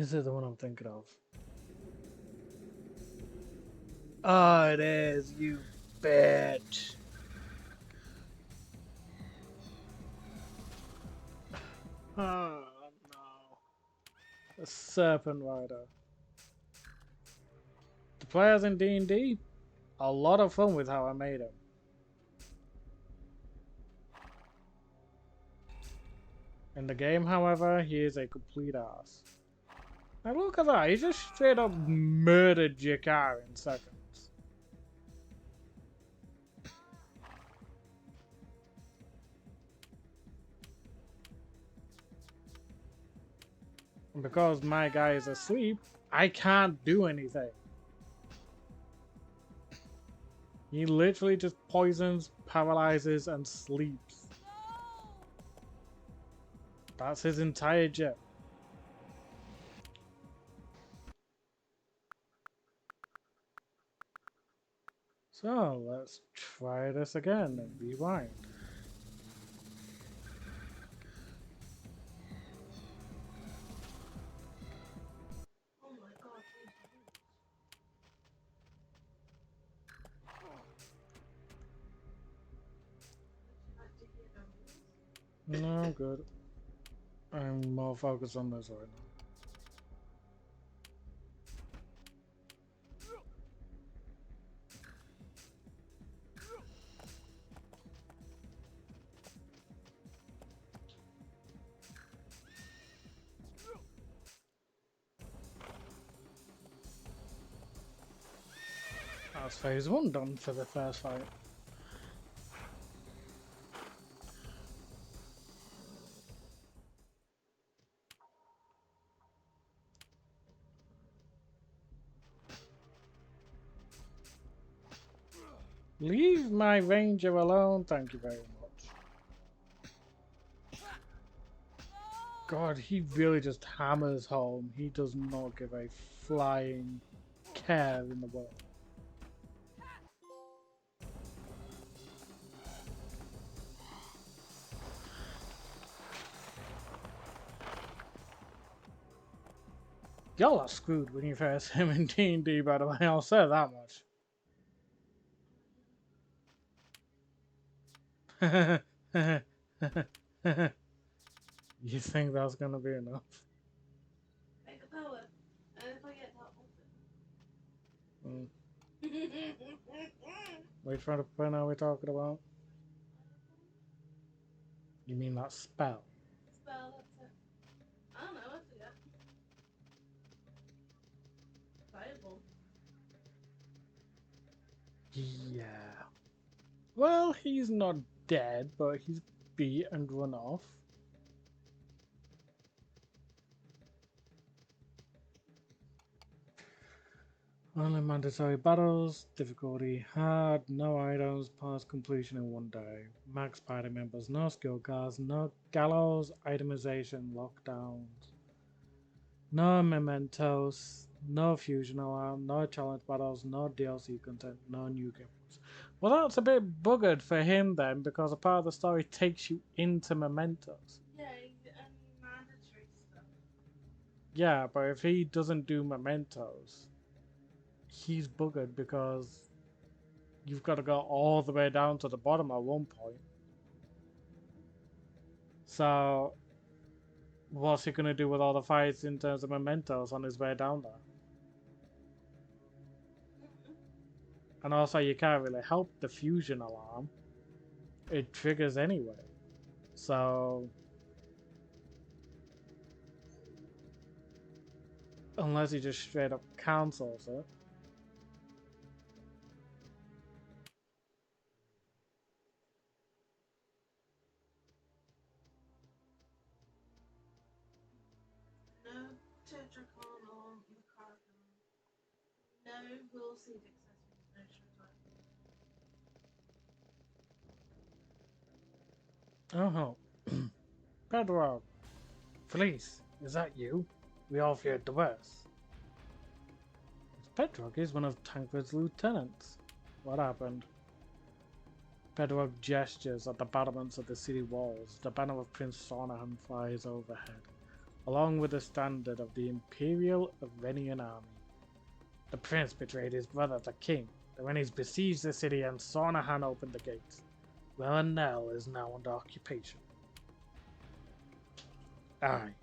Is it the one I'm thinking of? Oh, it is, you bitch. Oh, no. The Serpent Rider. The players in D&D, a lot of fun with how I made him. In the game, however, he is a complete ass. Now look at that, he just straight up murdered Jakar in seconds. And because my guy is asleep, I can't do anything. He literally just poisons, paralyzes, and sleeps. That's his entire jet. So let's try this again and rewind. Oh my god, these would you like to hear them? No, good. I'm more focused on this right now. That's phase 1 done for the first fight. Leave my ranger alone, thank you very much. God, he really just hammers home. He does not give a flying care in the world. Y'all are screwed when you face him in D&D, by the way, I'll say that much. You think that's gonna be enough? Make a power. And if I get that Which pen are we talking about? You mean that spell? spell, that's it. I don't know, I forget. Fireball. Yeah. Well, he's not dead, but he's beat and run off. Only mandatory battles, difficulty hard, no items, past completion in 1 day. Max party members, no skill cards, no gallows, itemization, lockdowns. No mementos, no fusion alarm, no challenge battles, no DLC content, no new games. Well, that's a bit buggered for him then, because a part of the story takes you into mementos. Yeah, and mandatory stuff. Yeah, but if he doesn't do mementos, he's buggered because you've got to go all the way down to the bottom at one point. So, what's he going to do with all the fights in terms of mementos on his way down there? And also, you can't really help the fusion alarm. It triggers anyway. So, unless he just straight up cancels it. No Tetracon or Macarthon. No will seed accessories, no showtime. Oh, Pedro, Felice, is that you? We all feared the worst. Petrog is one of Tancred's lieutenants. What happened? Petrog gestures at the battlements of the city walls. The banner of Prince Sornahan flies overhead, along with the standard of the Imperial Irenian army. The prince betrayed his brother, the king. The Rennies besieged the city and Sornahan opened the gates. Velenel is now under occupation. Aye.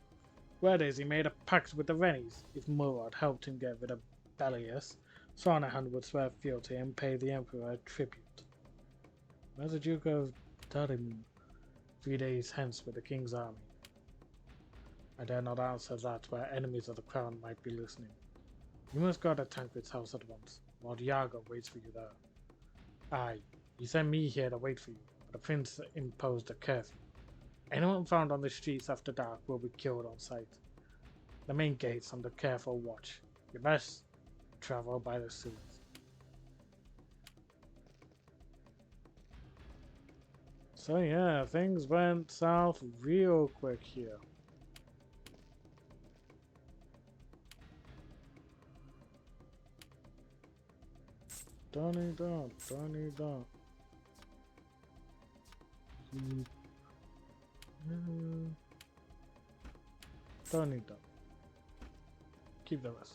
Word is he made a pact with the Rennies. If Murad helped him get rid of Bellius, Sornahan would swear fealty and pay the Emperor a tribute. Where's the Duke of Tarimun? 3 days hence with the king's army. I dare not answer that where enemies of the crown might be listening. You must go to Tancred's house at once. Lord Yargo waits for you there. Aye, he sent me here to wait for you, but the prince imposed a curfew. Anyone found on the streets after dark will be killed on sight. The main gate's under careful watch. You best travel by the sewers. So yeah, things went south real quick here. Donnie Dot. Don't need that. Keep the rest.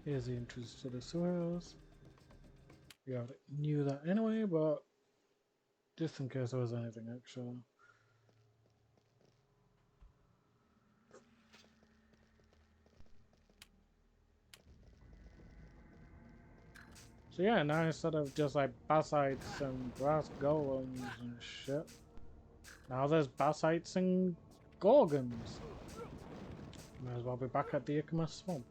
Here's the entrance to the sewers. We already knew that anyway, but just in case there was anything extra. So yeah, now instead of just like basites and brass golems and shit, now there's basites and gorgons. Might as well be back at the Ikama Swamp.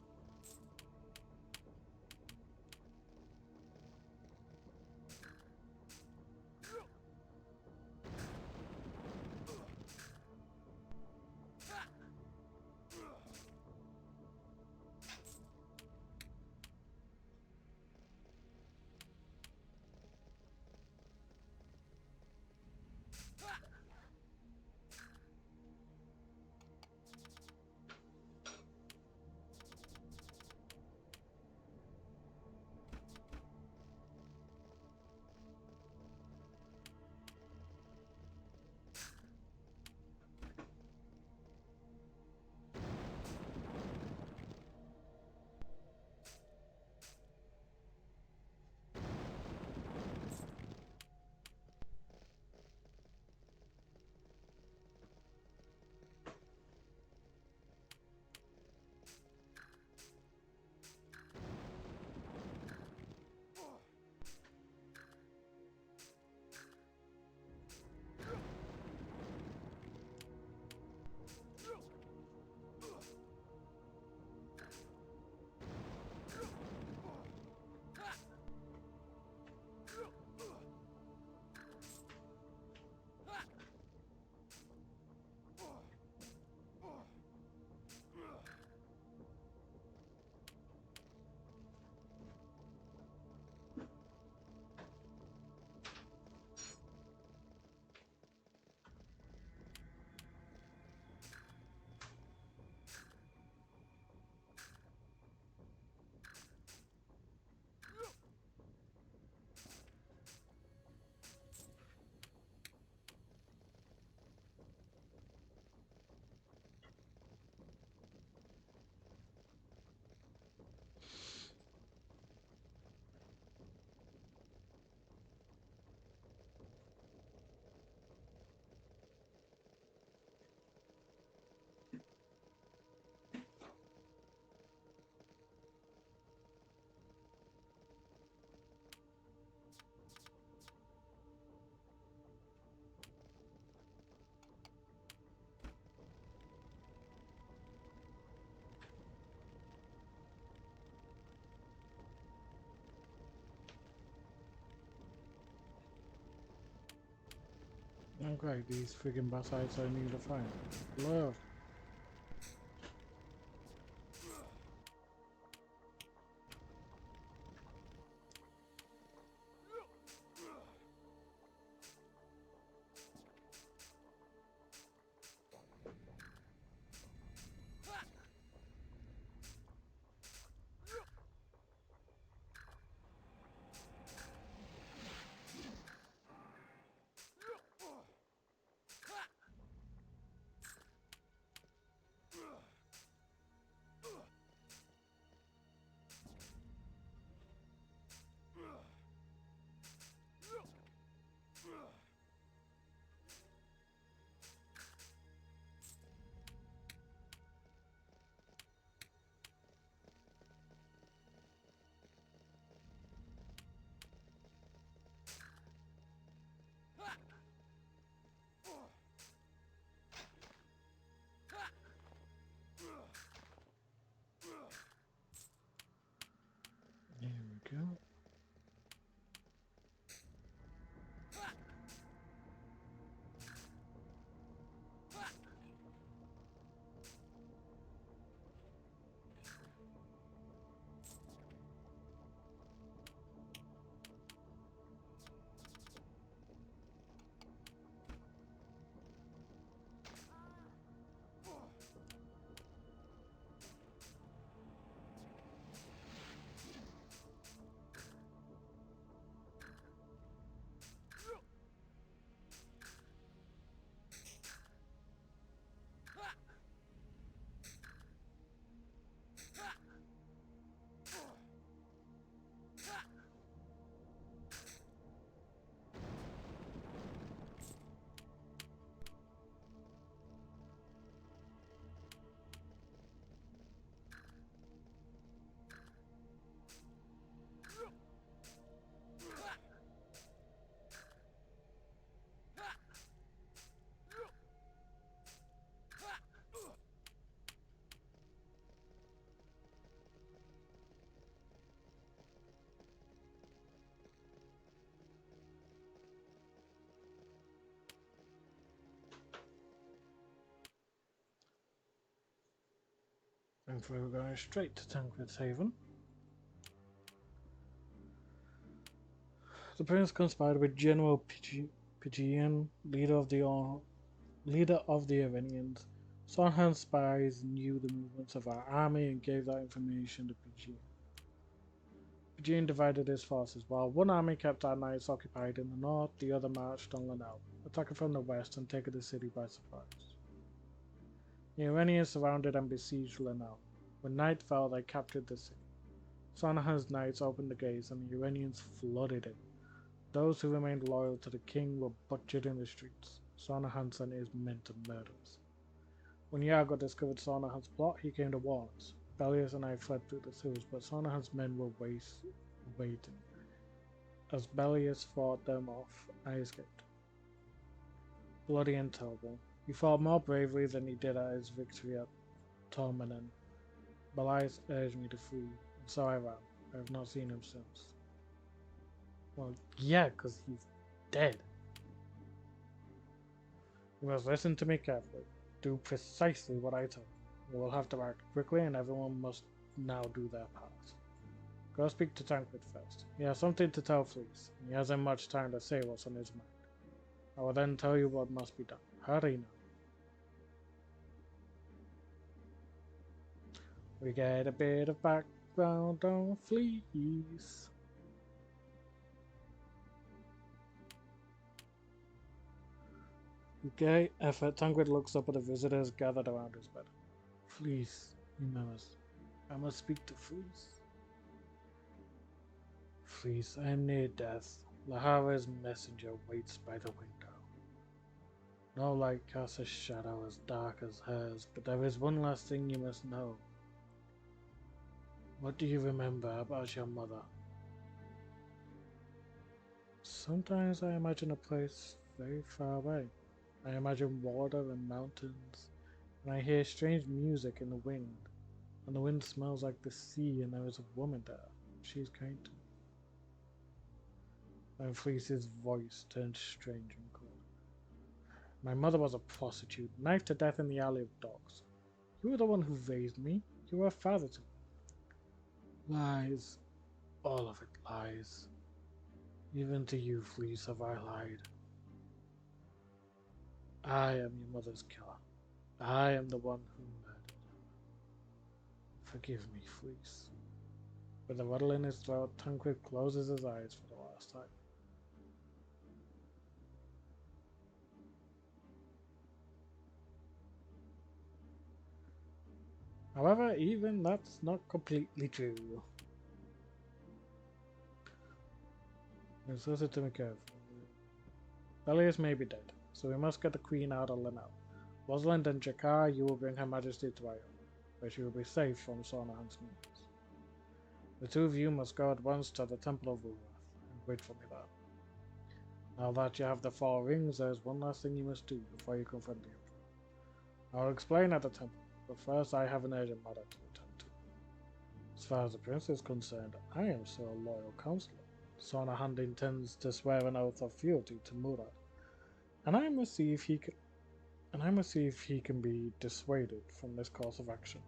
Okay, these friggin' bastards I need to find. Love. There we go. And we're going straight to Tancred's Haven. The prince conspired with General Pigian, leader of the Iranians. Sonhan's spies knew the movements of our army and gave that information to Pigian. Pigian divided his forces. While one army kept our knights occupied in the north, the other marched on Lanao, attacking from the west and taking the city by surprise. The Iranians surrounded and besieged Lanao. When night fell, they captured the city. Sonhan's knights opened the gates and the Iranians flooded it. Those who remained loyal to the king were butchered in the streets. Sonhan sent his men to murder us. When Iago discovered Sonhan's plot, he came to warn us. Bellius and I fled through the sewers, but Sonhan's men were waiting. As Bellius fought them off, I escaped. Bloody and terrible. He fought more bravely than he did at his victory at Tormanen. Bellius urged me to flee, and so I ran. I have not seen him since. Well, yeah, because he's dead. You must listen to me carefully. Do precisely what I tell you. You will have to act quickly, and everyone must now do their part. Go speak to Tancred first. He has something to tell Fleece, and he hasn't much time to say what's on his mind. I will then tell you what must be done. Hurry now. We get a bit of background on Fleece. Okay, effort. Tancred looks up at the visitors gathered around his bed. Fleece, he murmurs. I must speak to Fleece. Fleece, I am near death. Lahara's messenger waits by the window. No light casts a shadow as dark as hers, but there is one last thing you must know. What do you remember about your mother? Sometimes I imagine a place very far away. I imagine water and mountains, and I hear strange music in the wind, and the wind smells like the sea, and there is a woman there. She is kind to me. Then Fleece's voice turned strange and cold. My mother was a prostitute, knifed to death in the Alley of Dogs. You were the one who raised me. You were a father to me. Lies. All of it lies. Even to you, Fleece, have I lied. I am your mother's killer. I am the one who murdered her. Forgive me, Fleece. With a rattle in his throat, Tancred closes his eyes for the last time. However, even that's not completely true. It's also to be careful. Belius may be dead, so we must get the Queen out of Lenel. Rosalind and Jakar, you will bring Her Majesty to Ione, where she will be safe from Sornahan's minions. The two of you must go at once to the Temple of Ulrath and wait for me there. Now that you have the 4 rings, there is one last thing you must do before you confront the Emperor. I will explain at the temple, but first I have an urgent matter to attend to. As far as the prince is concerned, I am still a loyal counselor. Sornahan intends to swear an oath of fealty to Murad, and I must see if he can be dissuaded from this course of action.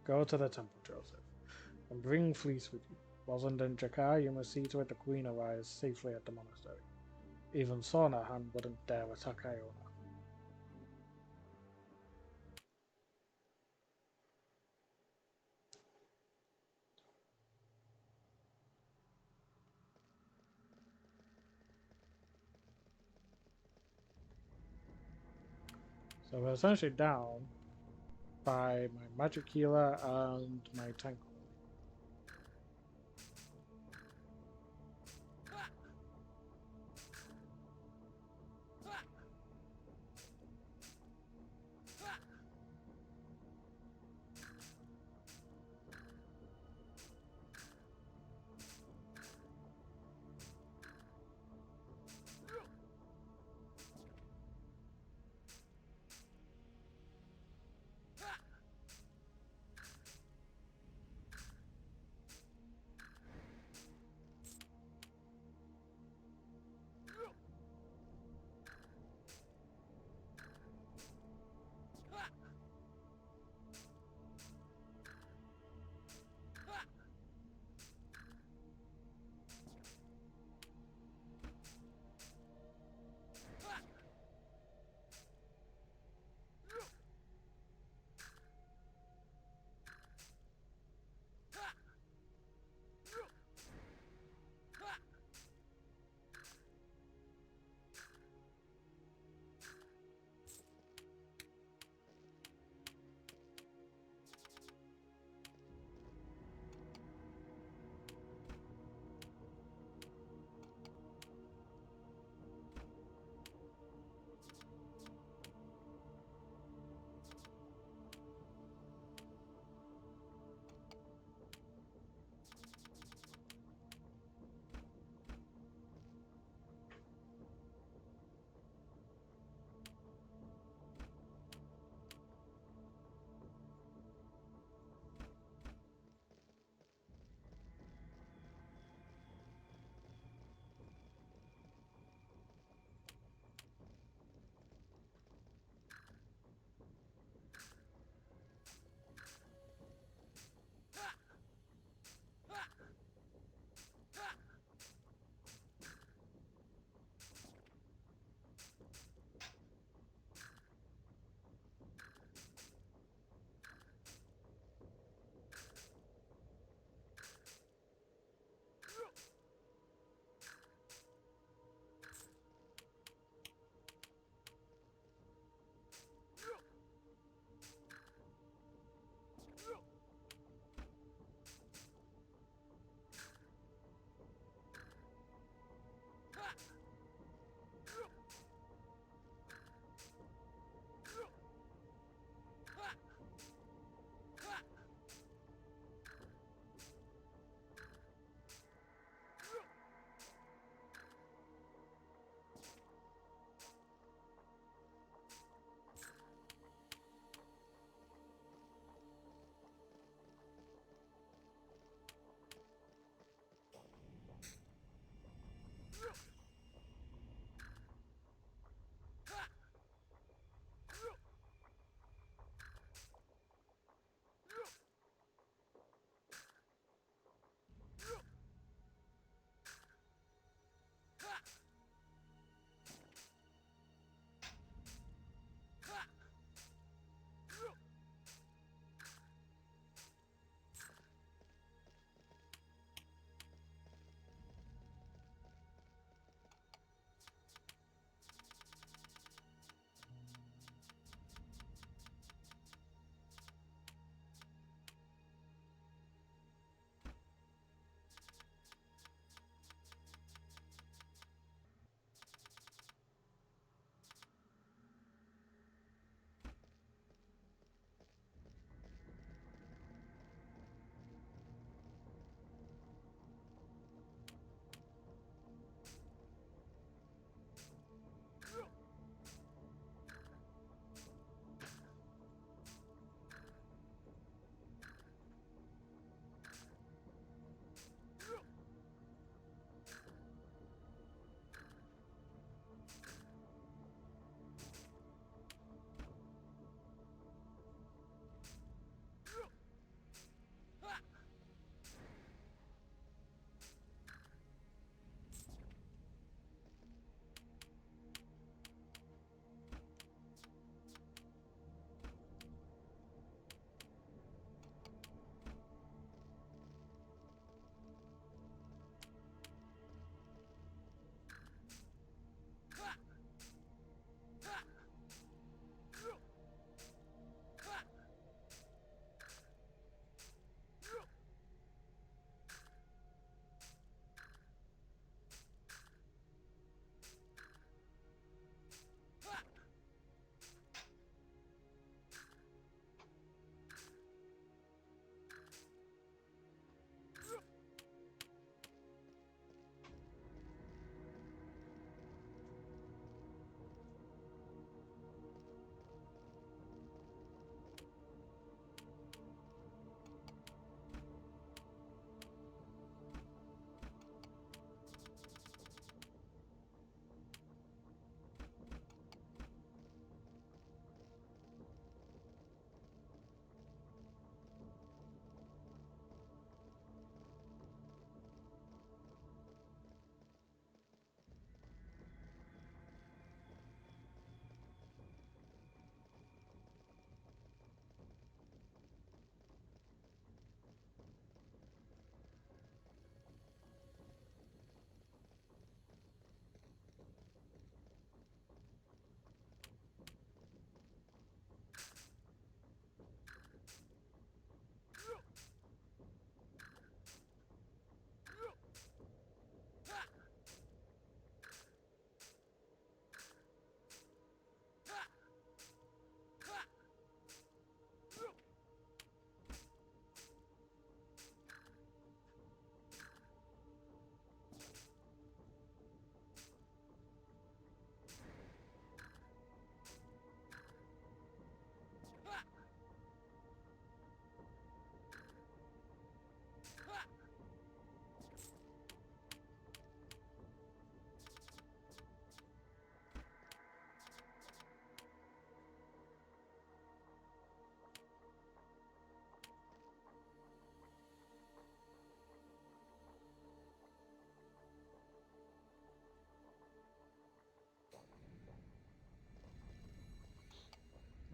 Go to the temple, Joseph, and bring Fleece with you. Rosalind and Jakar, you must see to it the Queen arrives safely at the monastery. Even Sornahan wouldn't dare attack Iona. So we're essentially down by my magic healer and my tank.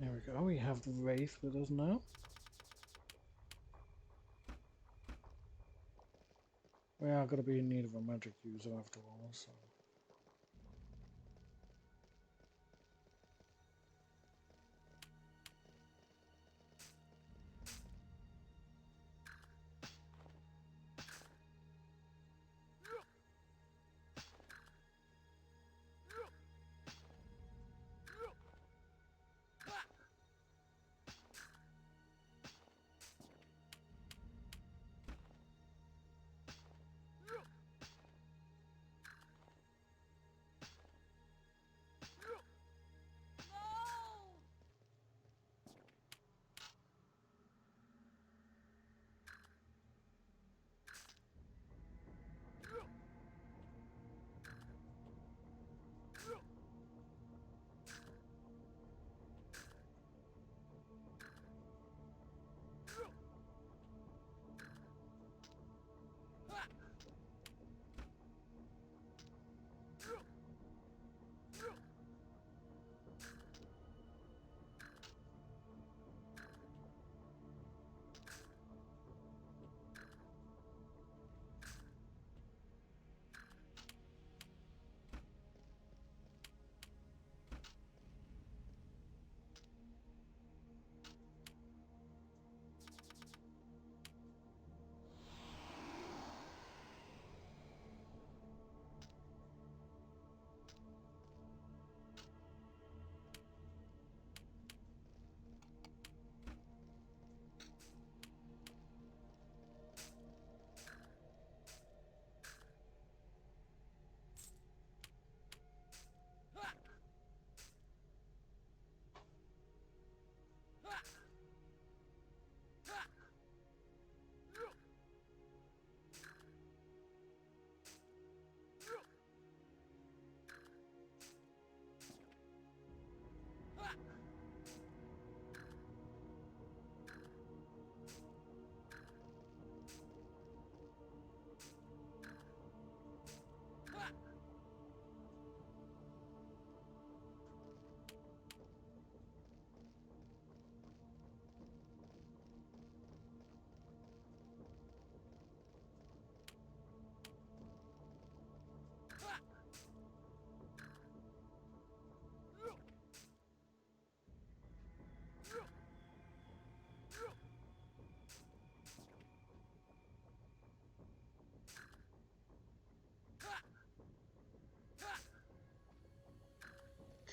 There we go, we have the Wraith with us now. We are going to be in need of a magic user after all, so...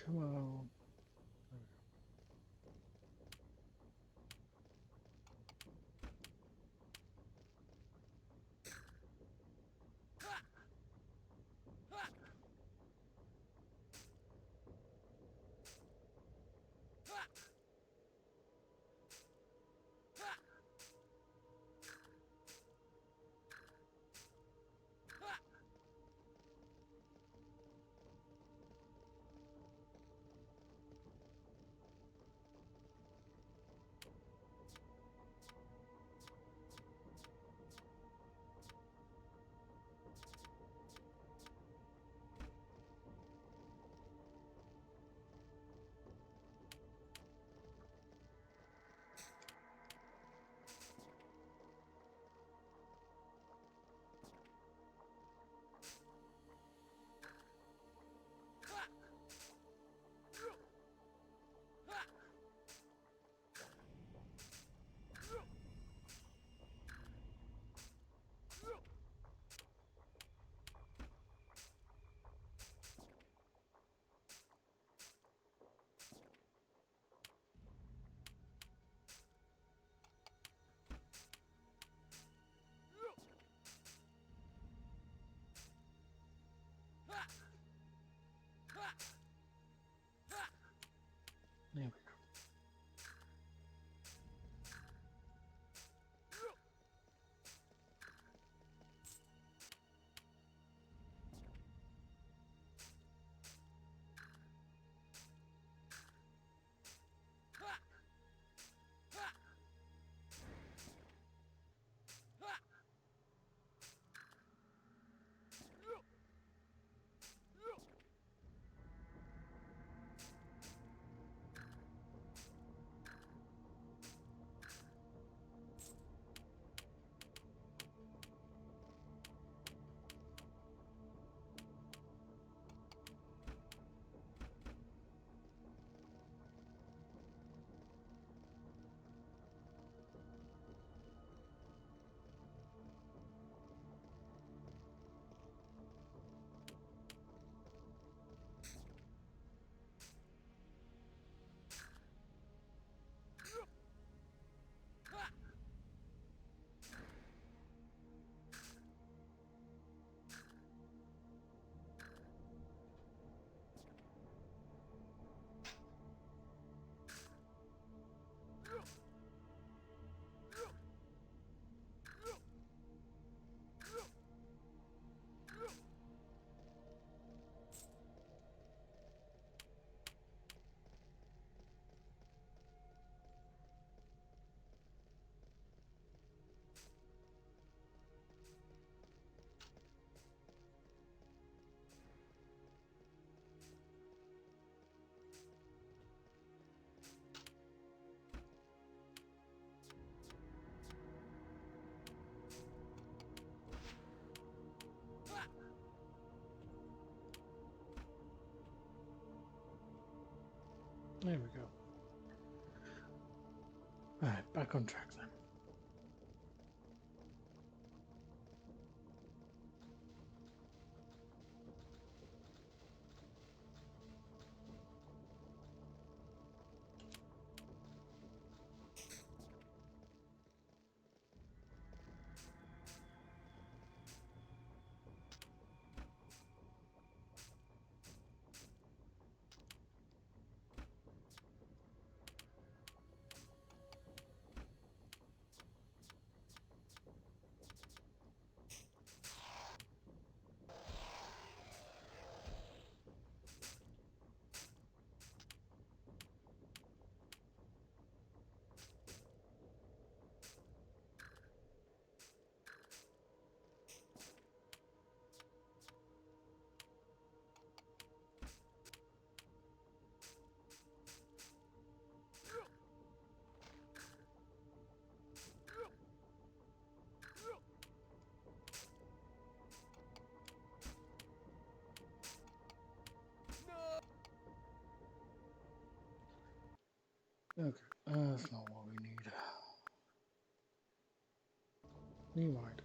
Come on. There we go. There we go. Alright, back on track then. Okay, that's not what we need. New ride.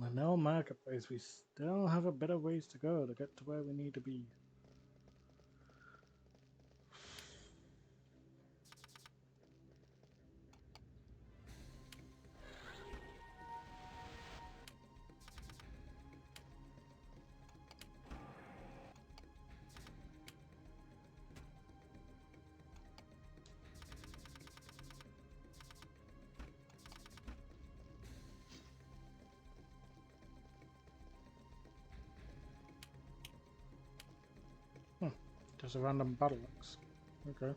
Linnell Marketplace, we still have a bit of ways to go to get to where we need to be. Just a random battle axe. Okay.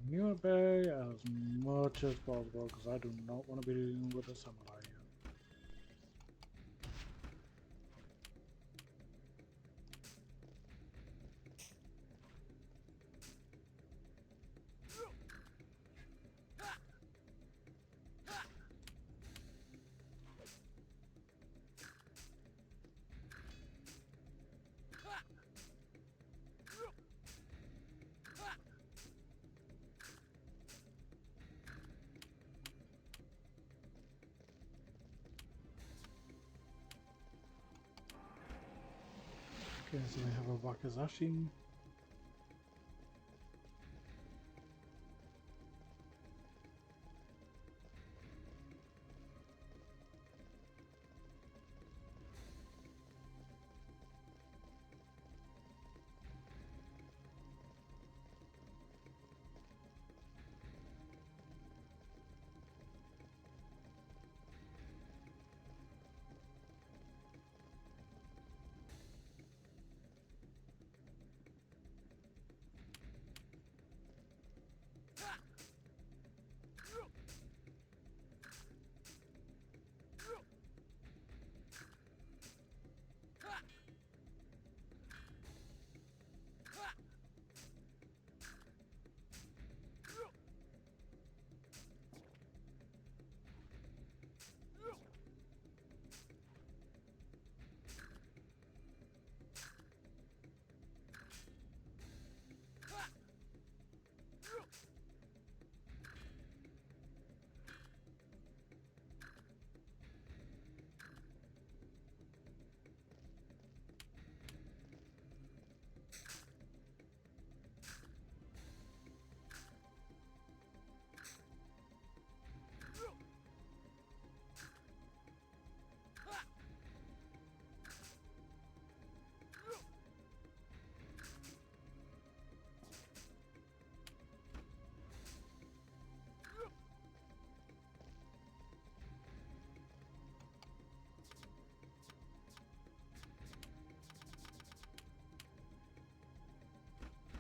Nearby as much as possible because I do not want to be dealing with a samurai here. Okay, so we have a Wakizashi.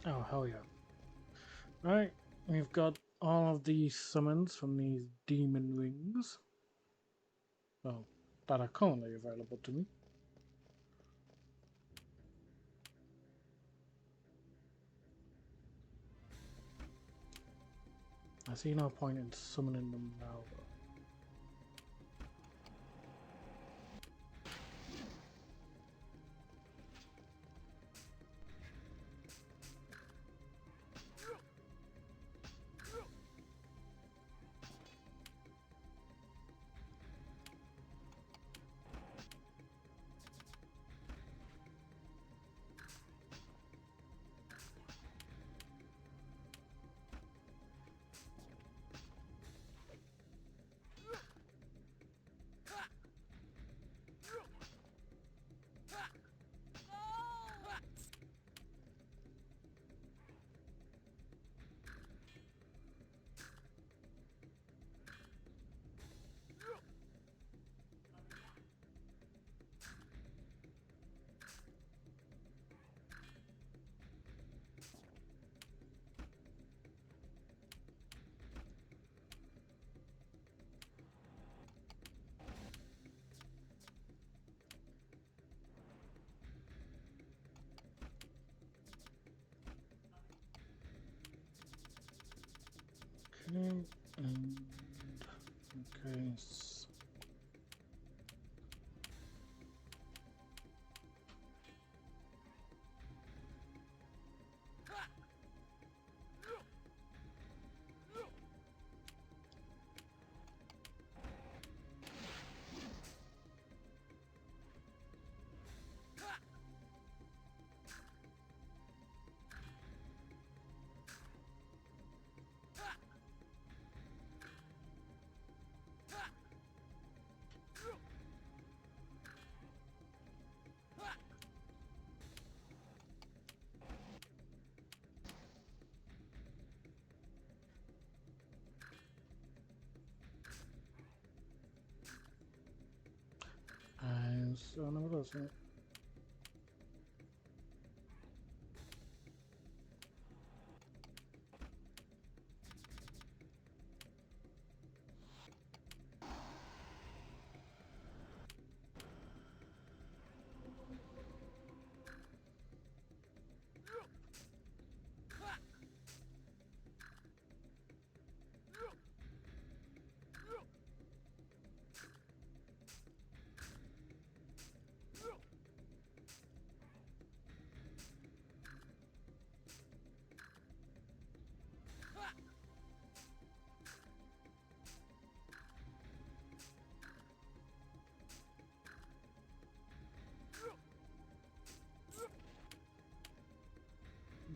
Oh, hell yeah. Right, we've got all of these summons from these demon rings. Well, that are currently available to me. I see no point in summoning them now, though. Okay, and okay. So no me lo sé.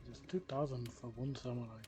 Just 2,000 for one samurai.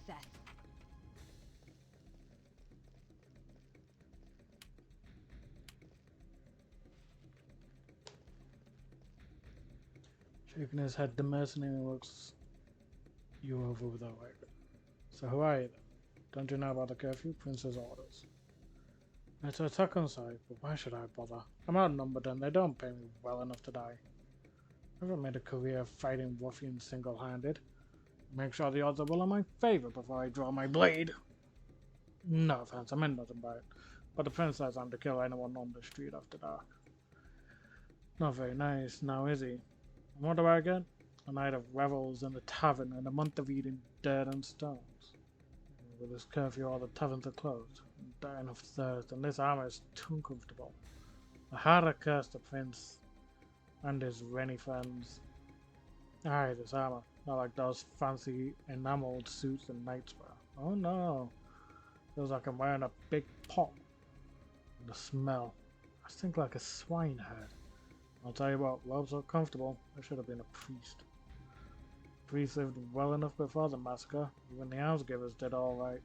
success. Shaking his head, the mercenary looks you over with a wagon. So who are you then? Don't you know about the curfew? Prince's orders. It's to attack on sight, but why should I bother? I'm outnumbered and they don't pay me well enough to die. I haven't made a career of fighting ruffians single-handed. Make sure the odds are well in my favor before I draw my blade. No offense, I meant nothing by it. But the prince says I'm to kill anyone on the street after dark. Not very nice, now is he? And what do I get? A night of revels in the tavern and a month of eating dirt and stones. With this curfew, all the taverns are closed. I'm dying of thirst, and this armor is too comfortable. I had to curse the prince and his Rennie friends. Aye, this armor, not like those fancy enameled suits in Knightsborough. Oh no, feels like I'm wearing a big pot. And the smell, I stink like a swineherd. I'll tell you what, robes are comfortable. I should have been a priest. Priests lived well enough before the massacre. Even the almsgivers did all right.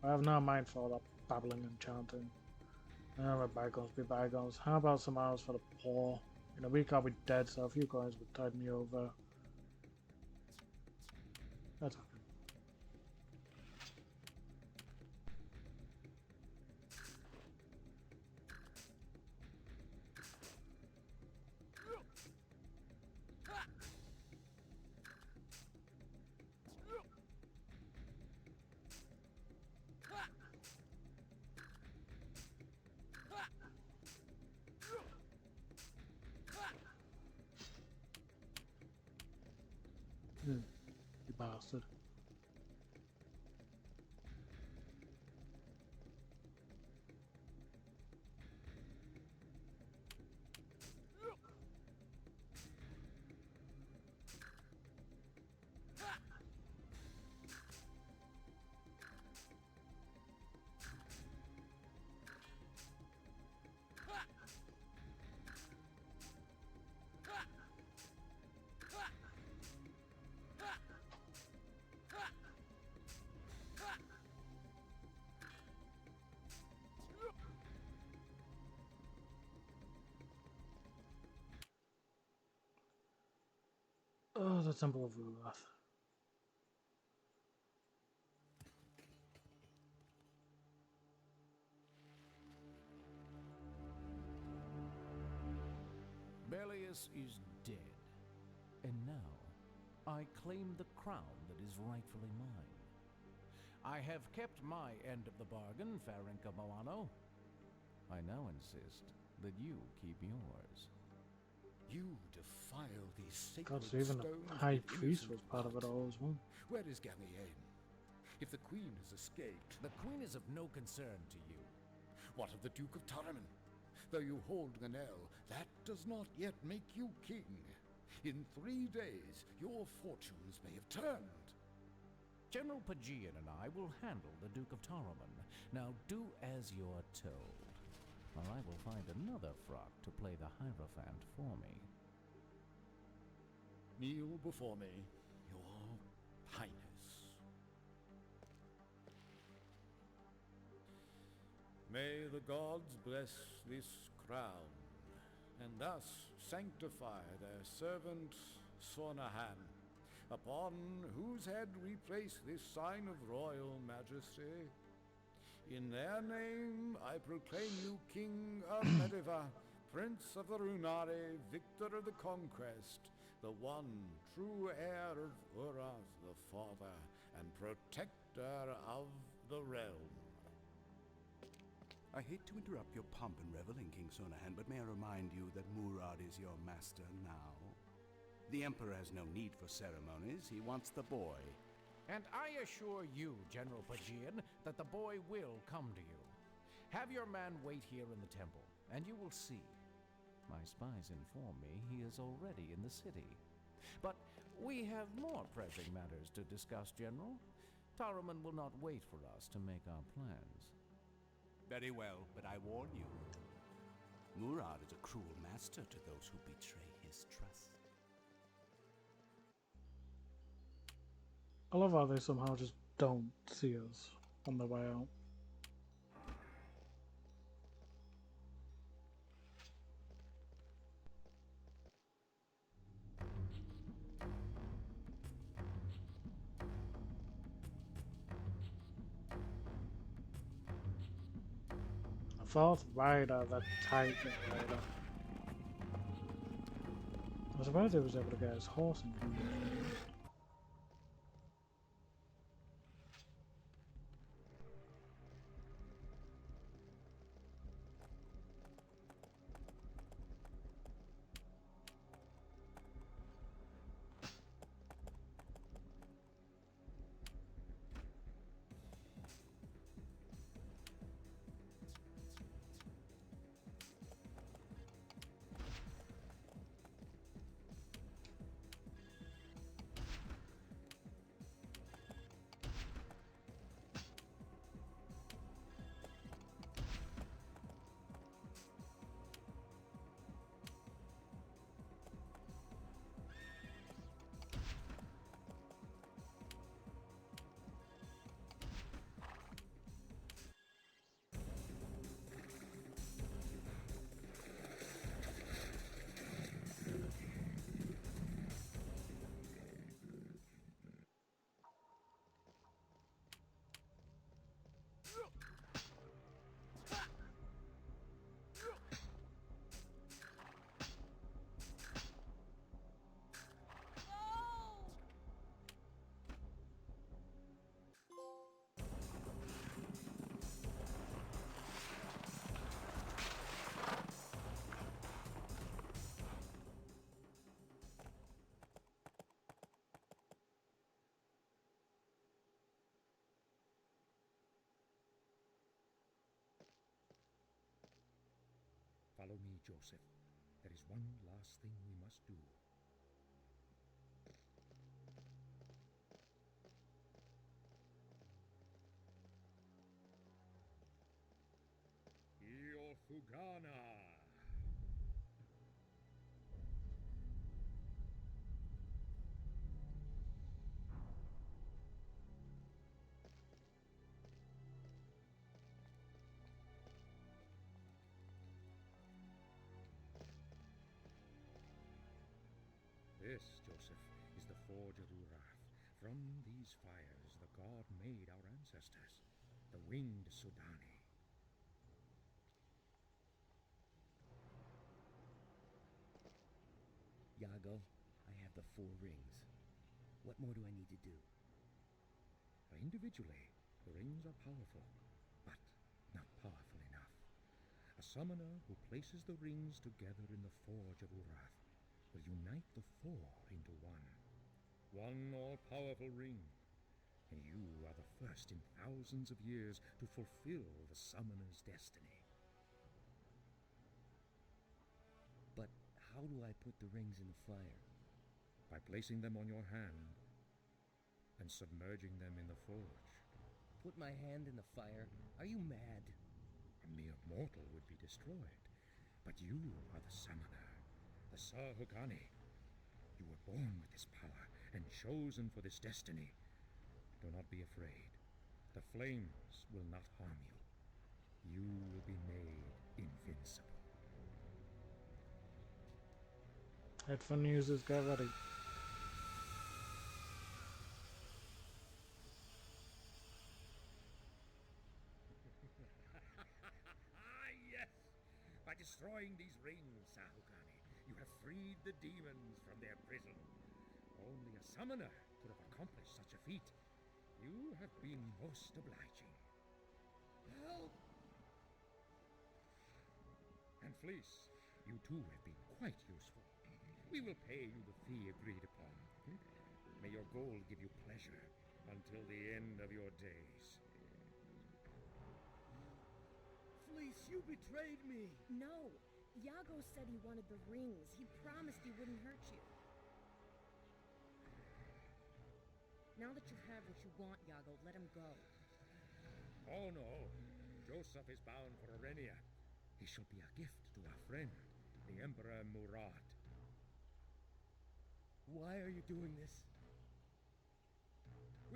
I have no mind for all that babbling and chanting. Let bygones be bygones. How about some hours for the poor? In a week I'll be dead, so a few coins would tide me over. That's okay. You bastard. Oh, the Temple of Ulath. Belius is dead, and now I claim the crown that is rightfully mine. I have kept my end of the bargain, Farenka Moano. I now insist that you keep yours. You defile these sacred God, so even stones the High with Priest was innocent part of it blood. all as well. Where is Gallienne? If the Queen has escaped, The Queen is of no concern to you. what of the Duke of Taraman? Though you hold Ganel, that does not yet make you king. In 3 days, your fortunes may have turned. General Pagian and I will handle the Duke of Taraman. Now do as you're told, or I will find another frock to play the Hierophant for me. Kneel before me, your highness. May the gods bless this crown, and thus sanctify their servant Sornahan, upon whose head we place this sign of royal majesty. In their name I proclaim you King of Mediva, Prince of the Runari, Victor of the Conquest, the one true heir of Uraz the Father, and protector of the realm. I hate to interrupt your pomp and reveling, King Sornahan, but may I remind you that Murad is your master now? The Emperor has no need for ceremonies. He wants the boy. And I assure you, General Pagian, that the boy will come to you. Have your man wait here in the temple, and you will see. My spies inform me he is already in the city. But we have more pressing matters to discuss, General. Taraman will not wait for us to make our plans. Very well, but I warn you. Murad is a cruel master to those who betray his trust. I love how they somehow just don't see us on the way out. The fourth rider, the Titan rider. I was surprised he was able to get his horse in condition. Follow me, Joseph. There is one last thing we must do. Iorfugana! This, Joseph, is the Forge of Urath. From these fires, the god made our ancestors, the winged Sudani. Yago, I have the 4 rings. What more do I need to do? Individually, the rings are powerful, but not powerful enough. A summoner who places the rings together in the Forge of Urath will unite the 4 into one. One all-powerful ring. And you are the first in thousands of years to fulfill the summoner's destiny. But how do I put the rings in the fire? By placing them on your hand and submerging them in the forge. Put my hand in the fire? Are you mad? A mere mortal would be destroyed. But you are the summoner, the Sahugani. You were born with this power and chosen for this destiny. Do not be afraid. The flames will not harm you. You will be made invincible. Headphone users, get ready. Yes! By destroying these rings, Sahugani, you have freed the demons from their prison. Only a summoner could have accomplished such a feat. You have been most obliging. Help! And Fleece, you too have been quite useful. We will pay you the fee agreed upon. May your gold give you pleasure until the end of your days. Fleece, you betrayed me! No! Yago said he wanted the rings. He promised he wouldn't hurt you. Now that you have what you want, Yago, let him go. Oh no. Joseph is bound for Arenia. He shall be a gift to our friend, the Emperor Murad. Why are you doing this?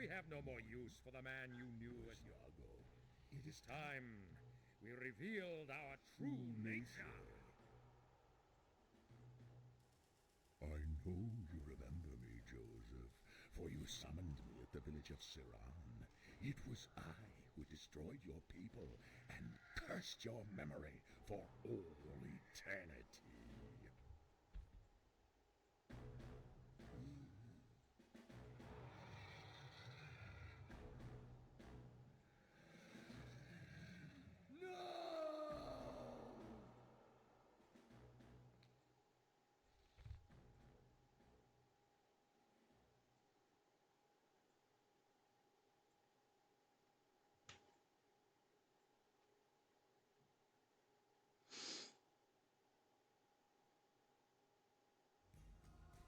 We have no more use for the man you knew as Yago. It is time we revealed our true nature. I know you remember me, Joseph, for you summoned me at the village of Siran. It was I who destroyed your people and cursed your memory for all eternity.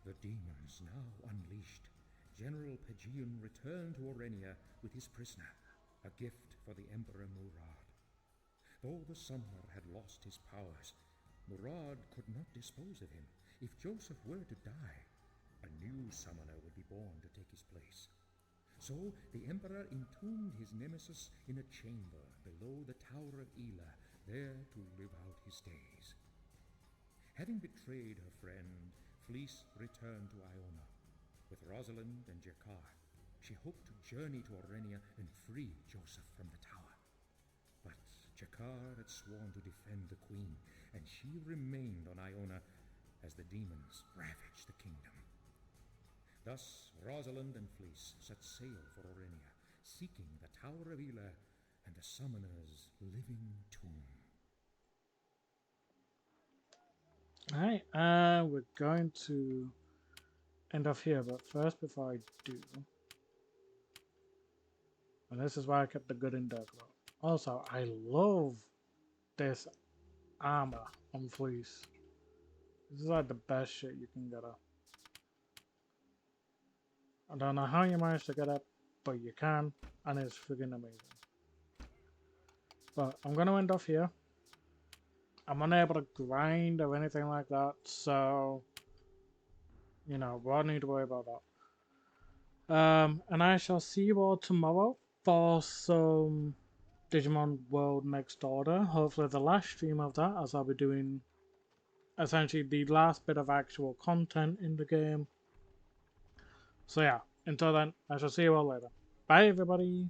The demons now unleashed, General Paegian returned to Orenia with his prisoner, a gift for the Emperor Murad. Though the summoner had lost his powers, Murad could not dispose of him. If Joseph were to die, a new summoner would be born to take his place. So the Emperor entombed his nemesis in a chamber below the Tower of Ila, there to live out his days. Having betrayed her friend, Fleece returned to Iona. With Rosalind and Jakar, she hoped to journey to Orenia and free Joseph from the tower. But Jakar had sworn to defend the queen, and she remained on Iona as the demons ravaged the kingdom. Thus Rosalind and Fleece set sail for Orenia, seeking the Tower of Ila and the summoner's living tomb. Alright, we're going to end off here, but first, before I do, and this is why I kept the good in Dark Lord. Also, I love this armor on Fleece. This is like the best shit you can get up. I don't know how you managed to get up, but you can, and it's freaking amazing. But I'm gonna end off here. I'm unable to grind or anything like that, so you know, we won't need to worry about that. And I shall see you all tomorrow for some Digimon World Next Order. Hopefully the last stream of that, as I'll be doing essentially the last bit of actual content in the game. So yeah, until then, I shall see you all later. Bye everybody!